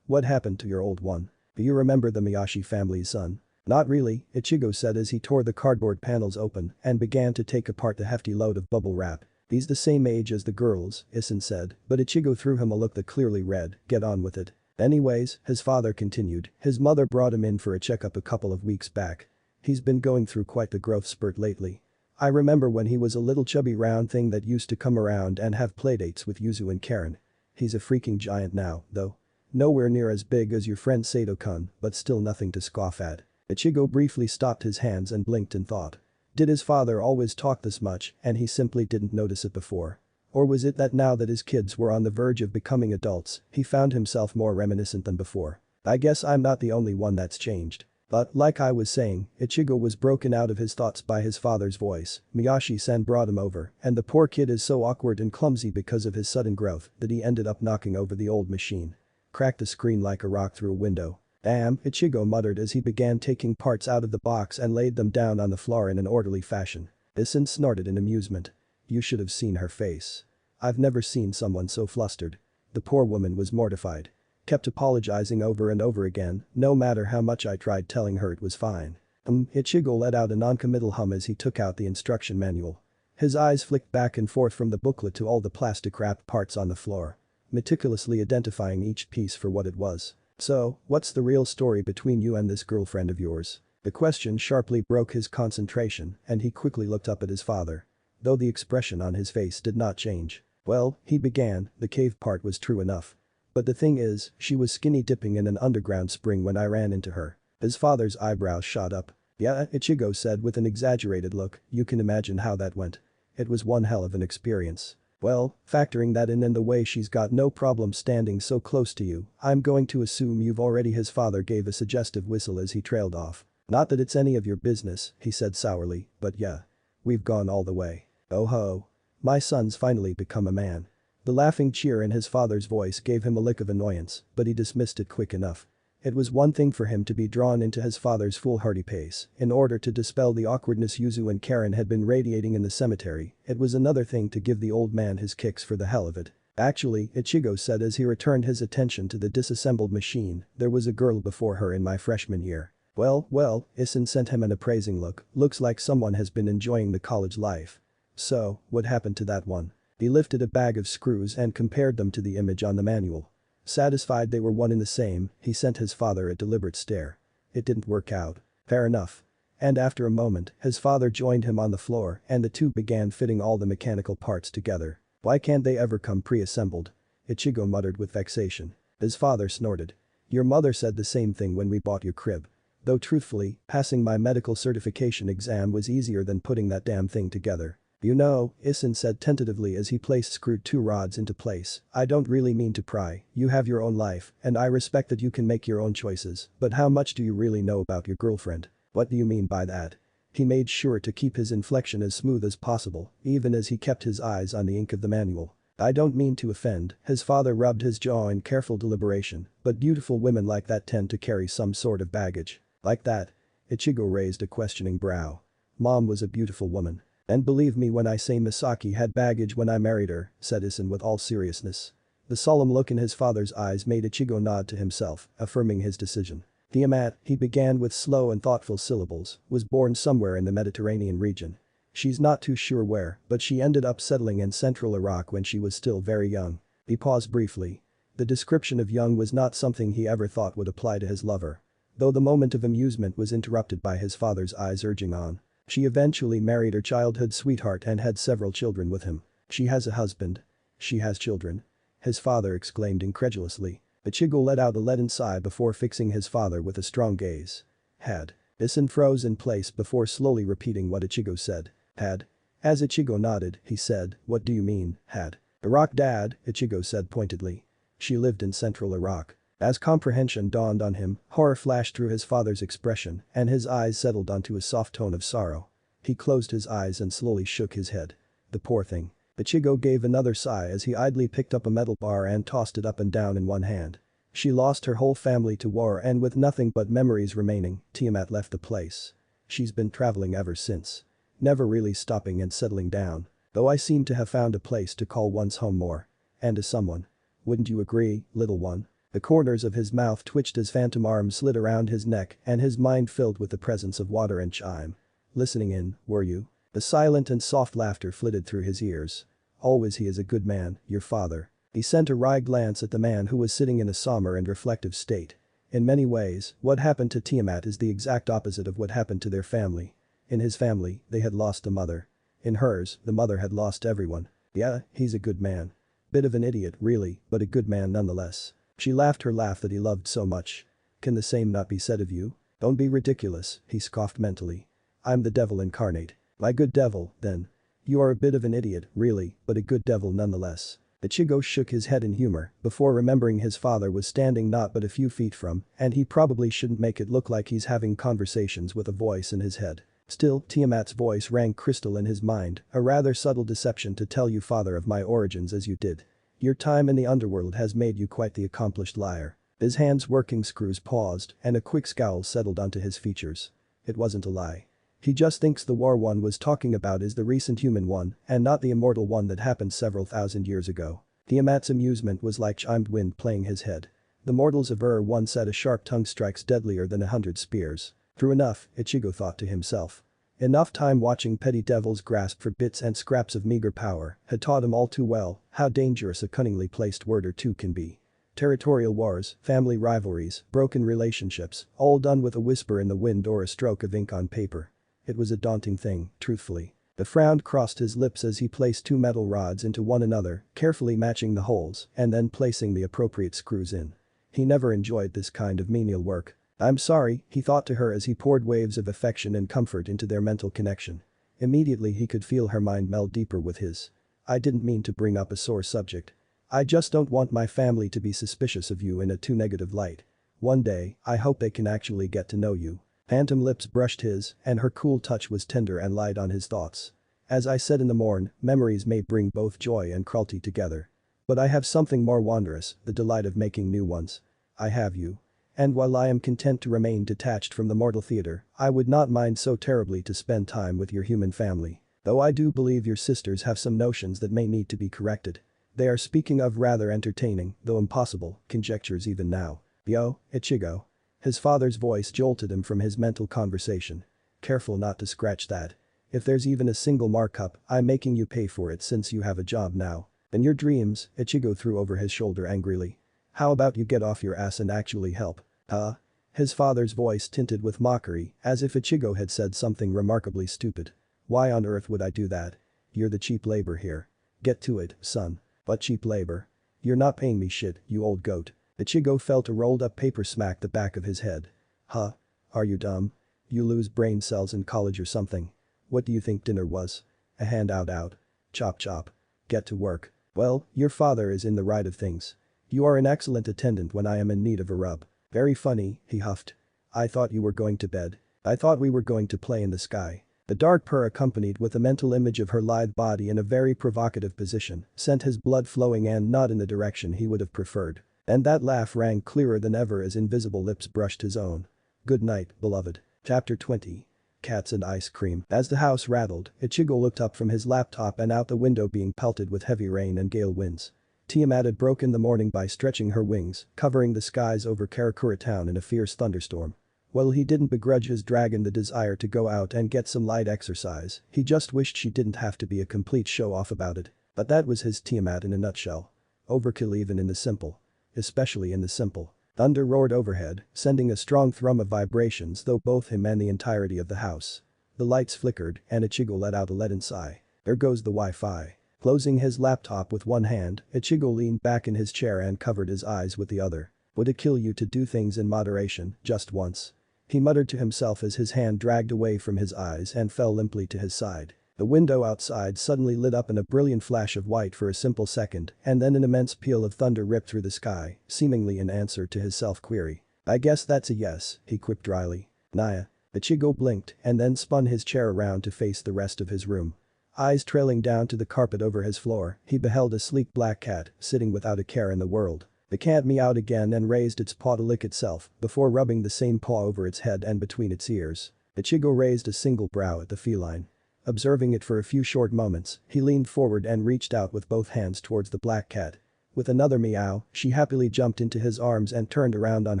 What happened to your old one? Do you remember the Miyashi family's son? Not really, Ichigo said as he tore the cardboard panels open and began to take apart the hefty load of bubble wrap. He's the same age as the girls, Isin said, but Ichigo threw him a look that clearly read, get on with it. Anyways, his father continued, his mother brought him in for a checkup a couple of weeks back. He's been going through quite the growth spurt lately. I remember when he was a little chubby round thing that used to come around and have playdates with Yuzu and Karen. He's a freaking giant now, though. Nowhere near as big as your friend Sato-kun, but still nothing to scoff at. Ichigo briefly stopped his hands and blinked in thought. Did his father always talk this much and he simply didn't notice it before? Or was it that now that his kids were on the verge of becoming adults, he found himself more reminiscent than before? I guess I'm not the only one that's changed. But, like I was saying, Ichigo was broken out of his thoughts by his father's voice. Miyashi-san brought him over, and the poor kid is so awkward and clumsy because of his sudden growth that he ended up knocking over the old machine. Cracked the screen like a rock through a window. Damn, Ichigo muttered as he began taking parts out of the box and laid them down on the floor in an orderly fashion. Isin snorted in amusement. You should have seen her face. I've never seen someone so flustered. The poor woman was mortified. Kept apologizing over and over again, no matter how much I tried telling her it was fine. Ichigo let out a non-committal hum as he took out the instruction manual. His eyes flicked back and forth from the booklet to all the plastic-wrapped parts on the floor, meticulously identifying each piece for what it was. So, what's the real story between you and this girlfriend of yours? The question sharply broke his concentration and he quickly looked up at his father. Though the expression on his face did not change. Well, he began, the cave part was true enough. But the thing is, she was skinny dipping in an underground spring when I ran into her. His father's eyebrows shot up. Yeah, Ichigo said with an exaggerated look, you can imagine how that went. It was one hell of an experience. Well, factoring that in and the way she's got no problem standing so close to you, I'm going to assume you've already. His father gave a suggestive whistle as he trailed off. Not that it's any of your business, he said sourly, but yeah. We've gone all the way. Oh ho. My son's finally become a man. The laughing cheer in his father's voice gave him a lick of annoyance, but he dismissed it quick enough. It was one thing for him to be drawn into his father's foolhardy pace in order to dispel the awkwardness Yuzu and Karen had been radiating in the cemetery, it was another thing to give the old man his kicks for the hell of it. Actually, Ichigo said as he returned his attention to the disassembled machine, there was a girl before her in my freshman year. Well, Isin sent him an appraising look, looks like someone has been enjoying the college life. So, what happened to that one? He lifted a bag of screws and compared them to the image on the manual. Satisfied they were one and the same, he sent his father a deliberate stare. It didn't work out. Fair enough. And after a moment, his father joined him on the floor and the two began fitting all the mechanical parts together. Why can't they ever come pre-assembled? Ichigo muttered with vexation. His father snorted. Your mother said the same thing when we bought your crib. Though truthfully, passing my medical certification exam was easier than putting that damn thing together. You know, Isin said tentatively as he screwed 2 rods into place, I don't really mean to pry, you have your own life, and I respect that you can make your own choices, but how much do you really know about your girlfriend? What do you mean by that? He made sure to keep his inflection as smooth as possible, even as he kept his eyes on the ink of the manual. I don't mean to offend, his father rubbed his jaw in careful deliberation, but beautiful women like that tend to carry some sort of baggage. Like that? Ichigo raised a questioning brow. Mom was a beautiful woman. And believe me when I say Misaki had baggage when I married her, said Isin with all seriousness. The solemn look in his father's eyes made Ichigo nod to himself, affirming his decision. Tiamat, he began with slow and thoughtful syllables, was born somewhere in the Mediterranean region. She's not too sure where, but she ended up settling in central Iraq when she was still very young. He paused briefly. The description of young was not something he ever thought would apply to his lover. Though the moment of amusement was interrupted by his father's eyes urging on. She eventually married her childhood sweetheart and had several children with him. She has a husband. She has children. His father exclaimed incredulously. Ichigo let out a leaden sigh before fixing his father with a strong gaze. Had. Isin froze in place before slowly repeating what Ichigo said. Had. As Ichigo nodded, he said, what do you mean, had? Iraq dad, Ichigo said pointedly. She lived in central Iraq. As comprehension dawned on him, horror flashed through his father's expression and his eyes settled onto a soft tone of sorrow. He closed his eyes and slowly shook his head. The poor thing. Ichigo gave another sigh as he idly picked up a metal bar and tossed it up and down in one hand. She lost her whole family to war and with nothing but memories remaining, Tiamat left the place. She's been traveling ever since. Never really stopping and settling down. Though I seem to have found a place to call one's home more. And to someone. Wouldn't you agree, little one? The corners of his mouth twitched as phantom arms slid around his neck and his mind filled with the presence of water and chime. Listening in, were you? The silent and soft laughter flitted through his ears. Always he is a good man, your father. He sent a wry glance at the man who was sitting in a somber and reflective state. In many ways, what happened to Tiamat is the exact opposite of what happened to their family. In his family, they had lost a mother. In hers, the mother had lost everyone. Yeah, he's a good man. Bit of an idiot, really, but a good man nonetheless. She laughed her laugh that he loved so much. Can the same not be said of you? Don't be ridiculous, he scoffed mentally. I'm the devil incarnate. My good devil, then. You are a bit of an idiot, really, but a good devil nonetheless. Ichigo shook his head in humor before remembering his father was standing not but a few feet from and he probably shouldn't make it look like he's having conversations with a voice in his head. Still, Tiamat's voice rang crystal in his mind, a rather subtle deception to tell you father of my origins as you did. Your time in the underworld has made you quite the accomplished liar. His hands working screws paused and a quick scowl settled onto his features. It wasn't a lie. He just thinks the war one was talking about is the recent human one and not the immortal one that happened several thousand years ago. Tiamat's amusement was like chimed wind playing his head. The mortals of one said a sharp tongue strikes deadlier than 100 spears. True enough, Ichigo thought to himself. Enough time watching petty devils grasp for bits and scraps of meager power had taught him all too well how dangerous a cunningly placed word or two can be. Territorial wars, family rivalries, broken relationships, all done with a whisper in the wind or a stroke of ink on paper. It was a daunting thing, truthfully. The frown crossed his lips as he placed 2 metal rods into one another, carefully matching the holes and then placing the appropriate screws in. He never enjoyed this kind of menial work. I'm sorry, he thought to her as he poured waves of affection and comfort into their mental connection. Immediately he could feel her mind meld deeper with his. I didn't mean to bring up a sore subject. I just don't want my family to be suspicious of you in a too negative light. One day, I hope they can actually get to know you. Phantom lips brushed his and her cool touch was tender and light on his thoughts. As I said in the morn, memories may bring both joy and cruelty together. But I have something more wondrous, the delight of making new ones. I have you. And while I am content to remain detached from the mortal theater, I would not mind so terribly to spend time with your human family. Though I do believe your sisters have some notions that may need to be corrected. They are speaking of rather entertaining, though impossible, conjectures even now. Yo, Ichigo. His father's voice jolted him from his mental conversation. Careful not to scratch that. If there's even a single markup, I'm making you pay for it since you have a job now. And your dreams, Ichigo threw over his shoulder angrily. How about you get off your ass and actually help? Huh? His father's voice tinted with mockery as if Ichigo had said something remarkably stupid. Why on earth would I do that? You're the cheap labor here. Get to it, son. But cheap labor? You're not paying me shit, you old goat. Ichigo felt a rolled up paper smack the back of his head. Huh? Are you dumb? You lose brain cells in college or something. What do you think dinner was? a hand out. Chop chop. Get to work. Well, your father is in the right of things. You are an excellent attendant when I am in need of a rub. Very funny, he huffed. I thought you were going to bed. I thought we were going to play in the sky. The dark purr accompanied with a mental image of her lithe body in a very provocative position sent his blood flowing and not in the direction he would have preferred. And that laugh rang clearer than ever as invisible lips brushed his own. Good night, beloved. Chapter 20. Cats and ice cream. As the house rattled, Ichigo looked up from his laptop and out the window being pelted with heavy rain and gale winds. Tiamat had broken the morning by stretching her wings, covering the skies over Karakura town in a fierce thunderstorm. While he didn't begrudge his dragon the desire to go out and get some light exercise, he just wished she didn't have to be a complete show-off about it. But that was his Tiamat in a nutshell. Overkill even in the simple. Especially in the simple. Thunder roared overhead, sending a strong thrum of vibrations through both him and the entirety of the house. The lights flickered and Ichigo let out a leaden sigh. There goes the Wi-Fi. Closing his laptop with one hand, Ichigo leaned back in his chair and covered his eyes with the other. Would it kill you to do things in moderation, just once? He muttered to himself as his hand dragged away from his eyes and fell limply to his side. The window outside suddenly lit up in a brilliant flash of white for a simple second and then an immense peal of thunder ripped through the sky, seemingly in answer to his self-query. I guess that's a yes, he quipped dryly. Naya. Ichigo blinked and then spun his chair around to face the rest of his room. Eyes trailing down to the carpet over his floor, he beheld a sleek black cat sitting without a care in the world. The cat meowed again and raised its paw to lick itself before rubbing the same paw over its head and between its ears. Ichigo raised a single brow at the feline. Observing it for a few short moments, he leaned forward and reached out with both hands towards the black cat. With another meow, she happily jumped into his arms and turned around on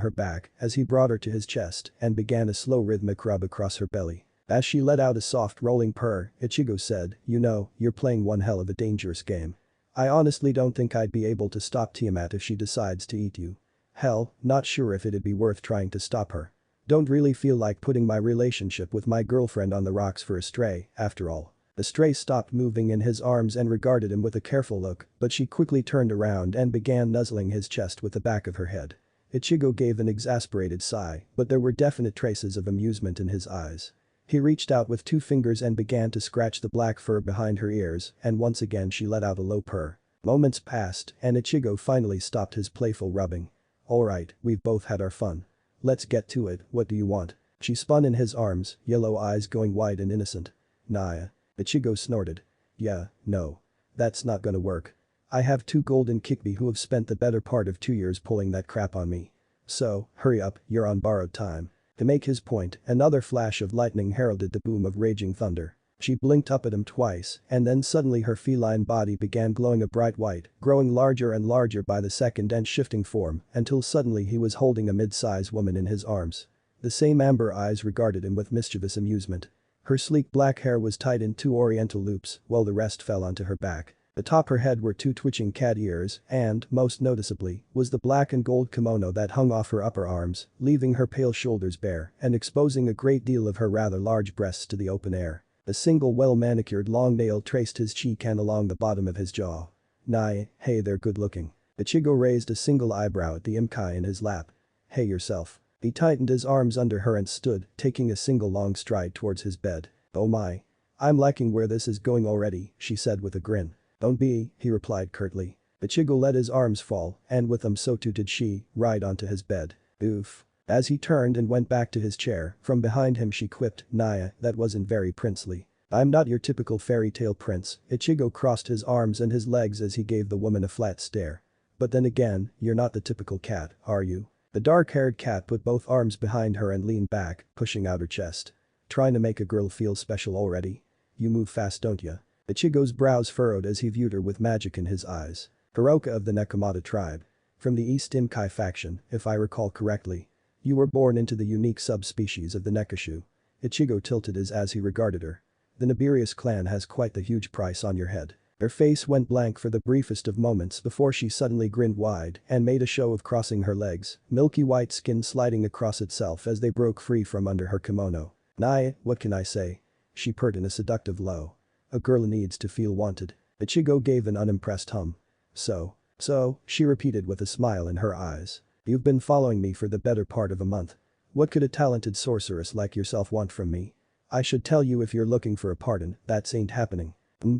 her back as he brought her to his chest and began a slow rhythmic rub across her belly. As she let out a soft rolling purr, Ichigo said, you know, you're playing one hell of a dangerous game. I honestly don't think I'd be able to stop Tiamat if she decides to eat you. Hell, not sure if it'd be worth trying to stop her. Don't really feel like putting my relationship with my girlfriend on the rocks for a stray, after all. The stray stopped moving in his arms and regarded him with a careful look, but she quickly turned around and began nuzzling his chest with the back of her head. Ichigo gave an exasperated sigh, but there were definite traces of amusement in his eyes. He reached out with two fingers and began to scratch the black fur behind her ears, and once again she let out a low purr. Moments passed, and Ichigo finally stopped his playful rubbing. Alright, we've both had our fun. Let's get to it, what do you want? She spun in his arms, yellow eyes going wide and innocent. Naya. Ichigo snorted. Yeah, no. That's not gonna work. I have two golden kikbi who have spent the better part of 2 years pulling that crap on me. So, hurry up, you're on borrowed time. To make his point, another flash of lightning heralded the boom of raging thunder. She blinked up at him twice, and then suddenly her feline body began glowing a bright white, growing larger and larger by the second and shifting form, until suddenly he was holding a mid-size woman in his arms. The same amber eyes regarded him with mischievous amusement. Her sleek black hair was tied in 2 oriental loops, while the rest fell onto her back. Atop her head were 2 twitching cat ears and, most noticeably, was the black and gold kimono that hung off her upper arms, leaving her pale shoulders bare and exposing a great deal of her rather large breasts to the open air. A single well-manicured long nail traced his cheek and along the bottom of his jaw. Nah, hey, they're good looking. Ichigo raised a single eyebrow at the imkai in his lap. Hey yourself. He tightened his arms under her and stood, taking a single long stride towards his bed. Oh my. I'm liking where this is going already, she said with a grin. Don't be, he replied curtly. Ichigo let his arms fall, and with them so too did she, right onto his bed. Oof. As he turned and went back to his chair, from behind him she quipped, Naya, that wasn't very princely. I'm not your typical fairy tale prince. Ichigo crossed his arms and his legs as he gave the woman a flat stare. But then again, you're not the typical cat, are you? The dark-haired cat put both arms behind her and leaned back, pushing out her chest. Trying to make a girl feel special already? You move fast, don't ya? Ichigo's brows furrowed as he viewed her with magic in his eyes. Hiroka of the Nekomata tribe. From the East Imkai faction, if I recall correctly. You were born into the unique subspecies of the Nekashu. Ichigo tilted as he regarded her. The Nibirius clan has quite the huge price on your head. Her face went blank for the briefest of moments before she suddenly grinned wide and made a show of crossing her legs, milky white skin sliding across itself as they broke free from under her kimono. Naya, what can I say? She purred in a seductive low. A girl needs to feel wanted. Ichigo gave an unimpressed hum. So, she repeated with a smile in her eyes. You've been following me for the better part of a month. What could a talented sorceress like yourself want from me? I should tell you if you're looking for a pardon, that ain't happening.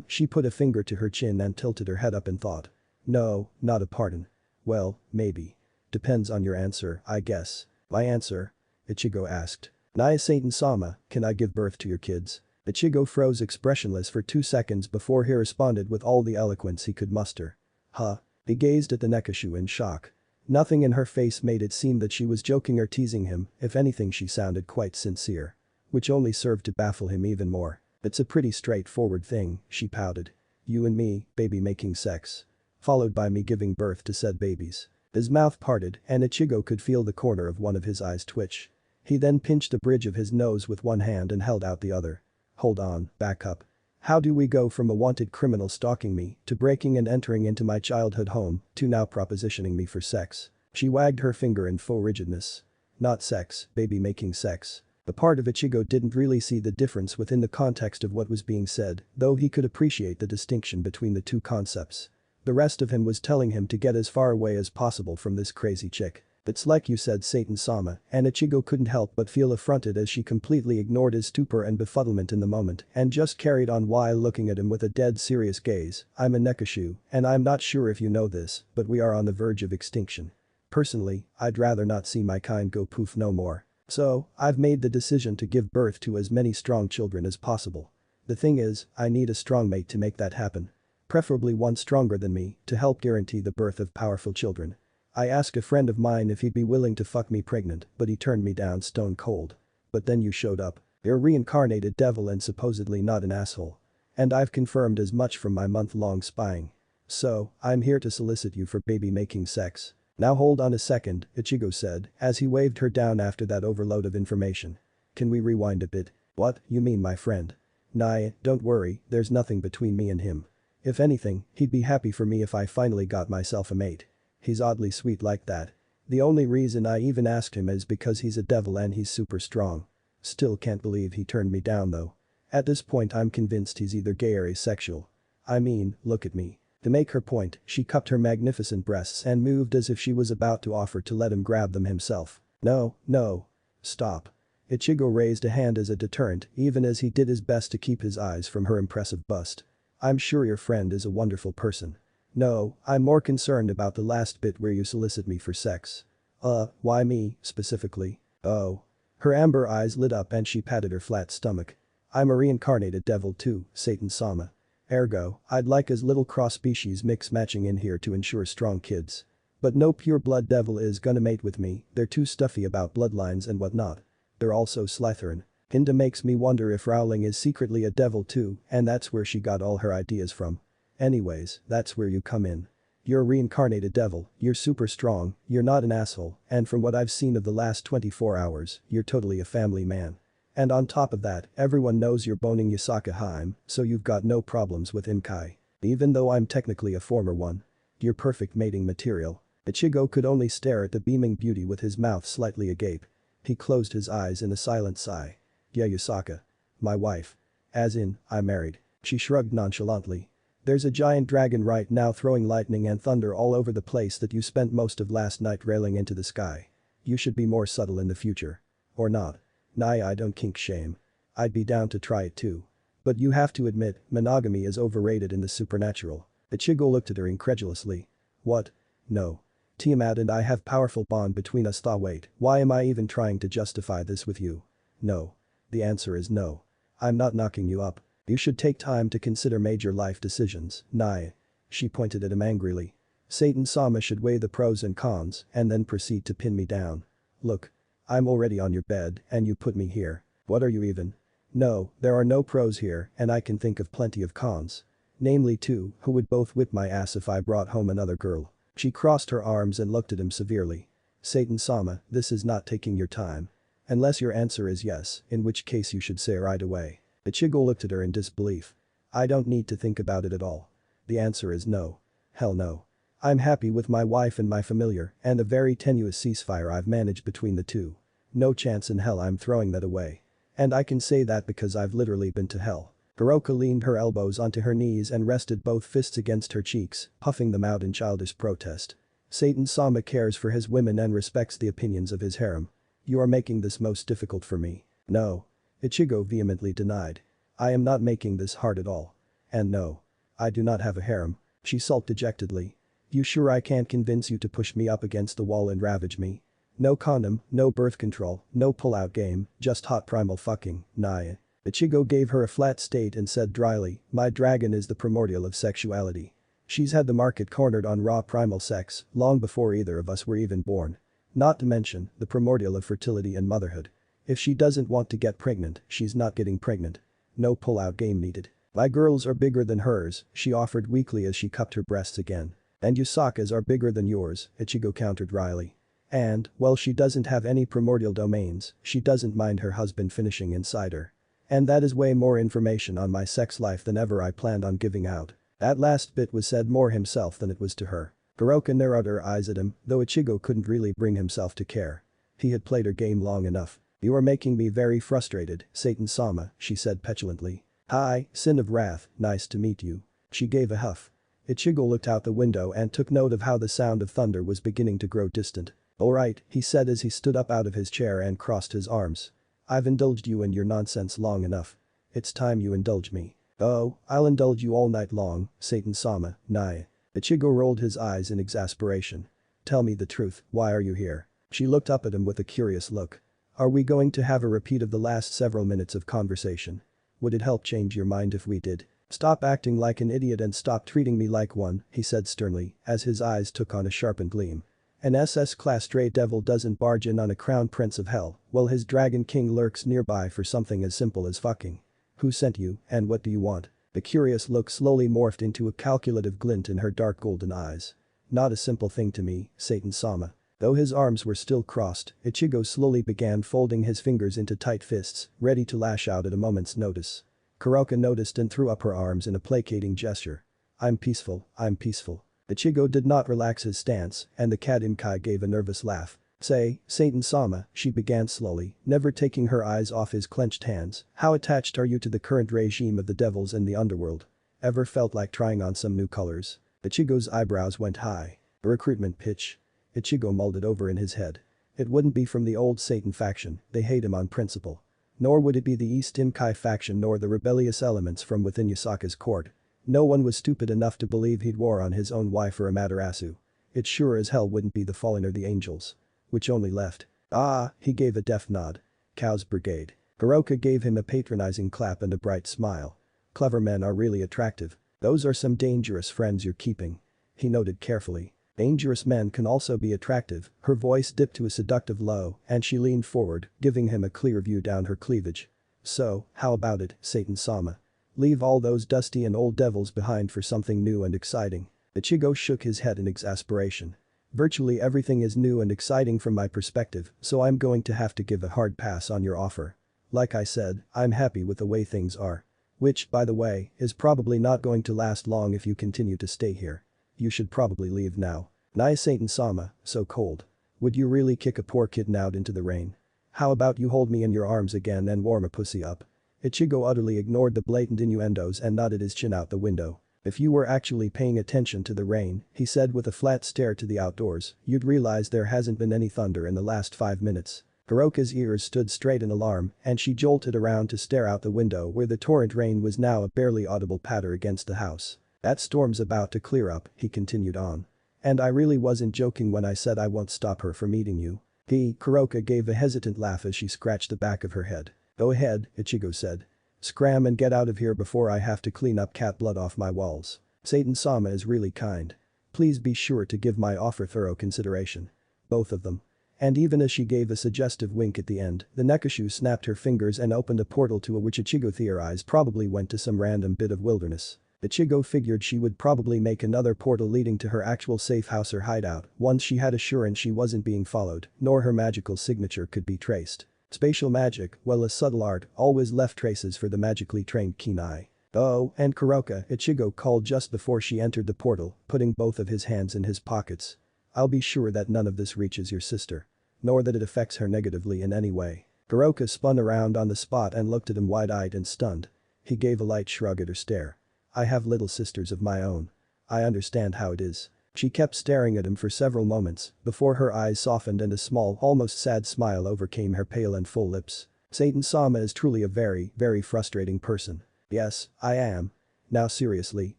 She put a finger to her chin and tilted her head up in thought. No, not a pardon. Well, maybe. Depends on your answer, I guess. My answer? Ichigo asked. Naya Satan-sama, can I give birth to your kids? Ichigo froze expressionless for 2 seconds before he responded with all the eloquence he could muster. Huh? He gazed at the Nekashu in shock. Nothing in her face made it seem that she was joking or teasing him, if anything she sounded quite sincere. Which only served to baffle him even more. It's a pretty straightforward thing, she pouted. You and me, baby making sex. Followed by me giving birth to said babies. His mouth parted and Ichigo could feel the corner of one of his eyes twitch. He then pinched the bridge of his nose with one hand and held out the other. Hold on, back up. How do we go from a wanted criminal stalking me to breaking and entering into my childhood home to now propositioning me for sex? She wagged her finger in faux rigidness. Not sex, baby making sex. The part of Ichigo didn't really see the difference within the context of what was being said, though he could appreciate the distinction between the two concepts. The rest of him was telling him to get as far away as possible from this crazy chick. It's like you said, Satan-sama, and Ichigo couldn't help but feel affronted as she completely ignored his stupor and befuddlement in the moment and just carried on while looking at him with a dead serious gaze. I'm a Nekashu, and I'm not sure if you know this, but we are on the verge of extinction. Personally, I'd rather not see my kind go poof no more. So, I've made the decision to give birth to as many strong children as possible. The thing is, I need a strong mate to make that happen. Preferably one stronger than me to help guarantee the birth of powerful children. I asked a friend of mine if he'd be willing to fuck me pregnant, but he turned me down stone cold. But then you showed up. You're a reincarnated devil and supposedly not an asshole. And I've confirmed as much from my month-long spying. So, I'm here to solicit you for baby-making sex. Now hold on a second, Ichigo said, as he waved her down after that overload of information. Can we rewind a bit? What, you mean my friend? Nah, don't worry, there's nothing between me and him. If anything, he'd be happy for me if I finally got myself a mate. He's oddly sweet like that. The only reason I even asked him is because he's a devil and he's super strong. Still can't believe he turned me down though. At this point I'm convinced he's either gay or asexual. I mean, look at me. To make her point, she cupped her magnificent breasts and moved as if she was about to offer to let him grab them himself. No, no. Stop. Ichigo raised a hand as a deterrent even as he did his best to keep his eyes from her impressive bust. I'm sure your friend is a wonderful person. No, I'm more concerned about the last bit where you solicit me for sex. Why me, specifically? Oh. Her amber eyes lit up and she patted her flat stomach. I'm a reincarnated devil too, Satan-sama. Ergo, I'd like as little cross-species mix matching in here to ensure strong kids. But no pure-blood devil is gonna mate with me, they're too stuffy about bloodlines and whatnot. They're also Slytherin. Kinda makes me wonder if Rowling is secretly a devil too, and that's where she got all her ideas from. Anyways, that's where you come in. You're a reincarnated devil, you're super strong, you're not an asshole, and from what I've seen of the last 24 hours, you're totally a family man. And on top of that, everyone knows you're boning Yasaka Haim, so you've got no problems with Inkai. Even though I'm technically a former one. You're perfect mating material. Ichigo could only stare at the beaming beauty with his mouth slightly agape. He closed his eyes in a silent sigh. Yeah, Yasaka. My wife. As in, I'm married. She shrugged nonchalantly. There's a giant dragon right now throwing lightning and thunder all over the place that you spent most of last night railing into the sky. You should be more subtle in the future. Or not. Nah, I don't kink shame. I'd be down to try it too. But you have to admit, monogamy is overrated in the supernatural. Ichigo looked at her incredulously. What? No. Tiamat and I have powerful bond between us. Wait, why am I even trying to justify this with you? No. The answer is no. I'm not knocking you up. You should take time to consider major life decisions, Nah. She pointed at him angrily. Satan-sama should weigh the pros and cons and then proceed to pin me down. Look. I'm already on your bed and you put me here. What are you even? No, there are no pros here and I can think of plenty of cons. Namely two who would both whip my ass if I brought home another girl. She crossed her arms and looked at him severely. Satan-sama, this is not taking your time. Unless your answer is yes, in which case you should say right away. Ichigo looked at her in disbelief. I don't need to think about it at all. The answer is no. Hell no. I'm happy with my wife and my familiar and the very tenuous ceasefire I've managed between the two. No chance in hell I'm throwing that away. And I can say that because I've literally been to hell. Hiroka leaned her elbows onto her knees and rested both fists against her cheeks, puffing them out in childish protest. Satan-sama cares for his women and respects the opinions of his harem. You are making this most difficult for me. No. Ichigo vehemently denied. I am not making this hard at all. And no. I do not have a harem. She sulked dejectedly. You sure I can't convince you to push me up against the wall and ravage me? No condom, no birth control, no pull-out game, just hot primal fucking, nah. Ichigo gave her a flat state and said dryly, my dragon is the primordial of sexuality. She's had the market cornered on raw primal sex long before either of us were even born. Not to mention the primordial of fertility and motherhood. If she doesn't want to get pregnant, she's not getting pregnant. No pull-out game needed. My girls are bigger than hers, she offered weakly as she cupped her breasts again. And Yusaka's are bigger than yours, Ichigo countered wryly. And, well, she doesn't have any primordial domains, she doesn't mind her husband finishing inside her. And that is way more information on my sex life than ever I planned on giving out. That last bit was said more himself than it was to her. Kuroka narrowed her eyes at him, though Ichigo couldn't really bring himself to care. He had played her game long enough. You are making me very frustrated, Satan-sama, she said petulantly. Hi, Sin of Wrath, nice to meet you. She gave a huff. Ichigo looked out the window and took note of how the sound of thunder was beginning to grow distant. Alright, he said as he stood up out of his chair and crossed his arms. I've indulged you in your nonsense long enough. It's time you indulge me. Oh, I'll indulge you all night long, Satan-sama, nah. Ichigo rolled his eyes in exasperation. Tell me the truth, why are you here? She looked up at him with a curious look. Are we going to have a repeat of the last several minutes of conversation? Would it help change your mind if we did? Stop acting like an idiot and stop treating me like one, he said sternly, as his eyes took on a sharpened gleam. An SS-class stray devil doesn't barge in on a crown prince of hell, while his dragon king lurks nearby for something as simple as fucking. Who sent you, and what do you want? The curious look slowly morphed into a calculative glint in her dark golden eyes. Not a simple thing to me, Satan-sama. Though his arms were still crossed, Ichigo slowly began folding his fingers into tight fists, ready to lash out at a moment's notice. Kuroka noticed and threw up her arms in a placating gesture. I'm peaceful, I'm peaceful. Ichigo did not relax his stance, and the cat Imkai gave a nervous laugh. Say, Satan-sama, she began slowly, never taking her eyes off his clenched hands, how attached are you to the current regime of the devils in the underworld? Ever felt like trying on some new colors? Ichigo's eyebrows went high. A recruitment pitch. Ichigo mulled it over in his head. It wouldn't be from the old Satan faction, they hate him on principle. Nor would it be the East Imkai faction nor the rebellious elements from within Yasaka's court. No one was stupid enough to believe he'd war on his own wife or Amaterasu. It sure as hell wouldn't be the Fallen or the Angels. Which only left. Ah, he gave a deft nod. Cow's Brigade. Kuroka gave him a patronizing clap and a bright smile. Clever men are really attractive. Those are some dangerous friends you're keeping. He noted carefully. Dangerous men can also be attractive, her voice dipped to a seductive low and she leaned forward, giving him a clear view down her cleavage. So, how about it, Satan-sama? Leave all those dusty and old devils behind for something new and exciting. Ichigo shook his head in exasperation. Virtually everything is new and exciting from my perspective, so I'm going to have to give a hard pass on your offer. Like I said, I'm happy with the way things are. Which, by the way, is probably not going to last long if you continue to stay here. You should probably leave now. Nice Satan-sama, so cold. Would you really kick a poor kitten out into the rain? How about you hold me in your arms again and warm a pussy up? Ichigo utterly ignored the blatant innuendos and nodded his chin out the window. If you were actually paying attention to the rain, he said with a flat stare to the outdoors, you'd realize there hasn't been any thunder in the last 5 minutes. Kuroka's ears stood straight in alarm and she jolted around to stare out the window where the torrent rain was now a barely audible patter against the house. That storm's about to clear up, he continued on. And I really wasn't joking when I said I won't stop her from eating you. Kuroka gave a hesitant laugh as she scratched the back of her head. Go ahead, Ichigo said. Scram and get out of here before I have to clean up cat blood off my walls. Satan-sama is really kind. Please be sure to give my offer thorough consideration. Both of them. And even as she gave a suggestive wink at the end, the Nekashu snapped her fingers and opened a portal to which Ichigo theorized probably went to some random bit of wilderness. Ichigo figured she would probably make another portal leading to her actual safe house or hideout once she had assurance she wasn't being followed, nor her magical signature could be traced. Spatial magic, well, a subtle art, always left traces for the magically trained keen eye. Oh, and Kuroka, Ichigo called just before she entered the portal, putting both of his hands in his pockets. I'll be sure that none of this reaches your sister. Nor that it affects her negatively in any way. Kuroka spun around on the spot and looked at him wide-eyed and stunned. He gave a light shrug at her stare. I have little sisters of my own. I understand how it is. She kept staring at him for several moments before her eyes softened and a small, almost sad smile overcame her pale and full lips. Satan-sama is truly a very, very frustrating person. Yes, I am. Now seriously,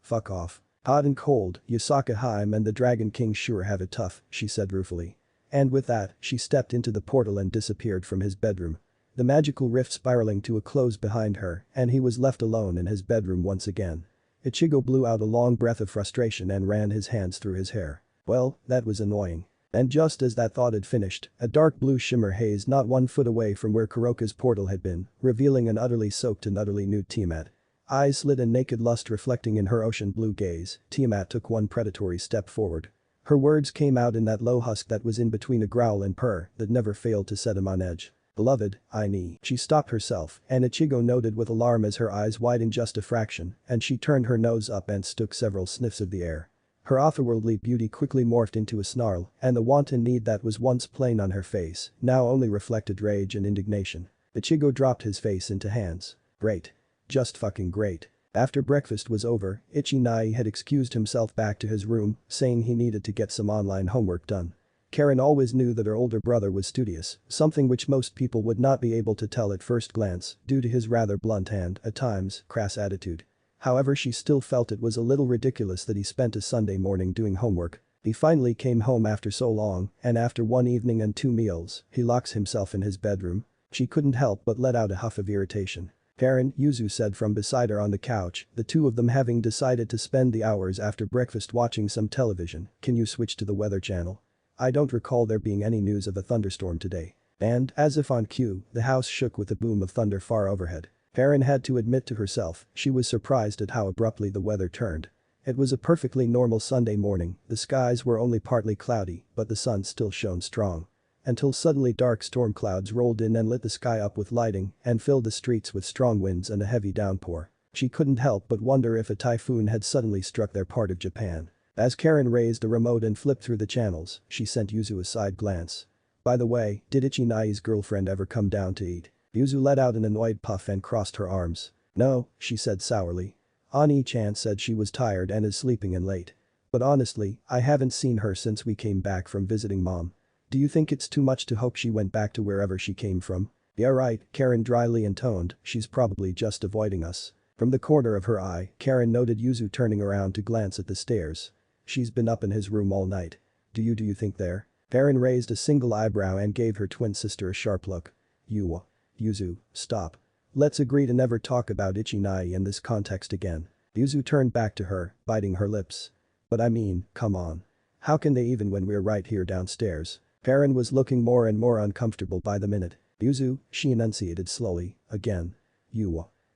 fuck off. Hot and cold, Yasaka Haim and the Dragon King sure have it tough, she said ruefully. And with that, she stepped into the portal and disappeared from his bedroom. The magical rift spiraling to a close behind her, and he was left alone in his bedroom once again. Ichigo blew out a long breath of frustration and ran his hands through his hair. Well, that was annoying. And just as that thought had finished, a dark blue shimmer hazed not 1 foot away from where Kuroka's portal had been, revealing an utterly soaked and utterly nude Tiamat. Eyes slit and naked lust reflecting in her ocean blue gaze, Tiamat took one predatory step forward. Her words came out in that low husk that was in between a growl and purr that never failed to set him on edge. Beloved, I need. She stopped herself, and Ichigo noted with alarm as her eyes widened just a fraction, and she turned her nose up and took several sniffs of the air. Her otherworldly beauty quickly morphed into a snarl, and the wanton need that was once plain on her face, now only reflected rage and indignation. Ichigo dropped his face into hands. Great. Just fucking great. After breakfast was over, Ichinai had excused himself back to his room, saying he needed to get some online homework done. Karen always knew that her older brother was studious, something which most people would not be able to tell at first glance due to his rather blunt and, at times, crass attitude. However, she still felt it was a little ridiculous that he spent a Sunday morning doing homework. He finally came home after so long, and after 1 evening and 2 meals, he locks himself in his bedroom. She couldn't help but let out a huff of irritation. Karen, Yuzu said from beside her on the couch, the two of them having decided to spend the hours after breakfast watching some television. Can you switch to the weather channel? I don't recall there being any news of a thunderstorm today. And, as if on cue, the house shook with the boom of thunder far overhead. Karen had to admit to herself she was surprised at how abruptly the weather turned. It was a perfectly normal Sunday morning, the skies were only partly cloudy, but the sun still shone strong. Until suddenly dark storm clouds rolled in and lit the sky up with lightning and filled the streets with strong winds and a heavy downpour. She couldn't help but wonder if a typhoon had suddenly struck their part of Japan. As Karen raised the remote and flipped through the channels, she sent Yuzu a side glance. By the way, did Ichinai's girlfriend ever come down to eat? Yuzu let out an annoyed puff and crossed her arms. No, she said sourly. Ani-chan said she was tired and is sleeping in late. But honestly, I haven't seen her since we came back from visiting mom. Do you think it's too much to hope she went back to wherever she came from? Yeah right, Karen dryly intoned, she's probably just avoiding us. From the corner of her eye, Karen noted Yuzu turning around to glance at the stairs. She's been up in his room all night. Do you think there? Karen raised a single eyebrow and gave her twin sister a sharp look. Yuzu, stop. Let's agree to never talk about Ichinai in this context again. Yuzu turned back to her, biting her lips. But I mean, come on. How can they even when we're right here downstairs? Karen was looking more and more uncomfortable by the minute. Yuzu, she enunciated slowly, again.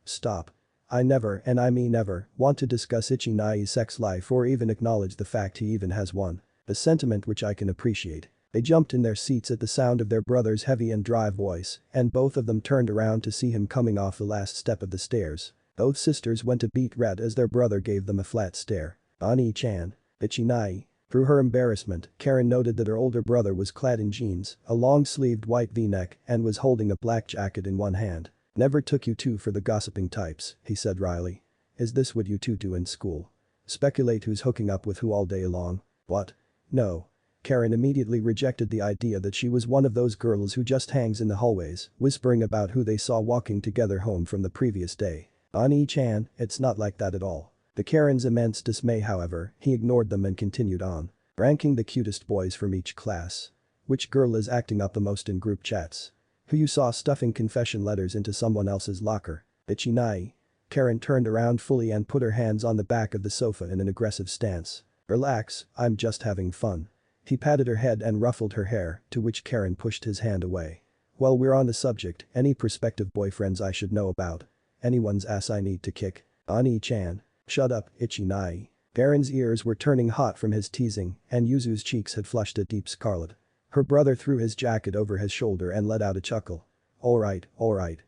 Stop. I never, and I mean never, want to discuss Ichinai's sex life or even acknowledge the fact he even has one. A sentiment which I can appreciate. They jumped in their seats at the sound of their brother's heavy and dry voice, and both of them turned around to see him coming off the last step of the stairs. Both sisters went a beet red as their brother gave them a flat stare. Ani-chan. Ichinai. Through her embarrassment, Karen noted that her older brother was clad in jeans, a long-sleeved white v-neck, and was holding a black jacket in one hand. Never took you two for the gossiping types, he said wryly. Is this what you two do in school? Speculate who's hooking up with who all day long? What? No. Karen immediately rejected the idea that she was one of those girls who just hangs in the hallways, whispering about who they saw walking together home from the previous day. Ani-chan, it's not like that at all. To Karen's immense dismay however, he ignored them and continued on. Ranking the cutest boys from each class. Which girl is acting up the most in group chats? Who you saw stuffing confession letters into someone else's locker? Ichinai. Karen turned around fully and put her hands on the back of the sofa in an aggressive stance. Relax, I'm just having fun. He patted her head and ruffled her hair, to which Karen pushed his hand away. While we're on the subject, any prospective boyfriends I should know about? Anyone's ass I need to kick? Ani-chan. Shut up, Ichinai. Karen's ears were turning hot from his teasing, and Yuzu's cheeks had flushed a deep scarlet. Her brother threw his jacket over his shoulder and let out a chuckle. Alright,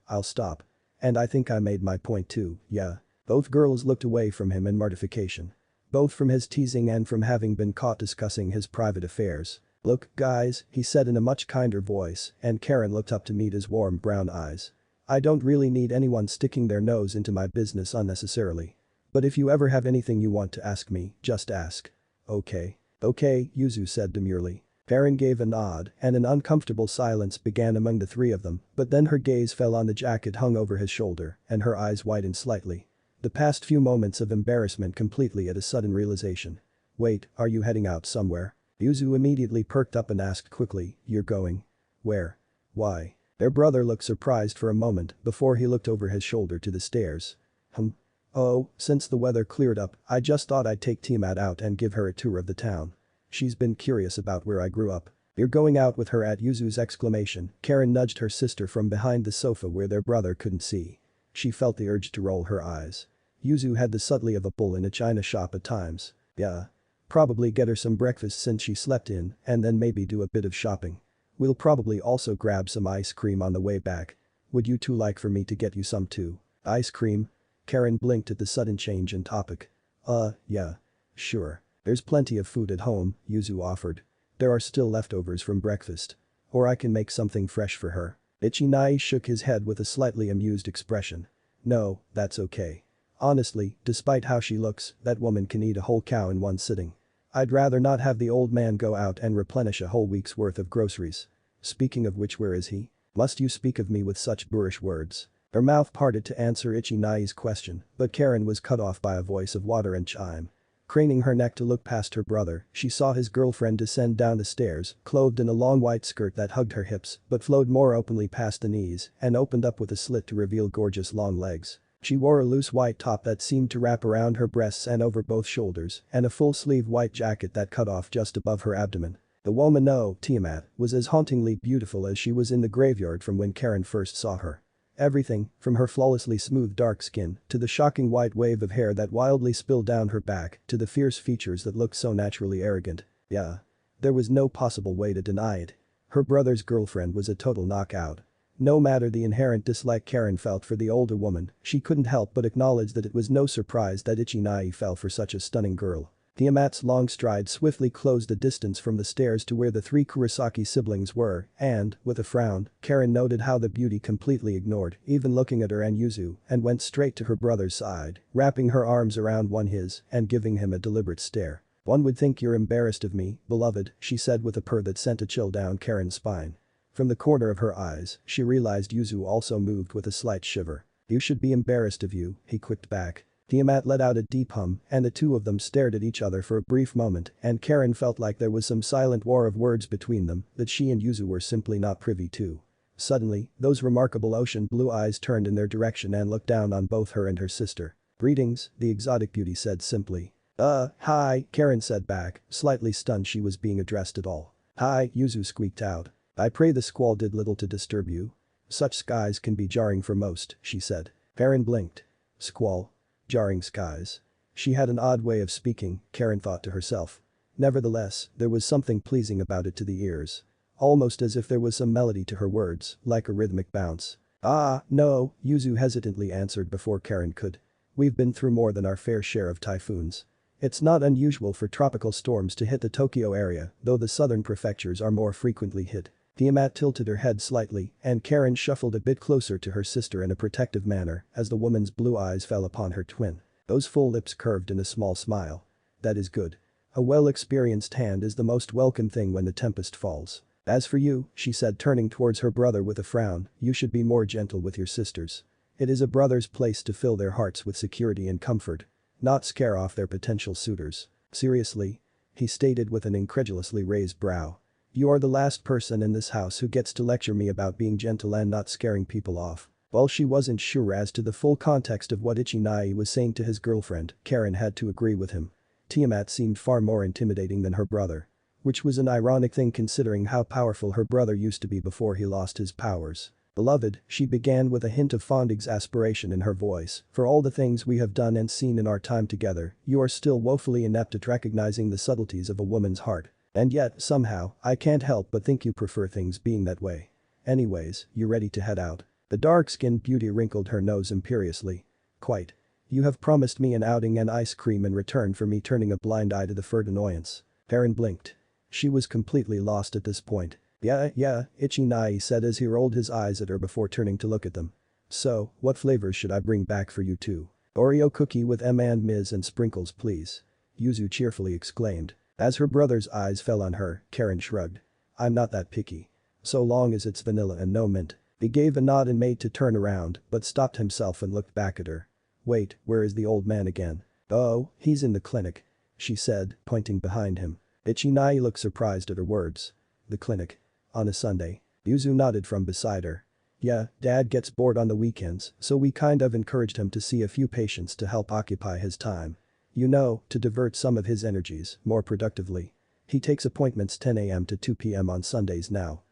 I'll stop. And I think I made my point too, yeah. Both girls looked away from him in mortification. Both from his teasing and from having been caught discussing his private affairs. Look, guys, he said in a much kinder voice, and Karen looked up to meet his warm brown eyes. I don't really need anyone sticking their nose into my business unnecessarily. But if you ever have anything you want to ask me, just ask. Okay, Yuzu said demurely. Karen gave a nod, and an uncomfortable silence began among the three of them, but then her gaze fell on the jacket hung over his shoulder, and her eyes widened slightly. The past few moments of embarrassment completely at a sudden realization. Wait, are you heading out somewhere? Yuzu immediately perked up and asked quickly, you're going? Where? Why? Their brother looked surprised for a moment before he looked over his shoulder to the stairs. Oh, since the weather cleared up, I just thought I'd take Tiamat out and give her a tour of the town. She's been curious about where I grew up. You're going out with her at Yuzu's exclamation, Karen nudged her sister from behind the sofa where their brother couldn't see. She felt the urge to roll her eyes. Yuzu had the subtlety of a bull in a china shop at times. Yeah. Probably get her some breakfast since she slept in, and then maybe do a bit of shopping. We'll probably also grab some ice cream on the way back. Would you two like for me to get you some too? Ice cream? Karen blinked at the sudden change in topic. Yeah. Sure. There's plenty of food at home, Yuzu offered. There are still leftovers from breakfast. Or I can make something fresh for her. Ichinai shook his head with a slightly amused expression. No, that's okay. Honestly, despite how she looks, that woman can eat a whole cow in one sitting. I'd rather not have the old man go out and replenish a whole week's worth of groceries. Speaking of which, where is he? Must you speak of me with such boorish words? Her mouth parted to answer Ichinai's question, but Karen was cut off by a voice of water and chime. Craning her neck to look past her brother, she saw his girlfriend descend down the stairs, clothed in a long white skirt that hugged her hips but flowed more openly past the knees and opened up with a slit to reveal gorgeous long legs. She wore a loose white top that seemed to wrap around her breasts and over both shoulders and a full-sleeve white jacket that cut off just above her abdomen. The woman, Tiamat, was as hauntingly beautiful as she was in the graveyard from when Karen first saw her. Everything, from her flawlessly smooth dark skin to the shocking white wave of hair that wildly spilled down her back to the fierce features that looked so naturally arrogant. Yeah. There was no possible way to deny it. Her brother's girlfriend was a total knockout. No matter the inherent dislike Karen felt for the older woman, she couldn't help but acknowledge that it was no surprise that Ichinai fell for such a stunning girl. Tiamat's long stride swiftly closed the distance from the stairs to where the three Kurosaki siblings were, and, with a frown, Karen noted how the beauty completely ignored even looking at her and Yuzu and went straight to her brother's side, wrapping her arms around his and giving him a deliberate stare. One would think you're embarrassed of me, beloved, she said with a purr that sent a chill down Karen's spine. From the corner of her eyes, she realized Yuzu also moved with a slight shiver. You should be embarrassed of you, he quipped back. Tiamat let out a deep hum and the two of them stared at each other for a brief moment and Karen felt like there was some silent war of words between them that she and Yuzu were simply not privy to. Suddenly, those remarkable ocean blue eyes turned in their direction and looked down on both her and her sister. Greetings, the exotic beauty said simply. Hi, Karen said back, slightly stunned she was being addressed at all. Hi, Yuzu squeaked out. I pray the squall did little to disturb you. Such skies can be jarring for most, she said. Karen blinked. Squall. Jarring skies. She had an odd way of speaking, Karen thought to herself. Nevertheless, there was something pleasing about it to the ears. Almost as if there was some melody to her words, like a rhythmic bounce. No, Yuzu hesitantly answered before Karen could. We've been through more than our fair share of typhoons. It's not unusual for tropical storms to hit the Tokyo area, though the southern prefectures are more frequently hit. Tiamat tilted her head slightly and Karen shuffled a bit closer to her sister in a protective manner as the woman's blue eyes fell upon her twin. Those full lips curved in a small smile. That is good. A well-experienced hand is the most welcome thing when the tempest falls. As for you, she said turning towards her brother with a frown, you should be more gentle with your sisters. It is a brother's place to fill their hearts with security and comfort. Not scare off their potential suitors. Seriously? He stated with an incredulously raised brow. You are the last person in this house who gets to lecture me about being gentle and not scaring people off. While she wasn't sure as to the full context of what Ichinai was saying to his girlfriend, Karen had to agree with him. Tiamat seemed far more intimidating than her brother. Which was an ironic thing considering how powerful her brother used to be before he lost his powers. Beloved, she began with a hint of fond exasperation in her voice, for all the things we have done and seen in our time together, you are still woefully inept at recognizing the subtleties of a woman's heart. And yet, somehow, I can't help but think you prefer things being that way. Anyways, you ready to head out? The dark-skinned beauty wrinkled her nose imperiously. Quite. You have promised me an outing and ice cream in return for me turning a blind eye to the furred annoyance. Karen blinked. She was completely lost at this point. Yeah, Ichinai said as he rolled his eyes at her before turning to look at them. So, what flavors should I bring back for you two? Oreo cookie with M&Ms and sprinkles please. Yuzu cheerfully exclaimed. As her brother's eyes fell on her, Karen shrugged. I'm not that picky. So long as it's vanilla and no mint. He gave a nod and made to turn around but stopped himself and looked back at her. Wait, where is the old man again? Oh, he's in the clinic. She said, pointing behind him. Ichinai looked surprised at her words. The clinic. On a Sunday. Yuzu nodded from beside her. Yeah, Dad gets bored on the weekends, so we kind of encouraged him to see a few patients to help occupy his time. You know, to divert some of his energies more productively. He takes appointments 10 a.m. to 2 p.m. on Sundays now.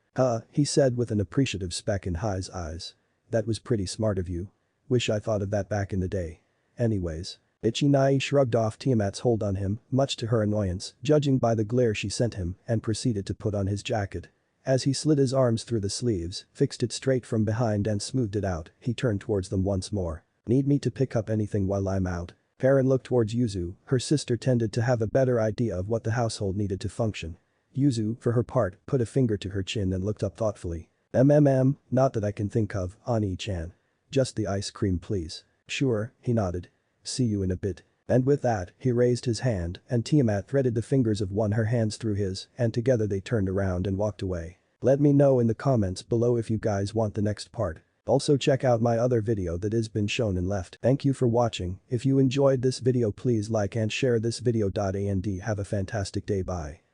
He said with an appreciative speck in Hi's eyes. That was pretty smart of you. Wish I thought of that back in the day. Anyways. Ichinai shrugged off Tiamat's hold on him, much to her annoyance, judging by the glare she sent him, and proceeded to put on his jacket. As he slid his arms through the sleeves, fixed it straight from behind and smoothed it out, he turned towards them once more. Need me to pick up anything while I'm out? Perrin looked towards Yuzu, her sister tended to have a better idea of what the household needed to function. Yuzu, for her part, put a finger to her chin and looked up thoughtfully. Not that I can think of, Ani-chan. Just the ice cream please. Sure, he nodded. See you in a bit. And with that, he raised his hand, and Tiamat threaded the fingers of her hands through his, and together they turned around and walked away. Let me know in the comments below if you guys want the next part. Also check out my other video that has been shown and left. Thank you for watching. If you enjoyed this video please like and share this video. And have a fantastic day. Bye.